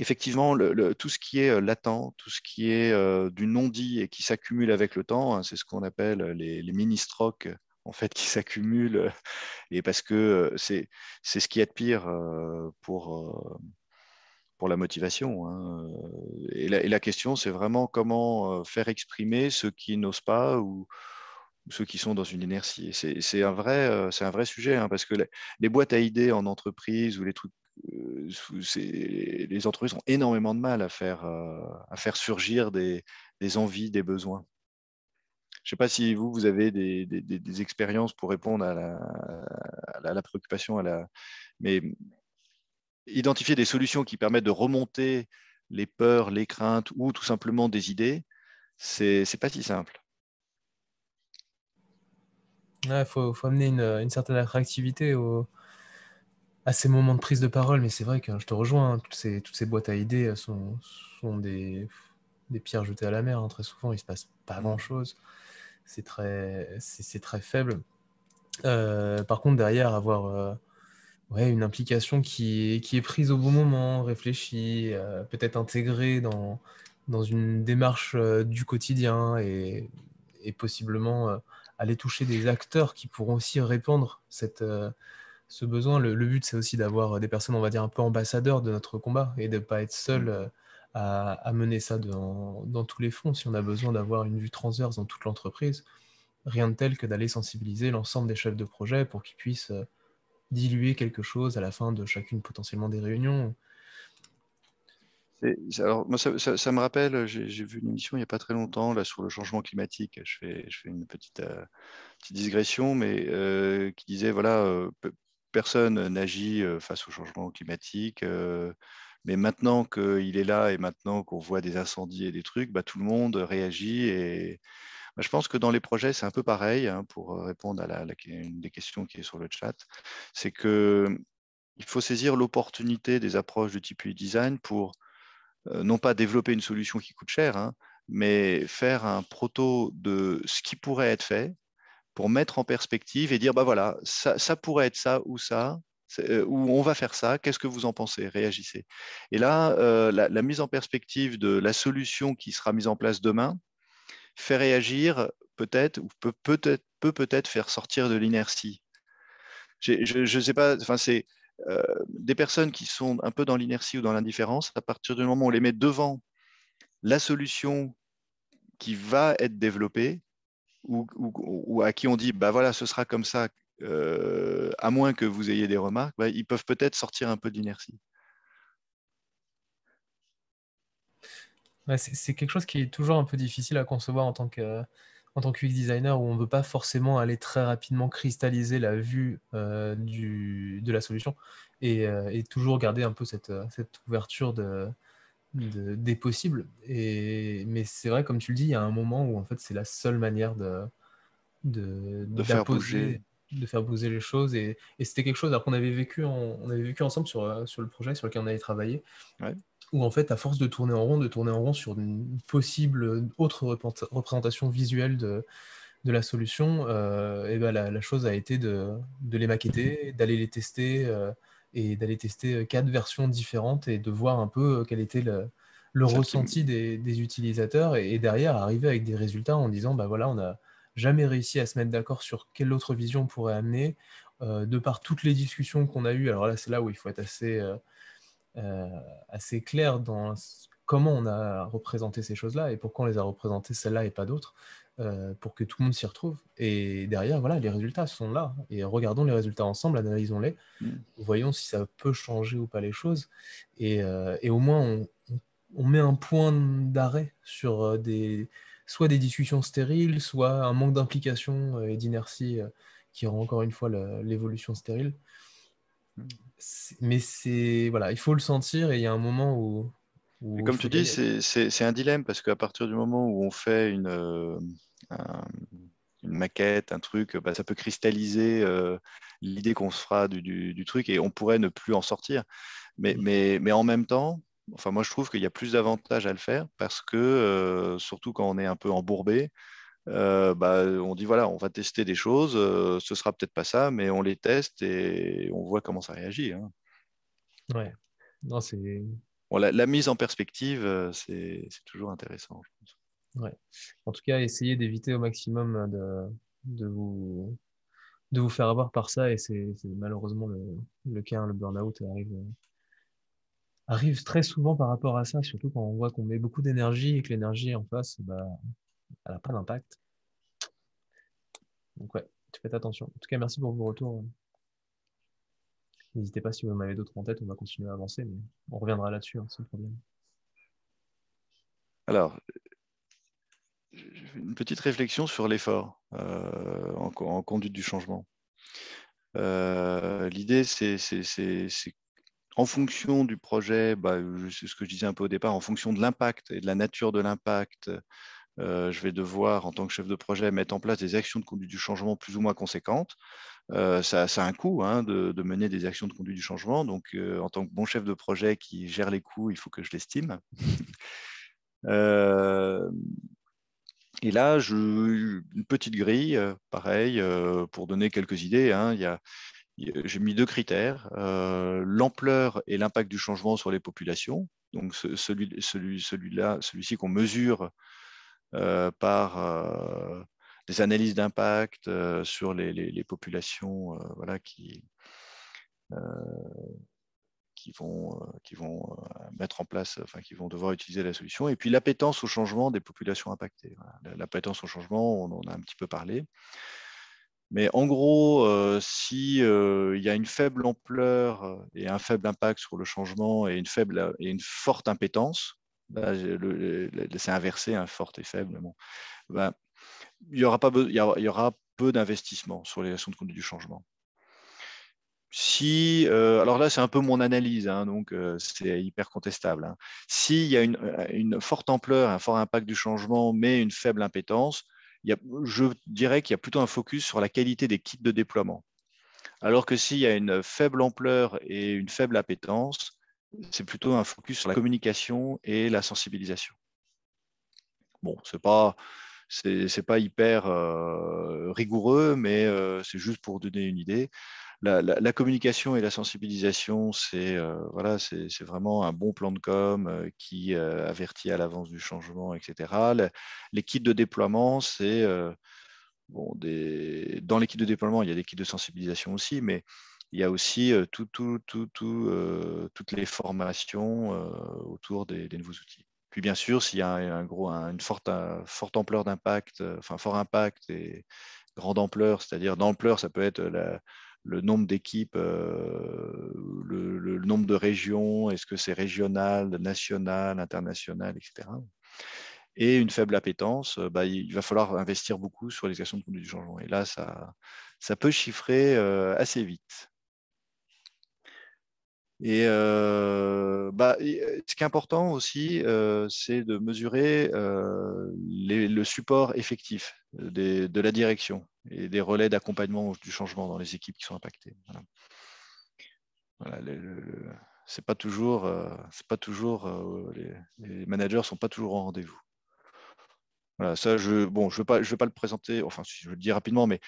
Effectivement, tout ce qui est latent, tout ce qui est du non-dit et qui s'accumule avec le temps, hein, c'est ce qu'on appelle les mini-strokes en fait, qui s'accumulent. Et parce que c'est ce qui est de pire pour la motivation. Hein. Et la question, c'est vraiment comment faire exprimer ceux qui n'osent pas ou ceux qui sont dans une inertie. C'est un vrai sujet, hein, parce que les boîtes à idées en entreprise ou les trucs, les entreprises ont énormément de mal à faire surgir des envies, des besoins. sais pas si vous avez des expériences pour répondre à la préoccupation, mais identifier des solutions qui permettent de remonter les peurs, les craintes ou tout simplement des idées, c'est pas si simple. Ouais, faut amener une certaine attractivité à ces moments de prise de parole, mais c'est vrai que je te rejoins, hein, toutes ces boîtes à idées sont des pierres jetées à la mer, hein. Très souvent, il se passe pas grand-chose. C'est très faible. Par contre, derrière, avoir ouais, une implication qui est prise au bon moment, réfléchie, peut-être intégrée dans une démarche du quotidien et possiblement aller toucher des acteurs qui pourront aussi répandre ce besoin. Le but, c'est aussi d'avoir des personnes, on va dire, un peu ambassadeurs de notre combat et de ne pas être seul à mener ça dans tous les fronts. Si on a besoin d'avoir une vue transverse dans toute l'entreprise, rien de tel que d'aller sensibiliser l'ensemble des chefs de projet pour qu'ils puissent diluer quelque chose à la fin de chacune potentiellement des réunions. Alors, moi, ça me rappelle, j'ai vu une émission il n'y a pas très longtemps là, sur le changement climatique. Je fais une petite digression, mais qui disait, voilà, personne n'agit face au changement climatique, mais maintenant qu'il est là et maintenant qu'on voit des incendies et des trucs, bah, tout le monde réagit. Et bah, je pense que dans les projets, c'est un peu pareil, hein, pour répondre à une des questions qui est sur le chat. C'est qu'il faut saisir l'opportunité des approches de type design pour non pas développer une solution qui coûte cher, hein, mais faire un proto de ce qui pourrait être fait pour mettre en perspective et dire, bah voilà, ça pourrait être ça, ou on va faire ça, qu'est-ce que vous en pensez? Réagissez. Et là, la mise en perspective de la solution qui sera mise en place demain fait réagir peut-être, ou peut-être faire sortir de l'inertie. Je ne sais pas, enfin, c'est des personnes qui sont un peu dans l'inertie ou dans l'indifférence, à partir du moment où on les met devant la solution qui va être développée, ou à qui on dit, bah voilà, ce sera comme ça, à moins que vous ayez des remarques, bah, ils peuvent peut-être sortir un peu d'inertie. Ouais, c'est quelque chose qui est toujours un peu difficile à concevoir en tant que UX designer, où on ne veut pas forcément aller très rapidement cristalliser la vue de la solution et toujours garder un peu cette ouverture des possibles. Mais c'est vrai, comme tu le dis, il y a un moment où en fait c'est la seule manière De faire bouger. d'apposer, de faire bouger les choses. Et c'était quelque chose qu'on avait on avait vécu ensemble sur le projet sur lequel on avait travaillé, Ouais. où en fait, à force de tourner en rond sur une possible autre représentation visuelle de la solution, et ben la chose a été de les maqueter, d'aller les tester et d'aller tester 4 versions différentes et de voir un peu quel était le Celle qui... ressenti des utilisateurs et derrière arriver avec des résultats en disant bah voilà, on n'a jamais réussi à se mettre d'accord sur quelle autre vision on pourrait amener. De par toutes les discussions qu'on a eues, alors là c'est là où il faut être euh, assez clair dans comment on a représenté ces choses-là et pourquoi on les a représentées celles-là et pas d'autres, pour que tout le monde s'y retrouve. Et derrière, voilà, les résultats sont là. Et regardons les résultats ensemble, analysons-les, Mm. voyons si ça peut changer ou pas les choses. Et au moins, on met un point d'arrêt sur soit des discussions stériles, soit un manque d'implication et d'inertie qui rend encore une fois l'évolution stérile. Mais voilà, il faut le sentir et il y a un moment Et où il comme faut tu y dis, aller. c'est un dilemme parce qu'à partir du moment où on fait un- une maquette, un truc, bah, ça peut cristalliser l'idée qu'on se fera du truc et on pourrait ne plus en sortir. Mais en même temps, enfin, moi je trouve qu'il y a plus d'avantages à le faire parce que, surtout quand on est un peu embourbé, bah, on dit voilà, on va tester des choses, ce sera peut-être pas ça, mais on les teste et on voit comment ça réagit, hein. Ouais. Non, c'est. Bon, la mise en perspective, c'est toujours intéressant, je pense. Ouais. En tout cas, essayez d'éviter au maximum de vous, de vous faire avoir par ça et c'est malheureusement le cas, hein. Le burn-out arrive très souvent par rapport à ça, surtout quand on voit qu'on met beaucoup d'énergie et que l'énergie en face, bah, elle n'a pas d'impact. Donc ouais, faites attention. En tout cas, merci pour vos retours. N'hésitez pas si vous en avez d'autres en tête, on va continuer à avancer, mais on reviendra là-dessus, hein, sans problème. Alors, une petite réflexion sur l'effort en conduite du changement. L'idée, c'est en fonction du projet, c'est ce que je disais un peu au départ, en fonction de l'impact et de la nature de l'impact, je vais devoir, en tant que chef de projet, mettre en place des actions de conduite du changement plus ou moins conséquentes. Ça a un coût de mener des actions de conduite du changement. Donc, en tant que bon chef de projet qui gère les coûts, il faut que je l'estime. Et là, une petite grille, pareil, pour donner quelques idées. J'ai mis 2 critères, l'ampleur et l'impact du changement sur les populations. Donc, celui-ci qu'on mesure par des analyses d'impact sur les populations voilà, qui vont mettre en place, enfin, qui vont devoir utiliser la solution. Et puis l'appétence au changement des populations impactées. Voilà. L'appétence au changement, on en a un petit peu parlé. Mais en gros, si il y a une faible ampleur et un faible impact sur le changement et une forte impétence, là, c'est inversé, forte et faible. Bon, ben, il y aura peu d'investissement sur les actions de conduite du changement. Alors là, c'est un peu mon analyse, donc c'est hyper contestable. S'il y a une forte ampleur, un fort impact du changement, mais une faible impétence, je dirais qu'il y a plutôt un focus sur la qualité des kits de déploiement. Alors que s'il y a une faible ampleur et une faible appétence, c'est plutôt un focus sur la communication et la sensibilisation. Bon, c'est pas hyper rigoureux, mais c'est juste pour donner une idée. La communication et la sensibilisation, c'est vraiment un bon plan de com qui avertit à l'avance du changement, etc. Les kits de déploiement, c'est dans les kits de déploiement, il y a des kits de sensibilisation aussi, mais il y a aussi toutes les formations autour des nouveaux outils. Puis bien sûr, s'il y a une forte ampleur d'impact, fort impact et grande ampleur, c'est-à-dire d'ampleur, ça peut être le nombre d'équipes, le nombre de régions, est-ce que c'est régional, national, international, etc. Et une faible appétence, il va falloir investir beaucoup sur les actions de conduite du changement. Et là, ça peut chiffrer assez vite. Et ce qui est important aussi, c'est de mesurer le support effectif de la direction et des relais d'accompagnement du changement dans les équipes qui sont impactées. Voilà, c'est pas toujours, les managers sont pas toujours au rendez-vous. Voilà, ça, je ne vais pas le présenter, enfin, si je le dis rapidement, mais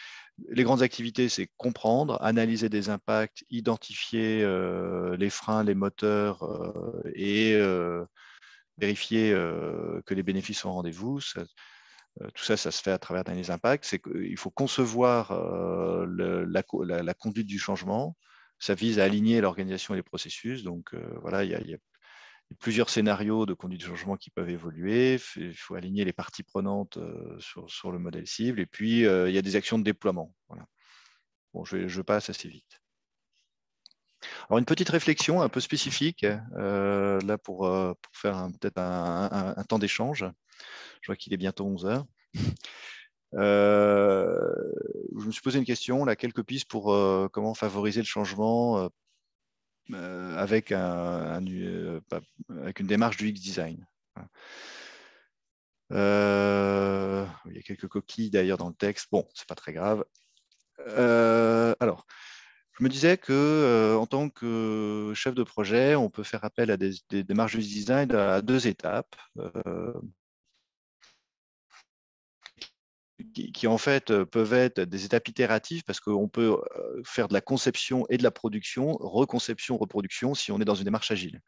les grandes activités, c'est comprendre, analyser des impacts, identifier les freins, les moteurs et vérifier que les bénéfices sont au rendez-vous. Tout ça, ça se fait à travers d'analyse d'impact. Il faut concevoir la conduite du changement. Ça vise à aligner l'organisation et les processus. Donc, voilà, il y a plusieurs scénarios de conduite de changement qui peuvent évoluer. Il faut aligner les parties prenantes sur le modèle cible. Et puis, il y a des actions de déploiement. Voilà. Bon, je passe assez vite. Alors, une petite réflexion un peu spécifique, là, pour faire peut-être un temps d'échange. Je vois qu'il est bientôt 11 heures. Je me suis posé une question, là, quelques pistes pour comment favoriser le changement avec une démarche du X-Design. Il y a quelques coquilles d'ailleurs dans le texte. Bon, c'est pas très grave. Alors, je me disais que en tant que chef de projet, on peut faire appel à des démarches du design à 2 étapes. Qui en fait peuvent être des étapes itératives parce qu'on peut faire de la conception et de la production, reconception, reproduction, si on est dans une démarche agile.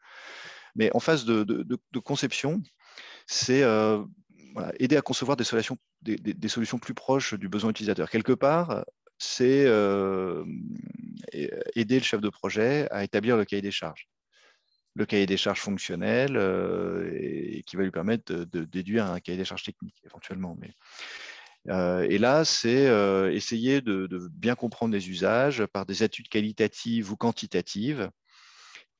Mais en phase de conception, c'est aider à concevoir des solutions plus proches du besoin utilisateur. Quelque part, c'est aider le chef de projet à établir le cahier des charges. Le cahier des charges fonctionnel et qui va lui permettre de déduire un cahier des charges technique éventuellement. Et là, c'est essayer de bien comprendre les usages par des études qualitatives ou quantitatives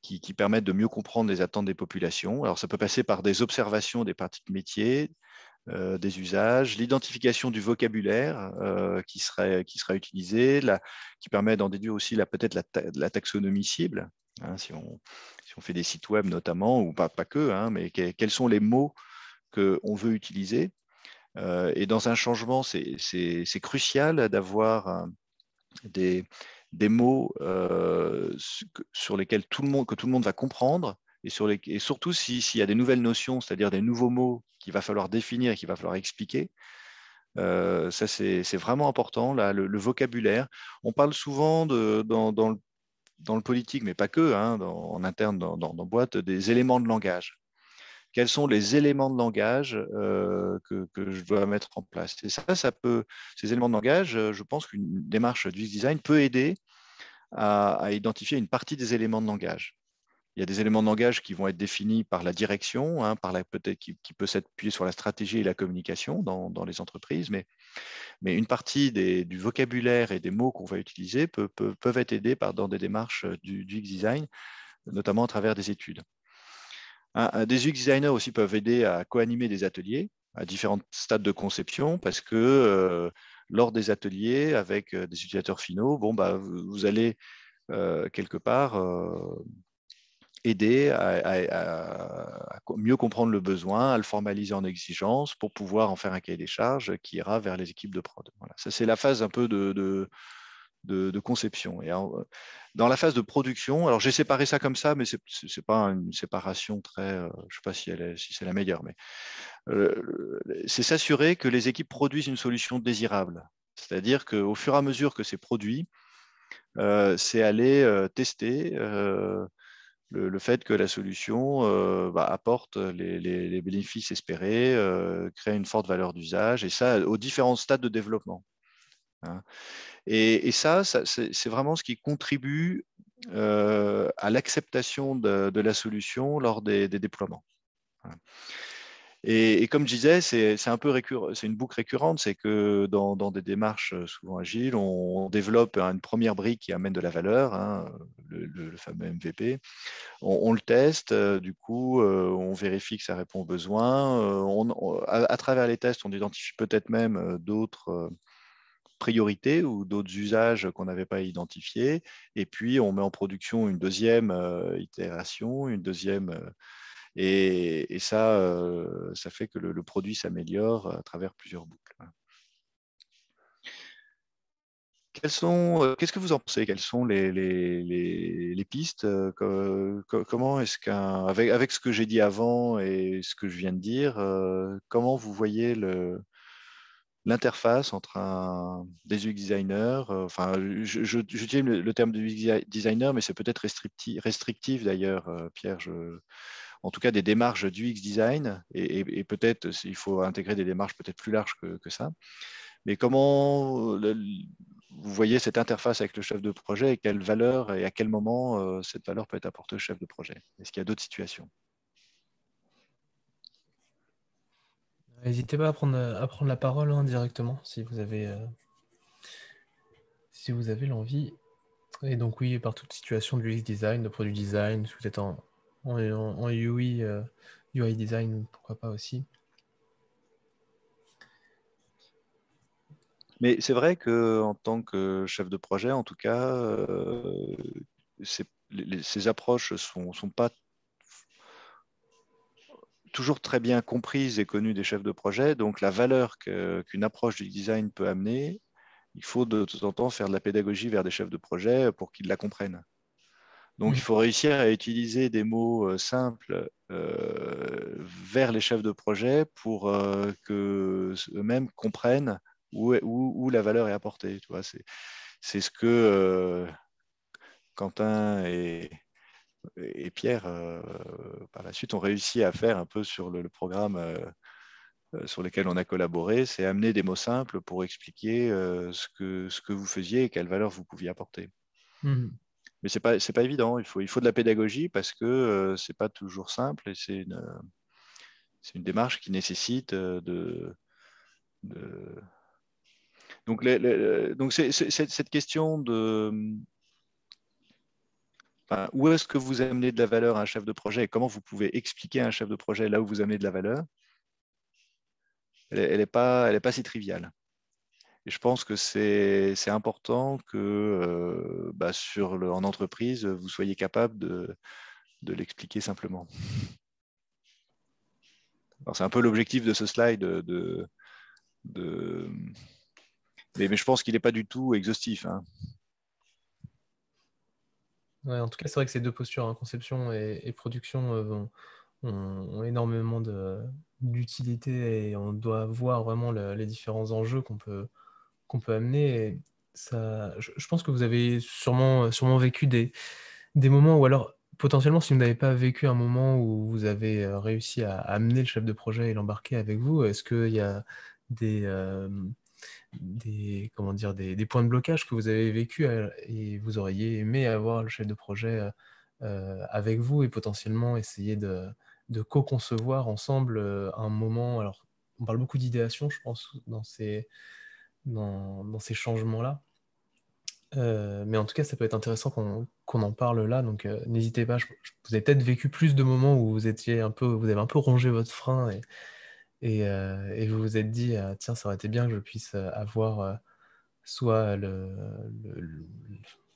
qui permettent de mieux comprendre les attentes des populations. Alors, ça peut passer par des observations des pratiques métiers, des usages, l'identification du vocabulaire qui sera utilisé, qui permet d'en déduire aussi peut-être la taxonomie cible, hein, si on fait des sites web notamment, ou pas que, hein, mais quels sont les mots qu'on veut utiliser. Et dans un changement, c'est crucial d'avoir des mots sur lesquels tout le monde va comprendre, et surtout s'il y a des nouvelles notions, c'est-à-dire des nouveaux mots qu'il va falloir définir et qu'il va falloir expliquer. Ça, c'est vraiment important, là, le vocabulaire. On parle souvent dans le politique, mais pas que, hein, en interne dans boîte, des éléments de langage. Quels sont les éléments de langage que je dois mettre en place? Et ces éléments de langage, je pense qu'une démarche du design peut aider à identifier une partie des éléments de langage. Il y a des éléments de langage qui vont être définis par la direction, hein, peut-être qui peut s'appuyer sur la stratégie et la communication dans les entreprises, mais une partie du vocabulaire et des mots qu'on va utiliser peuvent être aidés dans des démarches du UX design, notamment à travers des études. Des UX designers aussi peuvent aider à co-animer des ateliers à différents stades de conception, parce que lors des ateliers avec des utilisateurs finaux, vous allez quelque part aider à mieux comprendre le besoin, à le formaliser en exigence pour pouvoir en faire un cahier des charges qui ira vers les équipes de prod. Voilà. Ça, c'est la phase un peu de conception. Et dans la phase de production, alors j'ai séparé ça comme ça, mais ce n'est pas une séparation très, je ne sais pas si c'est la meilleure, mais c'est s'assurer que les équipes produisent une solution désirable. C'est-à-dire qu'au fur et à mesure que c'est produit, c'est aller tester le fait que la solution apporte les bénéfices espérés, crée une forte valeur d'usage, et ça aux différents stades de développement. Hein. Et ça c'est vraiment ce qui contribue à l'acceptation de la solution lors des déploiements. Voilà. Et comme je disais, c'est un peu c'est une boucle récurrente, c'est que dans des démarches souvent agiles, on développe une première brique qui amène de la valeur, hein, le fameux MVP. On le teste, du coup, on vérifie que ça répond aux besoins. À travers les tests, on identifie peut-être même d'autres priorités ou d'autres usages qu'on n'avait pas identifiés. Et puis, on met en production une deuxième itération, une deuxième... et ça, ça fait que le produit s'améliore à travers plusieurs boucles. Qu'est-ce que vous en pensez? Quelles sont les pistes? Comment est-ce avec ce que j'ai dit avant et ce que je viens de dire, comment vous voyez l'interface entre des UX designers? Enfin, j'utilise le terme de UX designer, mais c'est peut-être restrictif d'ailleurs, Pierre. En tout cas, des démarches d'UX design, et peut-être il faut intégrer des démarches peut-être plus larges que ça. Mais comment vous voyez cette interface avec le chef de projet, et quelle valeur et à quel moment cette valeur peut être apportée au chef de projet? Est-ce qu'il y a d'autres situations? N'hésitez pas à prendre la parole, hein, directement si vous avez l'envie. Et donc oui, par toute situation de UX design, de produit design, si vous êtes en UI, UI design, pourquoi pas aussi. Mais c'est vrai qu'en tant que chef de projet, en tout cas, ces approches ne sont pas toujours très bien comprises et connues des chefs de projet. Donc la valeur qu'une approche du design peut amener, il faut de temps en temps faire de la pédagogie vers des chefs de projet pour qu'ils la comprennent. Donc, il faut réussir à utiliser des mots simples vers les chefs de projet pour qu'eux-mêmes comprennent où la valeur est apportée. C'est ce que Quentin et Pierre, par la suite, ont réussi à faire un peu sur le programme sur lequel on a collaboré. C'est amener des mots simples pour expliquer ce que vous faisiez et quelle valeur vous pouviez apporter. Mais ce n'est pas évident. Il faut de la pédagogie parce que ce n'est pas toujours simple, et c'est une démarche qui nécessite Donc, cette question où est-ce que vous amenez de la valeur à un chef de projet et comment vous pouvez expliquer à un chef de projet là où vous amenez de la valeur, elle est pas si triviale. Et je pense que c'est important que en entreprise, vous soyez capable de l'expliquer simplement. C'est un peu l'objectif de ce slide. Mais je pense qu'il n'est pas du tout exhaustif. Hein. Ouais, en tout cas, c'est vrai que ces deux postures, hein, conception et production, ont énormément d'utilité et on doit voir vraiment les différents enjeux qu'on peut amener. Et ça, je pense que vous avez sûrement vécu des moments où alors potentiellement, si vous n'avez pas vécu un moment où vous avez réussi à amener le chef de projet et l'embarquer avec vous, est-ce qu'il y a des, comment dire, des points de blocage que vous avez vécu et vous auriez aimé avoir le chef de projet avec vous et potentiellement essayer de co-concevoir ensemble un moment. Alors, on parle beaucoup d'idéation, je pense, dans ces changements-là. Mais en tout cas, ça peut être intéressant qu'on en parle là, donc n'hésitez pas. Vous avez peut-être vécu plus de moments où vous avez un peu rongé votre frein et vous vous êtes dit, tiens, ça aurait été bien que je puisse avoir soit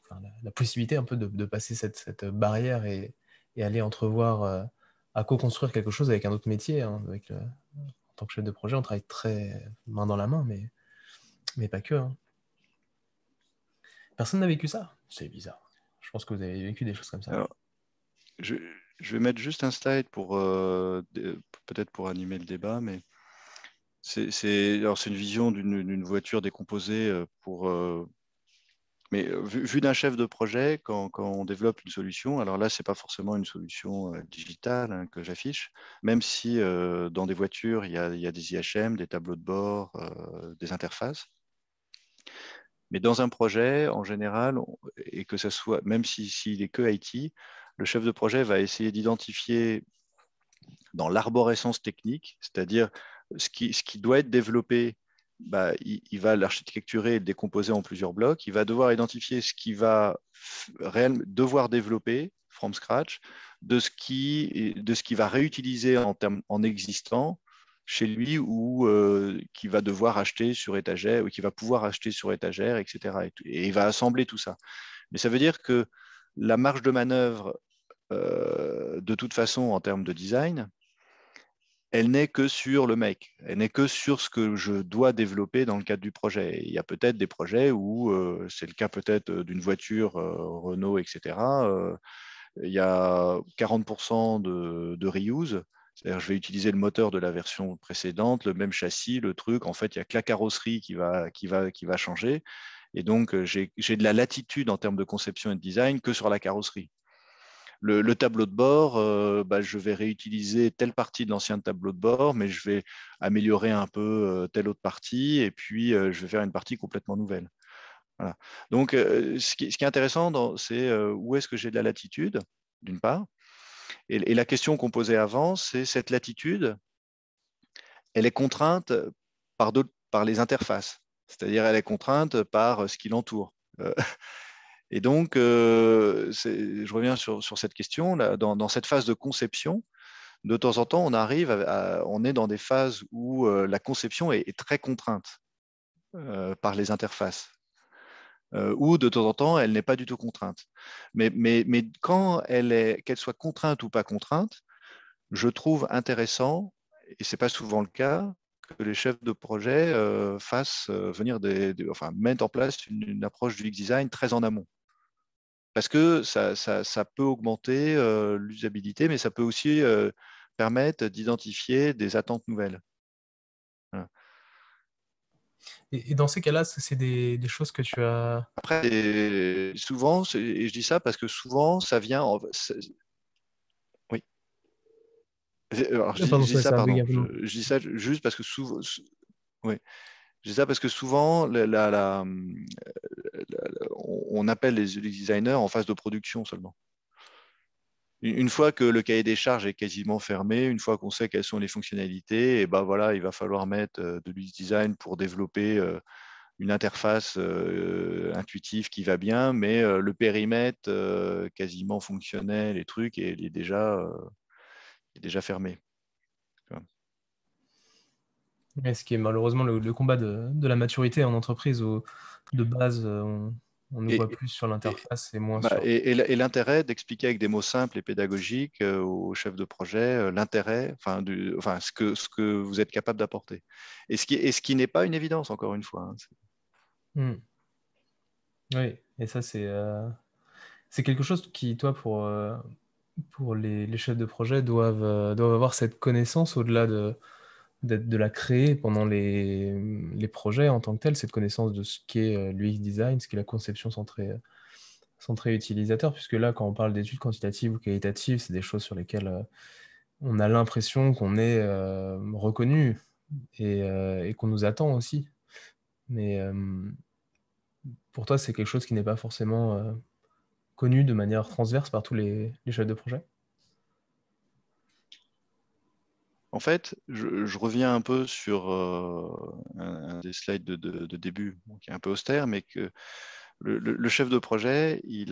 enfin, la possibilité un peu de passer cette barrière et aller entrevoir à co-construire quelque chose avec un autre métier. Hein, en tant que chef de projet, on travaille très main dans la main, mais pas que. Hein. Personne n'a vécu ça? C'est bizarre. Je pense que vous avez vécu des choses comme ça. Alors, je vais mettre juste un slide pour peut-être pour animer le débat, mais c'est une vision d'une voiture décomposée mais vu d'un chef de projet, quand on développe une solution, alors là, ce n'est pas forcément une solution digitale hein, que j'affiche, même si dans des voitures, il y a des IHM, des tableaux de bord, des interfaces. Mais dans un projet, en général, et que ce soit, même s'il est que IT, le chef de projet va essayer d'identifier dans l'arborescence technique, c'est-à-dire ce qui doit être développé, il va l'architecturer et le décomposer en plusieurs blocs. Il va devoir identifier ce qu'il va devoir développer from scratch, de ce qu'il va réutiliser en existant chez lui ou qu'il va devoir acheter sur étagère ou qu'il va pouvoir acheter sur étagère, etc. Et il va assembler tout ça. Mais ça veut dire que la marge de manœuvre, de toute façon, en termes de design, elle n'est que sur le make, elle n'est que sur ce que je dois développer dans le cadre du projet. Il y a peut-être des projets où, c'est le cas peut-être d'une voiture Renault, etc., il y a 40% de reuse, c'est-à-dire je vais utiliser le moteur de la version précédente, le même châssis, le truc, en fait, il n'y a que la carrosserie qui va changer. Et donc, j'ai de la latitude en termes de conception et de design que sur la carrosserie. Le tableau de bord, je vais réutiliser telle partie de l'ancien tableau de bord, mais je vais améliorer un peu telle autre partie, et puis je vais faire une partie complètement nouvelle. Voilà. Donc, ce qui est intéressant, c'est où est-ce que j'ai de la latitude, d'une part, et la question qu'on posait avant, c'est cette latitude, elle est contrainte par les interfaces, c'est-à-dire elle est contrainte par ce qui l'entoure. Et donc, je reviens sur cette question, là, dans cette phase de conception, de temps en temps, on est dans des phases où la conception est très contrainte par les interfaces, ou de temps en temps, elle n'est pas du tout contrainte. Mais quand qu'elle soit contrainte ou pas contrainte, je trouve intéressant, et ce n'est pas souvent le cas, que les chefs de projet fassent venir mettent en place une approche du X-Design très en amont. Parce que ça peut augmenter l'usabilité, mais ça peut aussi permettre d'identifier des attentes nouvelles. Voilà. Et dans ces cas-là, c'est des choses que tu as... Après, souvent, et je dis ça parce que souvent, ça vient... Oui. Alors, je Pardon, dis ça, ça a bugué pardon. un peu. Je dis ça juste parce que souvent... Oui. Je dis ça parce que souvent, on appelle les designers en phase de production seulement. Une fois que le cahier des charges est quasiment fermé, une fois qu'on sait quelles sont les fonctionnalités, et ben voilà, il va falloir mettre de l'UX design pour développer une interface intuitive qui va bien, mais le périmètre quasiment fonctionnel et trucs, il est déjà fermé. Ouais, ce qui est malheureusement le combat de la maturité en entreprise où de base, on nous voit Et, plus sur et, l'interface et moins bah, sur... et l'intérêt d'expliquer avec des mots simples et pédagogiques aux chefs de projet l'intérêt, enfin ce que vous êtes capable d'apporter. Et ce qui n'est pas une évidence, encore une fois, hein. Hmm. Oui, et ça, c'est quelque chose qui, toi, pour les chefs de projet, doivent avoir cette connaissance au-delà de la créer pendant les projets en tant que tel, cette connaissance de ce qu'est l'UX design, ce qu'est la conception centrée utilisateur, puisque là, quand on parle d'études quantitatives ou qualitatives, c'est des choses sur lesquelles on a l'impression qu'on est reconnu et qu'on nous attend aussi. Mais pour toi, c'est quelque chose qui n'est pas forcément connu de manière transverse par tous les chefs de projet? En fait, je reviens un peu sur un des slides de début, bon, qui est un peu austère, mais que le chef de projet, il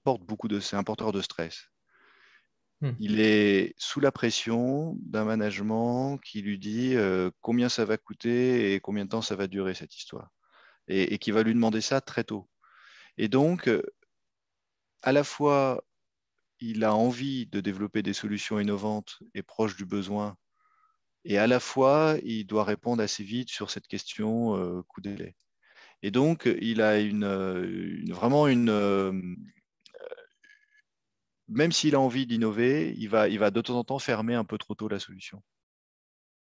porte beaucoup de, c'est un porteur de stress. Hmm. Il est sous la pression d'un management qui lui dit combien ça va coûter et combien de temps ça va durer cette histoire, et qui va lui demander ça très tôt. Et donc, à la fois, il a envie de développer des solutions innovantes et proches du besoin, et à la fois, il doit répondre assez vite sur cette question coût-délai. Et donc, il a vraiment même s'il a envie d'innover, il va de temps en temps fermer un peu trop tôt la solution.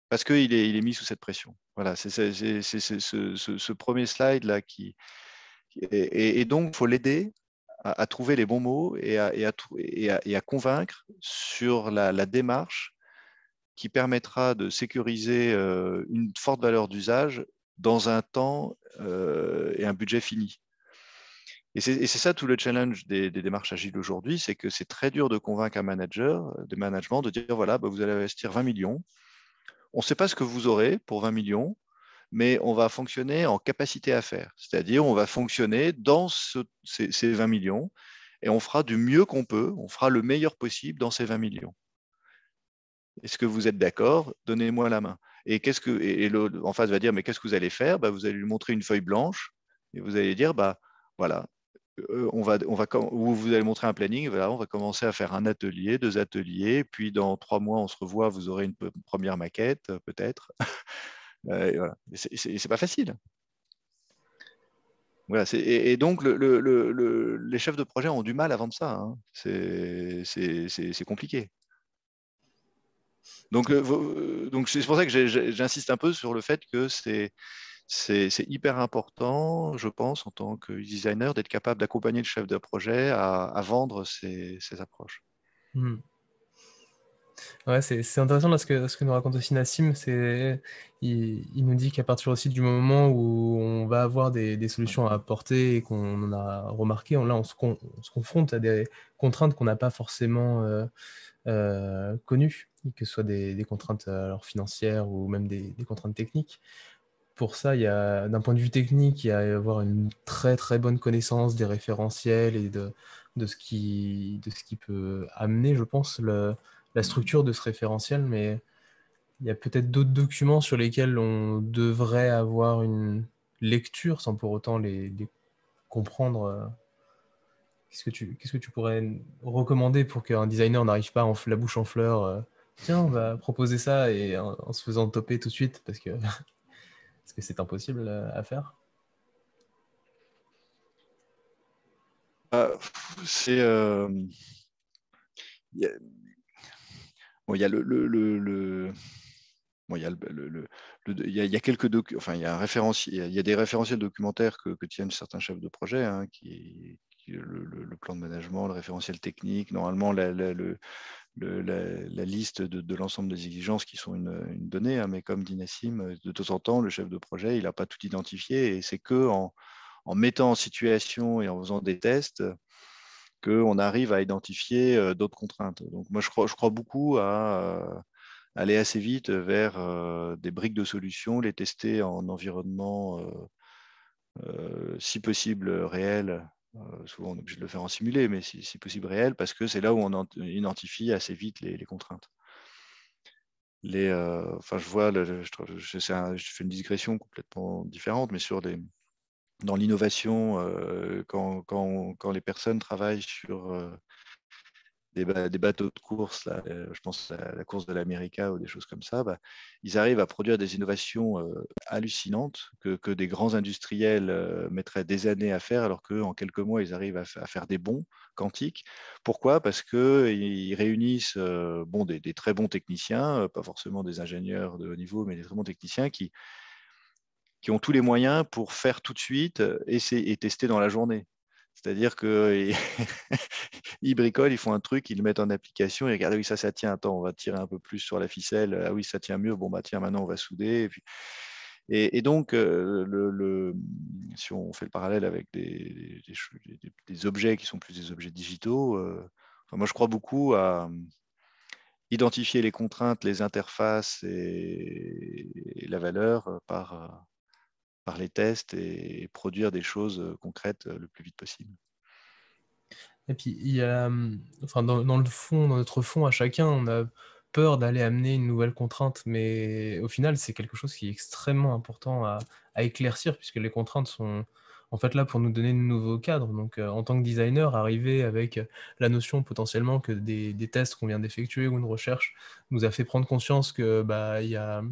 Parce il est mis sous cette pression. Voilà, c'est ce premier slide-là et donc, il faut l'aider à trouver les bons mots et à convaincre sur la démarche qui permettra de sécuriser une forte valeur d'usage dans un temps et un budget fini. Et c'est ça tout le challenge des démarches agiles aujourd'hui, c'est que c'est très dur de convaincre un manager, de management, de dire voilà, bah, vous allez investir 20 millions. On ne sait pas ce que vous aurez pour 20 millions, mais on va fonctionner en capacité à faire. C'est-à-dire, on va fonctionner dans ces 20 millions et on fera du mieux qu'on peut, on fera le meilleur possible dans ces 20 millions. Est-ce que vous êtes d'accord? Donnez-moi la main. Et l'autre en face va dire, mais qu'est-ce que vous allez faire? Bah, vous allez lui montrer une feuille blanche et vous allez dire, bah, voilà, ou vous allez montrer un planning, voilà, on va commencer à faire un atelier, 2 ateliers, puis dans 3 mois, on se revoit, vous aurez une première maquette, peut-être. Voilà. C'est pas facile. Voilà, et donc, les chefs de projet ont du mal à vendre ça, hein. C'est compliqué. Donc c'est pour ça que j'insiste un peu sur le fait que c'est hyper important, je pense, en tant que designer, d'être capable d'accompagner le chef de projet à vendre ces approches. Hmm. Ouais, c'est intéressant là, ce que nous raconte aussi Nassim. Il nous dit qu'à partir aussi du moment où on va avoir des solutions à apporter et qu'on en a remarqué, là, on se confronte à des contraintes qu'on n'a pas forcément connues, que ce soit des contraintes alors, financières ou même des contraintes techniques. Pour ça, d'un point de vue technique, il y a à avoir une très très bonne connaissance des référentiels et de de ce qui peut amener, je pense, la structure de ce référentiel, mais il y a peut-être d'autres documents sur lesquels on devrait avoir une lecture sans pour autant les comprendre. Qu'est-ce que tu pourrais recommander pour qu'un designer n'arrive pas la bouche en fleurs tiens, on va proposer ça et en se faisant toper tout de suite parce que c'est impossible à faire. Euh, c'est il y a, bon, il y a bon, il y a il y a quelques enfin il y a un référentiel, il y a des référentiels documentaires que tiennent certains chefs de projet, hein, le plan de management, le référentiel technique, normalement la liste de l'ensemble des exigences qui sont une donnée, hein, mais comme dit Nassim, de temps en temps, le chef de projet, il n'a pas tout identifié et c'est que en mettant en situation et en faisant des tests qu'on arrive à identifier d'autres contraintes. Donc moi, je crois beaucoup à aller assez vite vers des briques de solutions, les tester en environnement, si possible réel. Souvent, on est obligé de le faire en simulé, mais si possible réel, parce que c'est là où on identifie assez vite les contraintes. enfin, je vois, je fais une digression complètement différente, mais dans l'innovation, quand les personnes travaillent sur des bateaux de course, là, je pense à la course de l'América ou des choses comme ça, bah, ils arrivent à produire des innovations hallucinantes que des grands industriels mettraient des années à faire, alors qu'en quelques mois, ils arrivent à faire des bonds quantiques. Pourquoi? Parce qu'ils réunissent des très bons techniciens, pas forcément des ingénieurs de haut niveau, mais des très bons techniciens qui ont tous les moyens pour faire tout de suite et tester dans la journée. C'est-à-dire qu'ils ils bricolent, ils font un truc, ils le mettent en application, ils regardent, ah oui, ça tient, attends, on va tirer un peu plus sur la ficelle, ah oui, ça tient mieux, bon, bah tiens, maintenant on va souder. Et donc, si on fait le parallèle avec des objets qui sont plus des objets digitaux, enfin, moi je crois beaucoup à identifier les contraintes, les interfaces et la valeur par les tests et produire des choses concrètes le plus vite possible. Et puis, il y a, enfin, dans le fond, dans notre fond à chacun, on a peur d'aller amener une nouvelle contrainte, mais au final, c'est quelque chose qui est extrêmement important à éclaircir puisque les contraintes sont, en fait, là pour nous donner de nouveaux cadres. Donc, en tant que designer, arriver avec, la notion potentiellement que des tests qu'on vient d'effectuer ou une recherche nous a fait prendre conscience que, bah, il y a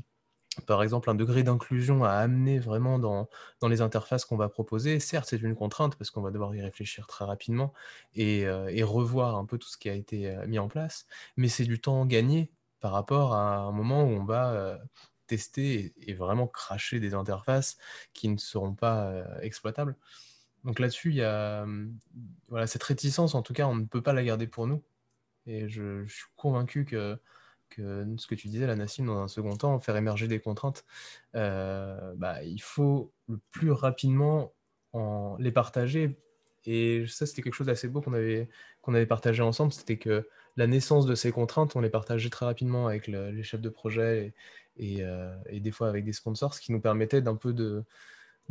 par exemple, un degré d'inclusion à amener vraiment dans les interfaces qu'on va proposer. Certes, c'est une contrainte parce qu'on va devoir y réfléchir très rapidement et revoir un peu tout ce qui a été, mis en place, mais c'est du temps gagné par rapport à un moment où on va, tester et vraiment cracher des interfaces qui ne seront pas, exploitables. Donc là-dessus, il y a, voilà, cette réticence, en tout cas, on ne peut pas la garder pour nous et je suis convaincu que ce que tu disais là, Nassim, dans un second temps, faire émerger des contraintes, bah, il faut le plus rapidement les partager et ça, c'était quelque chose d'assez beau qu'on avait partagé ensemble. C'était que la naissance de ces contraintes, on les partageait très rapidement avec les chefs de projet et des fois avec des sponsors, ce qui nous permettait d'un peu de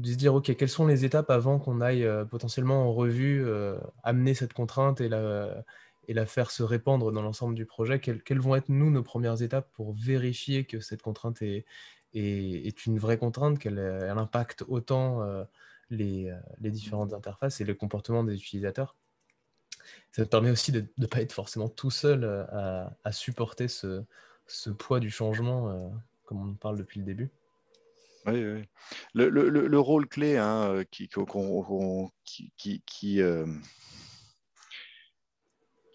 se dire: «OK, quelles sont les étapes avant qu'on aille, potentiellement en revue, amener cette contrainte et la faire se répandre dans l'ensemble du projet?» Quelles vont être, nous, nos premières étapes pour vérifier que cette contrainte est une vraie contrainte, elle impacte autant, les différentes interfaces et le comportement des utilisateurs? Ça te permet aussi de ne pas être forcément tout seul, à supporter ce poids du changement, comme on en parle depuis le début. Oui, oui. Le rôle clé hein, qui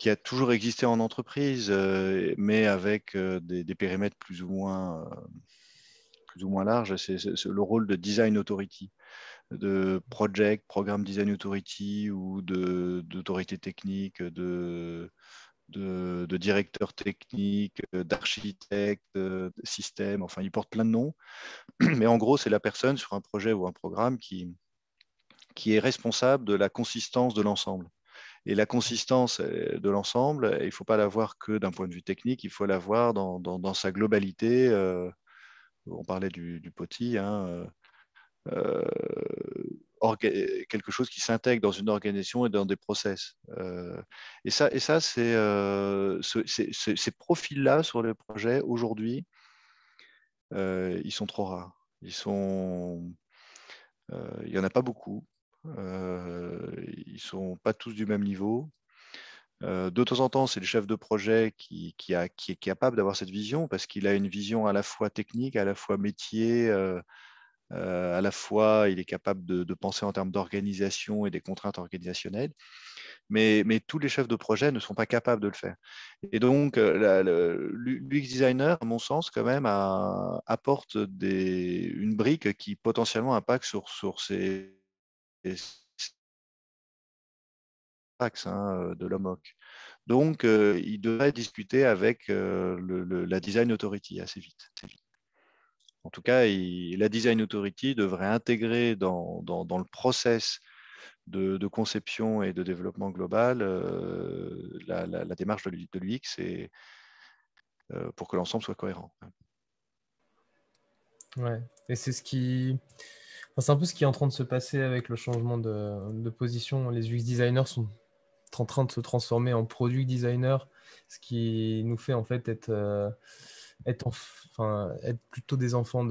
a toujours existé en entreprise, mais avec des périmètres plus ou moins larges, c'est le rôle de design authority, de project, programme design authority ou d'autorité technique, de directeur technique, d'architecte, de système, enfin, il porte plein de noms. Mais en gros, c'est la personne sur un projet ou un programme qui est responsable de la consistance de l'ensemble. Et la consistance de l'ensemble, il ne faut pas la voir que d'un point de vue technique, il faut la voir dans sa globalité. On parlait du POTI, hein, euh, quelque chose qui s'intègre dans une organisation et dans des process. Et ça ces profils-là sur le projet, aujourd'hui, ils sont trop rares. Il n'y en a pas beaucoup. Ils ne sont pas tous du même niveau. De temps en temps, c'est le chef de projet qui est capable d'avoir cette vision parce qu'il a une vision à la fois technique, à la fois métier, à la fois il est capable de penser en termes d'organisation et des contraintes organisationnelles. Mais tous les chefs de projet ne sont pas capables de le faire. Et donc, l'UX designer, à mon sens, quand même, apporte une brique qui potentiellement impacte sur ces axes hein, de l'OMOC. Donc, il devrait discuter avec la Design Authority assez vite. En tout cas, la Design Authority devrait intégrer dans le process de conception et de développement global la démarche de l'UX pour que l'ensemble soit cohérent. Ouais, et enfin, c'est un peu ce qui est en train de se passer avec le changement de position. Les UX designers sont en train de se transformer en product designers, ce qui nous fait en fait être être plutôt des enfants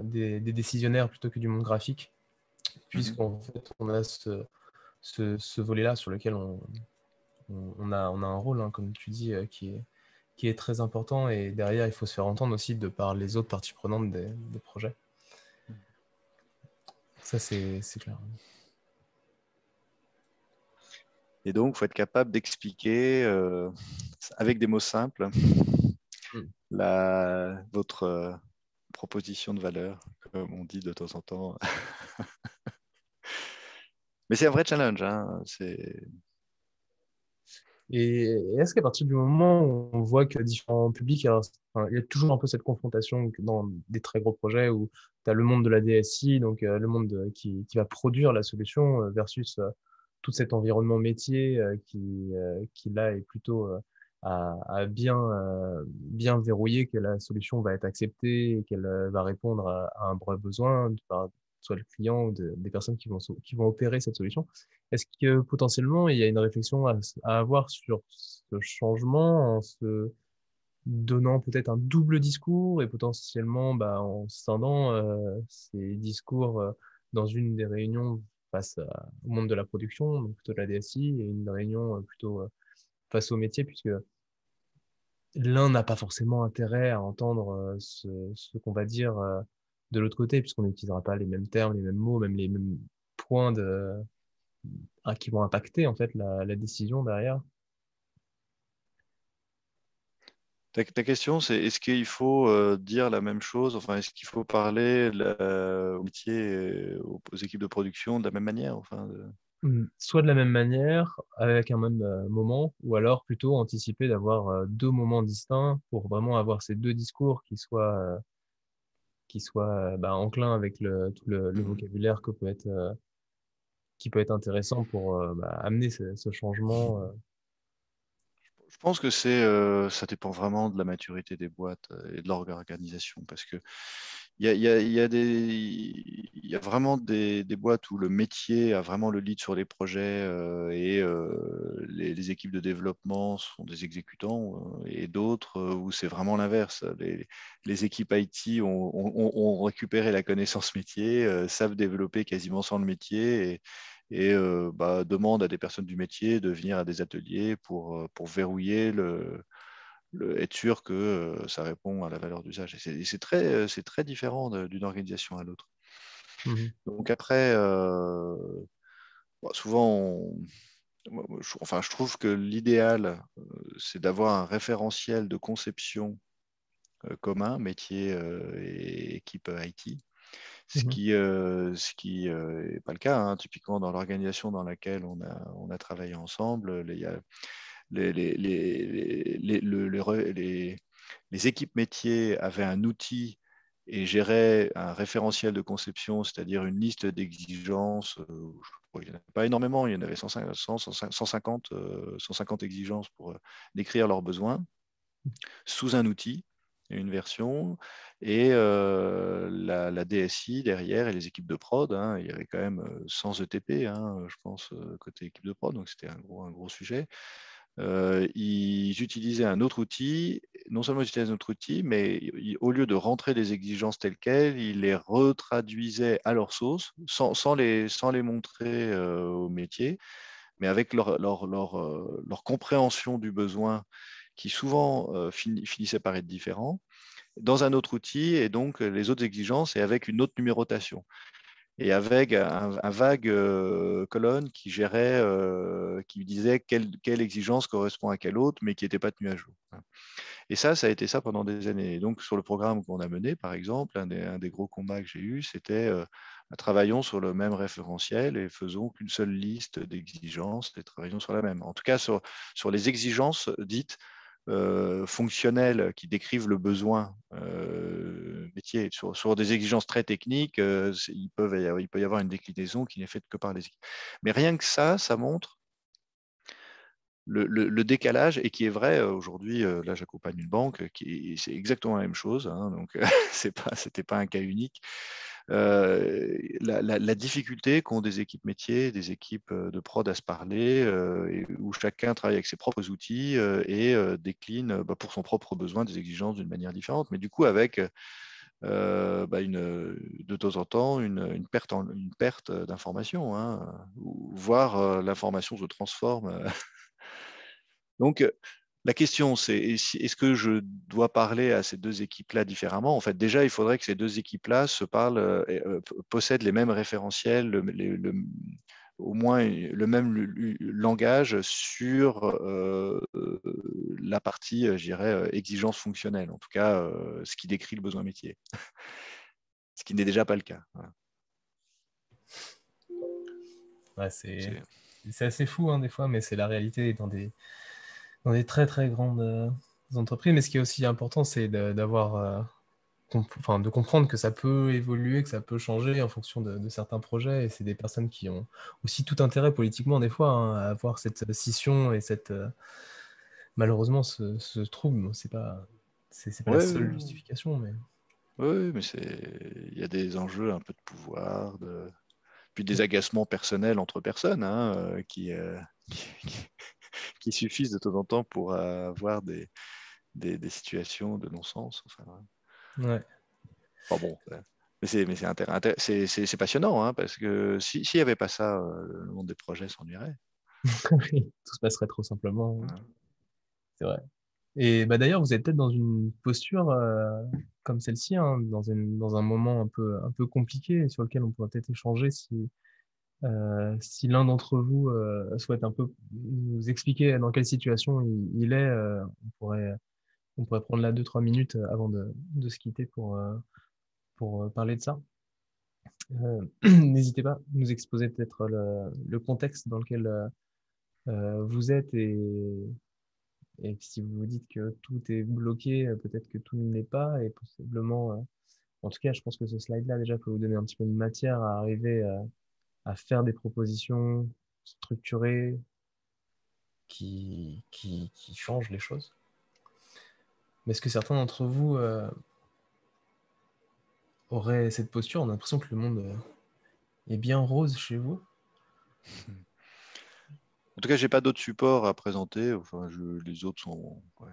des décisionnaires plutôt que du monde graphique, Mhm. puisqu'en fait, on a ce volet-là sur lequel on a un rôle, hein, comme tu dis, qui est très important. Et derrière, il faut se faire entendre aussi de par les autres parties prenantes des projets. Ça, c'est clair. Et donc, il faut être capable d'expliquer avec des mots simples Mm. votre proposition de valeur, comme on dit de temps en temps. Mais c'est un vrai challenge. Hein. Et est-ce qu'à partir du moment où on voit que différents publics, alors, enfin, il y a toujours un peu cette confrontation dans des très gros projets où tu as le monde de la DSI, donc le monde qui va produire la solution versus tout cet environnement métier qui là est plutôt à bien verrouiller que la solution va être acceptée et qu'elle va répondre à un vrai besoin par soit le client ou des personnes qui vont opérer cette solution. Est-ce que potentiellement il y a une réflexion à avoir sur ce changement en se donnant peut-être un double discours et potentiellement en scindant ces discours dans une des réunions au monde de la production, donc plutôt de la DSI, et une réunion plutôt face au métier, puisque l'un n'a pas forcément intérêt à entendre ce qu'on va dire de l'autre côté, puisqu'on n'utilisera pas les mêmes termes, les mêmes mots, même les mêmes points qui vont impacter en fait la décision derrière. Ta question, c'est est-ce qu'il faut dire la même chose, enfin, est-ce qu'il faut parler au métier, aux équipes de production de la même manière, enfin, Soit de la même manière, avec un même moment, ou alors plutôt anticiper d'avoir deux moments distincts pour vraiment avoir ces deux discours qui soient enclins avec tout le Mhm. vocabulaire qui peut être intéressant pour amener ce changement. Je pense que ça dépend vraiment de la maturité des boîtes et de leur organisation, parce que il y a vraiment des boîtes où le métier a vraiment le lead sur les projets et les équipes de développement sont des exécutants et d'autres où c'est vraiment l'inverse. Les équipes IT ont récupéré la connaissance métier, savent développer quasiment sans le métier et demandent à des personnes du métier de venir à des ateliers pour verrouiller être sûr que ça répond à la valeur d'usage. Et c'est très différent d'une organisation à l'autre. Mhm. Donc après, souvent, enfin, je trouve que l'idéal, c'est d'avoir un référentiel de conception commun, métier et équipe IT, Mhm. ce qui n'est pas le cas. Hein. Typiquement, dans l'organisation dans laquelle on a travaillé ensemble, il y a les équipes métiers avaient un outil et géraient un référentiel de conception, c'est-à-dire une liste d'exigences. Il n'y en avait pas énormément, il y en avait 150 exigences pour décrire leurs besoins sous un outil, une version, et la DSI derrière et les équipes de prod. Hein, il y avait quand même 100 ETP, hein, je pense, côté équipe de prod, donc c'était un gros sujet. Ils utilisaient un autre outil. Non seulement ils utilisaient un autre outil, mais au lieu de rentrer les exigences telles quelles, ils les retraduisaient à leur sauce, sans les montrer au métier, mais avec leur compréhension du besoin qui souvent finissait par être différent, dans un autre outil, et donc les autres exigences, et avec une autre numérotation et avec un vague colonne qui gérait, qui disait quelle exigence correspond à quelle autre, mais qui n'était pas tenue à jour. Et ça a été ça pendant des années. Et donc, sur le programme qu'on a mené, par exemple, un des gros combats que j'ai eu, c'était travaillons sur le même référentiel et faisons qu'une seule liste d'exigences et travaillons sur la même. En tout cas, sur les exigences dites fonctionnelles qui décrivent le besoin métier. Sur des exigences très techniques, il peut y avoir une déclinaison qui n'est faite que par les équipes. Mais rien que ça montre le décalage, et qui est vrai aujourd'hui. Là, j'accompagne une banque, c'est exactement la même chose, hein, donc c'était pas un cas unique. La difficulté qu'ont des équipes métiers, des équipes de prod à se parler, et où chacun travaille avec ses propres outils et décline pour son propre besoin des exigences d'une manière différente, mais du coup avec de temps en temps une perte d'information, hein, voire l'information se transforme. Donc, la question, c'est est-ce que je dois parler à ces deux équipes-là différemment? En fait, déjà, il faudrait que ces deux équipes-là se parlent, possèdent les mêmes référentiels, au moins le même langage sur la partie, je dirais, exigence fonctionnelle, en tout cas, ce qui décrit le besoin métier, ce qui n'est déjà pas le cas. Voilà. Ouais, c'est assez fou hein, des fois, mais c'est la réalité dans des très très grandes entreprises. Mais ce qui est aussi important, c'est d'avoir de comprendre que ça peut évoluer, que ça peut changer en fonction de certains projets. Et c'est des personnes qui ont aussi tout intérêt politiquement, des fois, hein, à avoir cette scission et malheureusement ce trouble. C'est pas la Ouais, seule justification, mais ouais, mais il y a des enjeux un peu de pouvoir, puis des agacements personnels entre personnes, hein, qui, qui suffisent de temps en temps pour avoir des situations de non-sens. Enfin, ouais. enfin bon, c'est passionnant, hein, parce que s'il n'y avait pas ça, le monde des projets s'ennuierait. Tout se passerait trop simplement. Hein. C'est vrai. Et bah, d'ailleurs, vous êtes peut-être dans une posture comme celle-ci, hein, dans un moment un peu compliqué sur lequel on pourrait peut-être échanger si l'un d'entre vous souhaite un peu nous expliquer dans quelle situation il est. On pourrait prendre là 2-3 minutes avant de se quitter pour parler de ça. N'hésitez pas à nous exposer peut-être le contexte dans lequel vous êtes et si vous vous dites que tout est bloqué, peut-être que tout ne l'est pas et possiblement, en tout cas, je pense que ce slide-là déjà peut vous donner un petit peu de matière à arriver à faire des propositions structurées qui changent les choses. Mais est-ce que certains d'entre vous auraient cette posture? On a l'impression que le monde est bien rose chez vous. En tout cas, j'ai pas d'autres supports à présenter. Enfin, les autres sont. Ouais.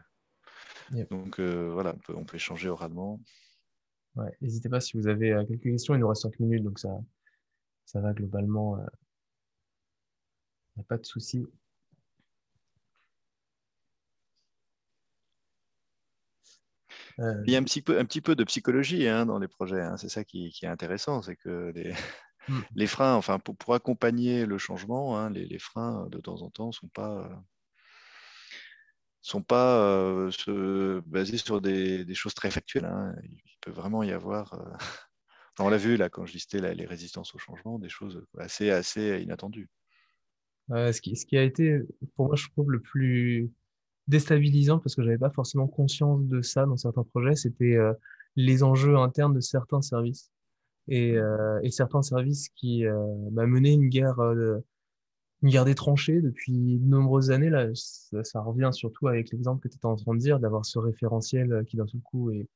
Yep. Donc voilà, on peut échanger oralement. Ouais. N'hésitez pas si vous avez quelques questions. Il nous reste 5 minutes, donc ça va globalement. Il n'y a pas de souci. Il y a un petit peu de psychologie, hein, dans les projets, hein. C'est ça qui est intéressant, c'est que Hmm. les freins, enfin, pour accompagner le changement, hein, les freins, de temps en temps, sont pas basés sur des choses très factuelles, hein. Il peut vraiment y avoir, on l'a vu là quand je listais les résistances au changement, des choses assez inattendues. Ce qui a été, pour moi, je trouve, le plus déstabilisant, parce que j'avais pas forcément conscience de ça dans certains projets, c'était les enjeux internes de certains services. Mm. Et certains services qui menaient une guerre des tranchées depuis de nombreuses années. Là, ça revient surtout avec l'exemple que tu étais en train de dire, d'avoir ce référentiel qui d'un seul coup est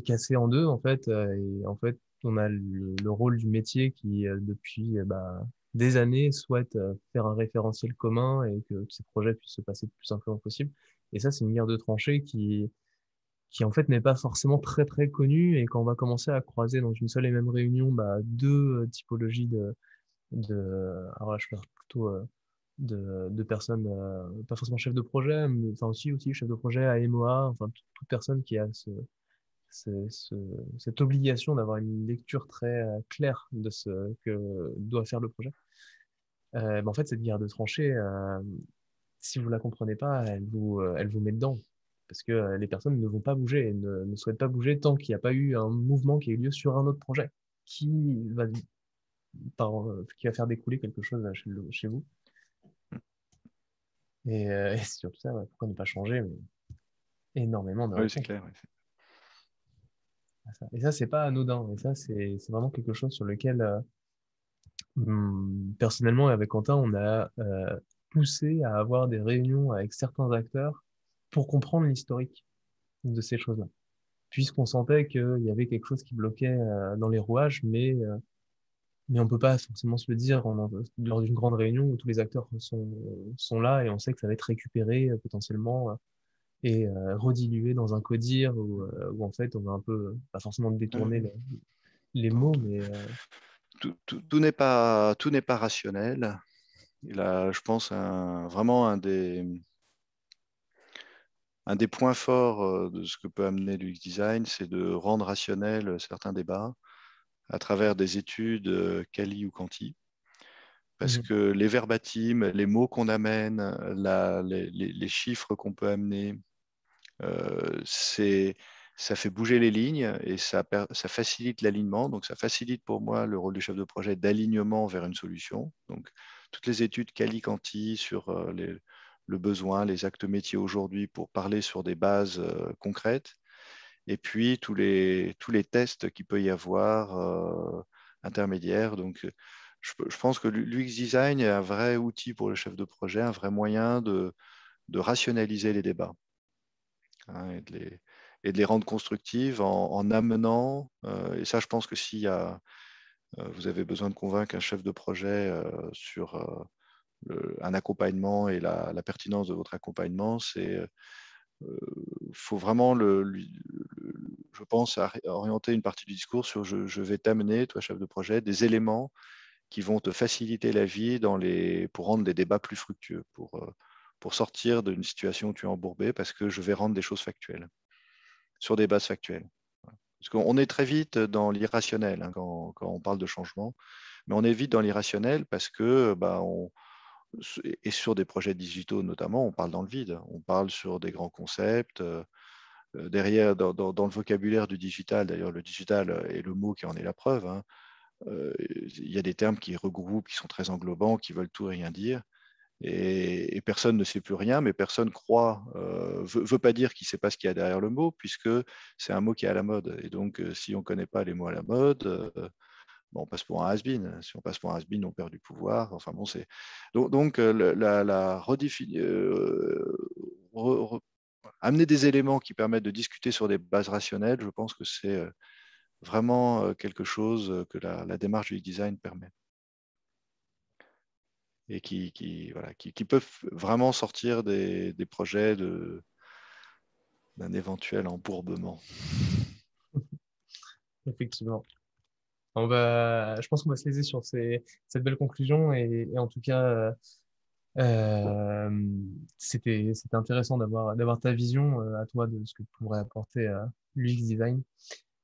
cassé en deux, en fait. Et en fait, on a le rôle du métier qui, depuis des années, souhaite faire un référentiel commun et que ces projets puissent se passer le plus simplement possible. Et ça, c'est une guerre de tranchées qui en fait n'est pas forcément très très connue. Et quand on va commencer à croiser dans une seule et même réunion deux typologies alors là, je parle plutôt de personnes, pas forcément chefs de projet, mais enfin aussi chef de projet à MOA, enfin toute personne qui a cette obligation d'avoir une lecture très claire de ce que doit faire le projet. En fait, cette guerre de tranchées, si vous la comprenez pas, elle vous met dedans. Parce que les personnes ne vont pas bouger, et ne souhaitent pas bouger tant qu'il n'y a pas eu un mouvement qui a eu lieu sur un autre projet qui va, qui va faire découler quelque chose chez vous. Et c'est surtout ça, ouais, pourquoi ne pas changer, mais énormément de Oui, c'est réponses clair. Oui. à ça. Et ça, c'est pas anodin. Et ça, c'est vraiment quelque chose sur lequel, personnellement, avec Quentin, on a poussé à avoir des réunions avec certains acteurs pour comprendre l'historique de ces choses-là. Puisqu'on sentait qu'il y avait quelque chose qui bloquait dans les rouages, mais on peut pas forcément se le dire lors d'une grande réunion où tous les acteurs sont là et on sait que ça va être récupéré potentiellement et redilué dans un codir où en fait on va un peu, pas forcément détourner Euh, les non, mots, mais tout n'est pas rationnel. Il a, je pense, vraiment un des points forts de ce que peut amener l'UX design, c'est de rendre rationnel certains débats à travers des études quali ou quanti. Parce mhm, que les verbatims, les mots qu'on amène, les chiffres qu'on peut amener, ça fait bouger les lignes et ça facilite l'alignement. Donc, ça facilite pour moi le rôle du chef de projet d'alignement vers une solution. Donc, toutes les études quali-quanti sur le besoin, les actes métiers aujourd'hui pour parler sur des bases concrètes. Et puis, tous les tests qu'il peut y avoir intermédiaires. Donc, je pense que l'UX design est un vrai outil pour le chef de projet, un vrai moyen de rationaliser les débats, hein, et de les rendre constructives en amenant, et ça je pense que si vous avez besoin de convaincre un chef de projet sur un accompagnement et la pertinence de votre accompagnement, c'est faut vraiment je pense, orienter une partie du discours sur je vais t'amener, toi chef de projet, des éléments qui vont te faciliter la vie pour rendre les débats plus fructueux, pour sortir d'une situation où tu es embourbé, parce que je vais rendre des choses factuelles, sur des bases factuelles. Parce qu'on est très vite dans l'irrationnel hein, quand on parle de changement, mais on est vite dans l'irrationnel parce que, et sur des projets digitaux notamment, on parle dans le vide, on parle sur des grands concepts. Derrière, dans le vocabulaire du digital, d'ailleurs, le digital est le mot qui en est la preuve, hein, il y a des termes qui regroupent, qui sont très englobants, qui veulent tout et rien dire. Et personne ne sait plus rien, mais personne croit, veut pas dire qu'il ne sait pas ce qu'il y a derrière le mot, puisque c'est un mot qui est à la mode. Et donc, si on ne connaît pas les mots à la mode, on passe pour un has-been. Si on passe pour un has-been, on perd du pouvoir. Enfin bon, c'est donc la amener des éléments qui permettent de discuter sur des bases rationnelles. Je pense que c'est vraiment quelque chose que la démarche du design permet et qui peuvent vraiment sortir des projets d'un éventuel embourbement. effectivement. Je pense qu'on va se laisser sur cette belle conclusion et en tout cas, c'était intéressant d'avoir ta vision à toi de ce que pourrait apporter l'UX design.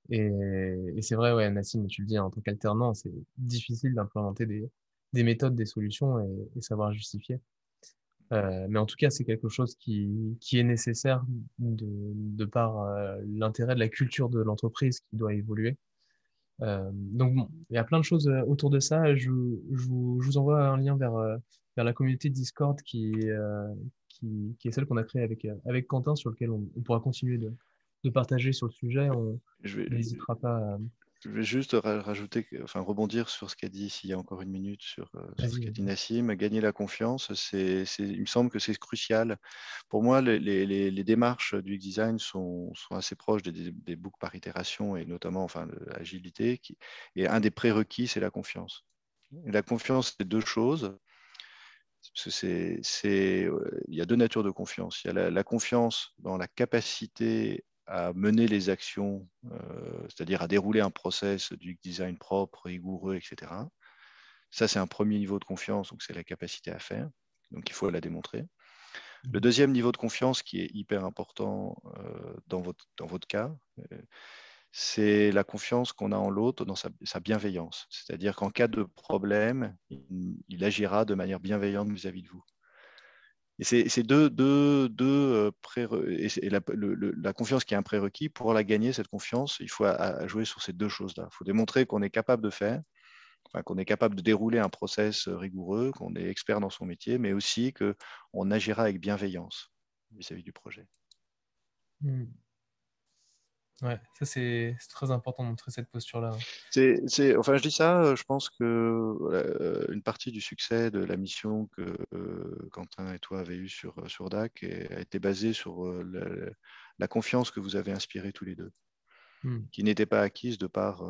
Et c'est vrai, ouais, Nassim, tu le dis, en tant qu'alternant, c'est difficile d'implémenter des méthodes, des solutions et savoir justifier. Mais en tout cas, c'est quelque chose qui est nécessaire de par l'intérêt de la culture de l'entreprise qui doit évoluer. Donc bon, il y a plein de choses autour de ça. Je vous envoie un lien vers la communauté Discord qui est celle qu'on a créée avec Quentin, sur lequel on pourra continuer de partager sur le sujet. Je vais, On n'hésitera pas à... je vais juste rajouter, enfin rebondir sur ce qu'a dit s'il y a encore une minute sur ce Vas-y, qu'a dit vas-y. Nassim. Gagner la confiance, il me semble que c'est crucial. Pour moi, les démarches du design sont assez proches des boucles par itération et notamment enfin, l'agilité. Et un des prérequis, c'est la confiance. Et la confiance, c'est deux choses. Parce que il y a deux natures de confiance. Il y a la confiance dans la capacité à mener les actions, c'est-à-dire à dérouler un process du design propre, rigoureux, etc. Ça, c'est un premier niveau de confiance, donc c'est la capacité à faire. Donc il faut la démontrer. Le Mhm. deuxième niveau de confiance qui est hyper important dans votre cas, c'est la confiance qu'on a en l'autre dans sa bienveillance. C'est-à-dire qu'en cas de problème, il agira de manière bienveillante vis-à-vis de vous. Et c'est la confiance qui est un prérequis. Pour la gagner, cette confiance, il faut jouer sur ces deux choses-là. Il faut démontrer qu'on est capable de faire, enfin, qu'on est capable de dérouler un process rigoureux, qu'on est expert dans son métier, mais aussi qu'on agira avec bienveillance vis-à-vis du projet. Mhm. Ouais, ça c'est très important de montrer cette posture-là. Enfin, je dis ça, je pense que une partie du succès de la mission que Quentin et toi avez eue sur DAC a été basée sur la confiance que vous avez inspirée tous les deux, Hmm. qui n'était pas acquise de par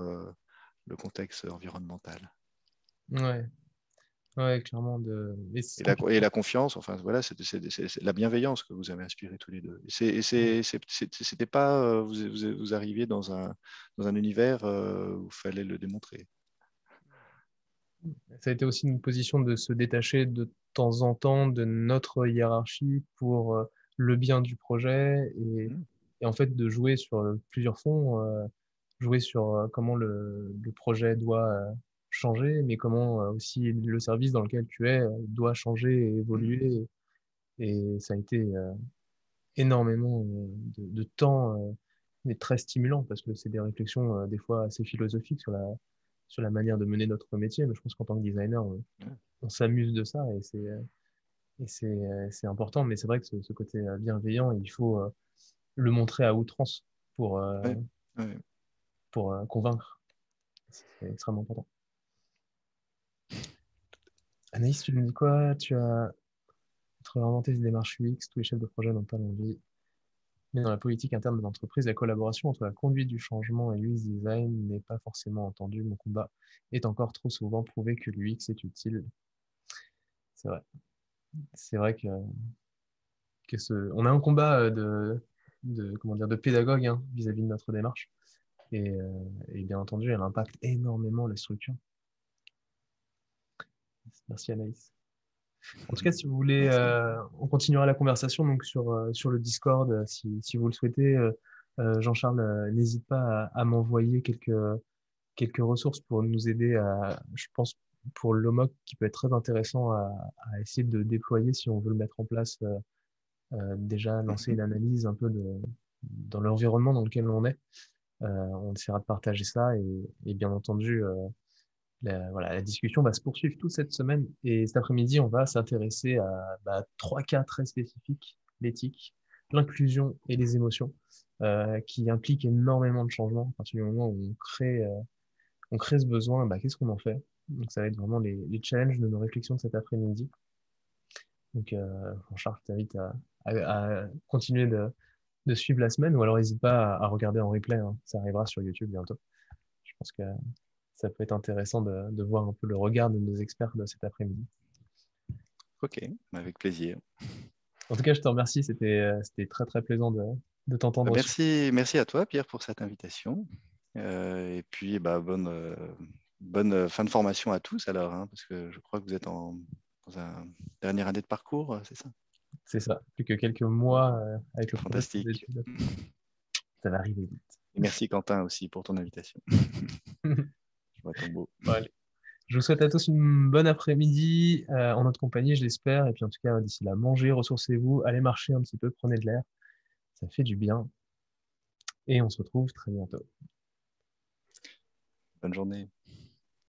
le contexte environnemental. Ouais, ouais, clairement. Et Et quand la confiance, enfin voilà, c'est la bienveillance que vous avez inspirée tous les deux. C'était pas, vous arriviez dans un univers où il fallait le démontrer. Ça a été aussi une position de se détacher de temps en temps de notre hiérarchie pour le bien du projet Hmm. et en fait de jouer sur plusieurs fronts, jouer sur comment le projet doit changer, mais comment aussi le service dans lequel tu es doit changer et Hmm. évoluer. Et ça a été énormément de temps, mais très stimulant parce que c'est des réflexions des fois assez philosophiques sur la manière de mener notre métier. Mais je pense qu'en tant que designer, on s'amuse de ça et c'est important. Mais c'est vrai que ce côté bienveillant, il faut le montrer à outrance pour, euh, Ouais, ouais. pour convaincre. C'est extrêmement important. Anaïs, tu me dis quoi? Tu as réinventé des démarches UX, tous les chefs de projet n'ont pas l'envie. Mais dans la politique interne de l'entreprise, la collaboration entre la conduite du changement et l'UX design n'est pas forcément entendue. Mon combat est encore trop souvent prouvé que l'UX est utile. C'est vrai. C'est vrai on a un combat comment dire, de pédagogue hein, vis-à-vis de notre démarche. Et bien entendu, elle impacte énormément la structure. Merci Anaïs. En tout cas, si vous voulez, Merci. on continuera la conversation donc sur le Discord, si vous le souhaitez. Jean-Charles, n'hésite pas à m'envoyer quelques ressources pour nous aider je pense, pour l'OMOC, qui peut être très intéressant à essayer de déployer si on veut le mettre en place. Déjà, lancer Mhm. une analyse un peu dans l'environnement dans lequel on est. On essaiera de partager ça et bien entendu, voilà, la discussion va se poursuivre toute cette semaine et cet après-midi, on va s'intéresser à trois cas très spécifiques, l'éthique, l'inclusion et les émotions, qui impliquent énormément de changements. À partir du moment où on crée ce besoin, qu'est-ce qu'on en fait? Donc ça va être vraiment les challenges de nos réflexions de cet après-midi. Donc, Jean-Charles, je t'invite à continuer de suivre la semaine ou alors n'hésite pas à regarder en replay, hein. Ça arrivera sur YouTube bientôt. Je pense que ça peut être intéressant de voir un peu le regard de nos experts de cet après-midi. Ok, avec plaisir. En tout cas, je te remercie. C'était très, très plaisant de t'entendre aussi. Merci à toi, Pierre, pour cette invitation. Et puis, bonne fin de formation à tous alors, hein, parce que je crois que vous êtes dans un dernière année de parcours, c'est ça? C'est ça. Plus que quelques mois avec le contexte des Fantastique. études. Ça va arriver vite. Et merci Quentin aussi pour ton invitation. Je vois ton beau. Bon, allez. Je vous souhaite à tous une bonne après-midi en notre compagnie, je l'espère. Et puis en tout cas, d'ici là, mangez, ressourcez-vous, allez marcher un petit peu, prenez de l'air. Ça fait du bien. Et on se retrouve très bientôt. Bonne journée.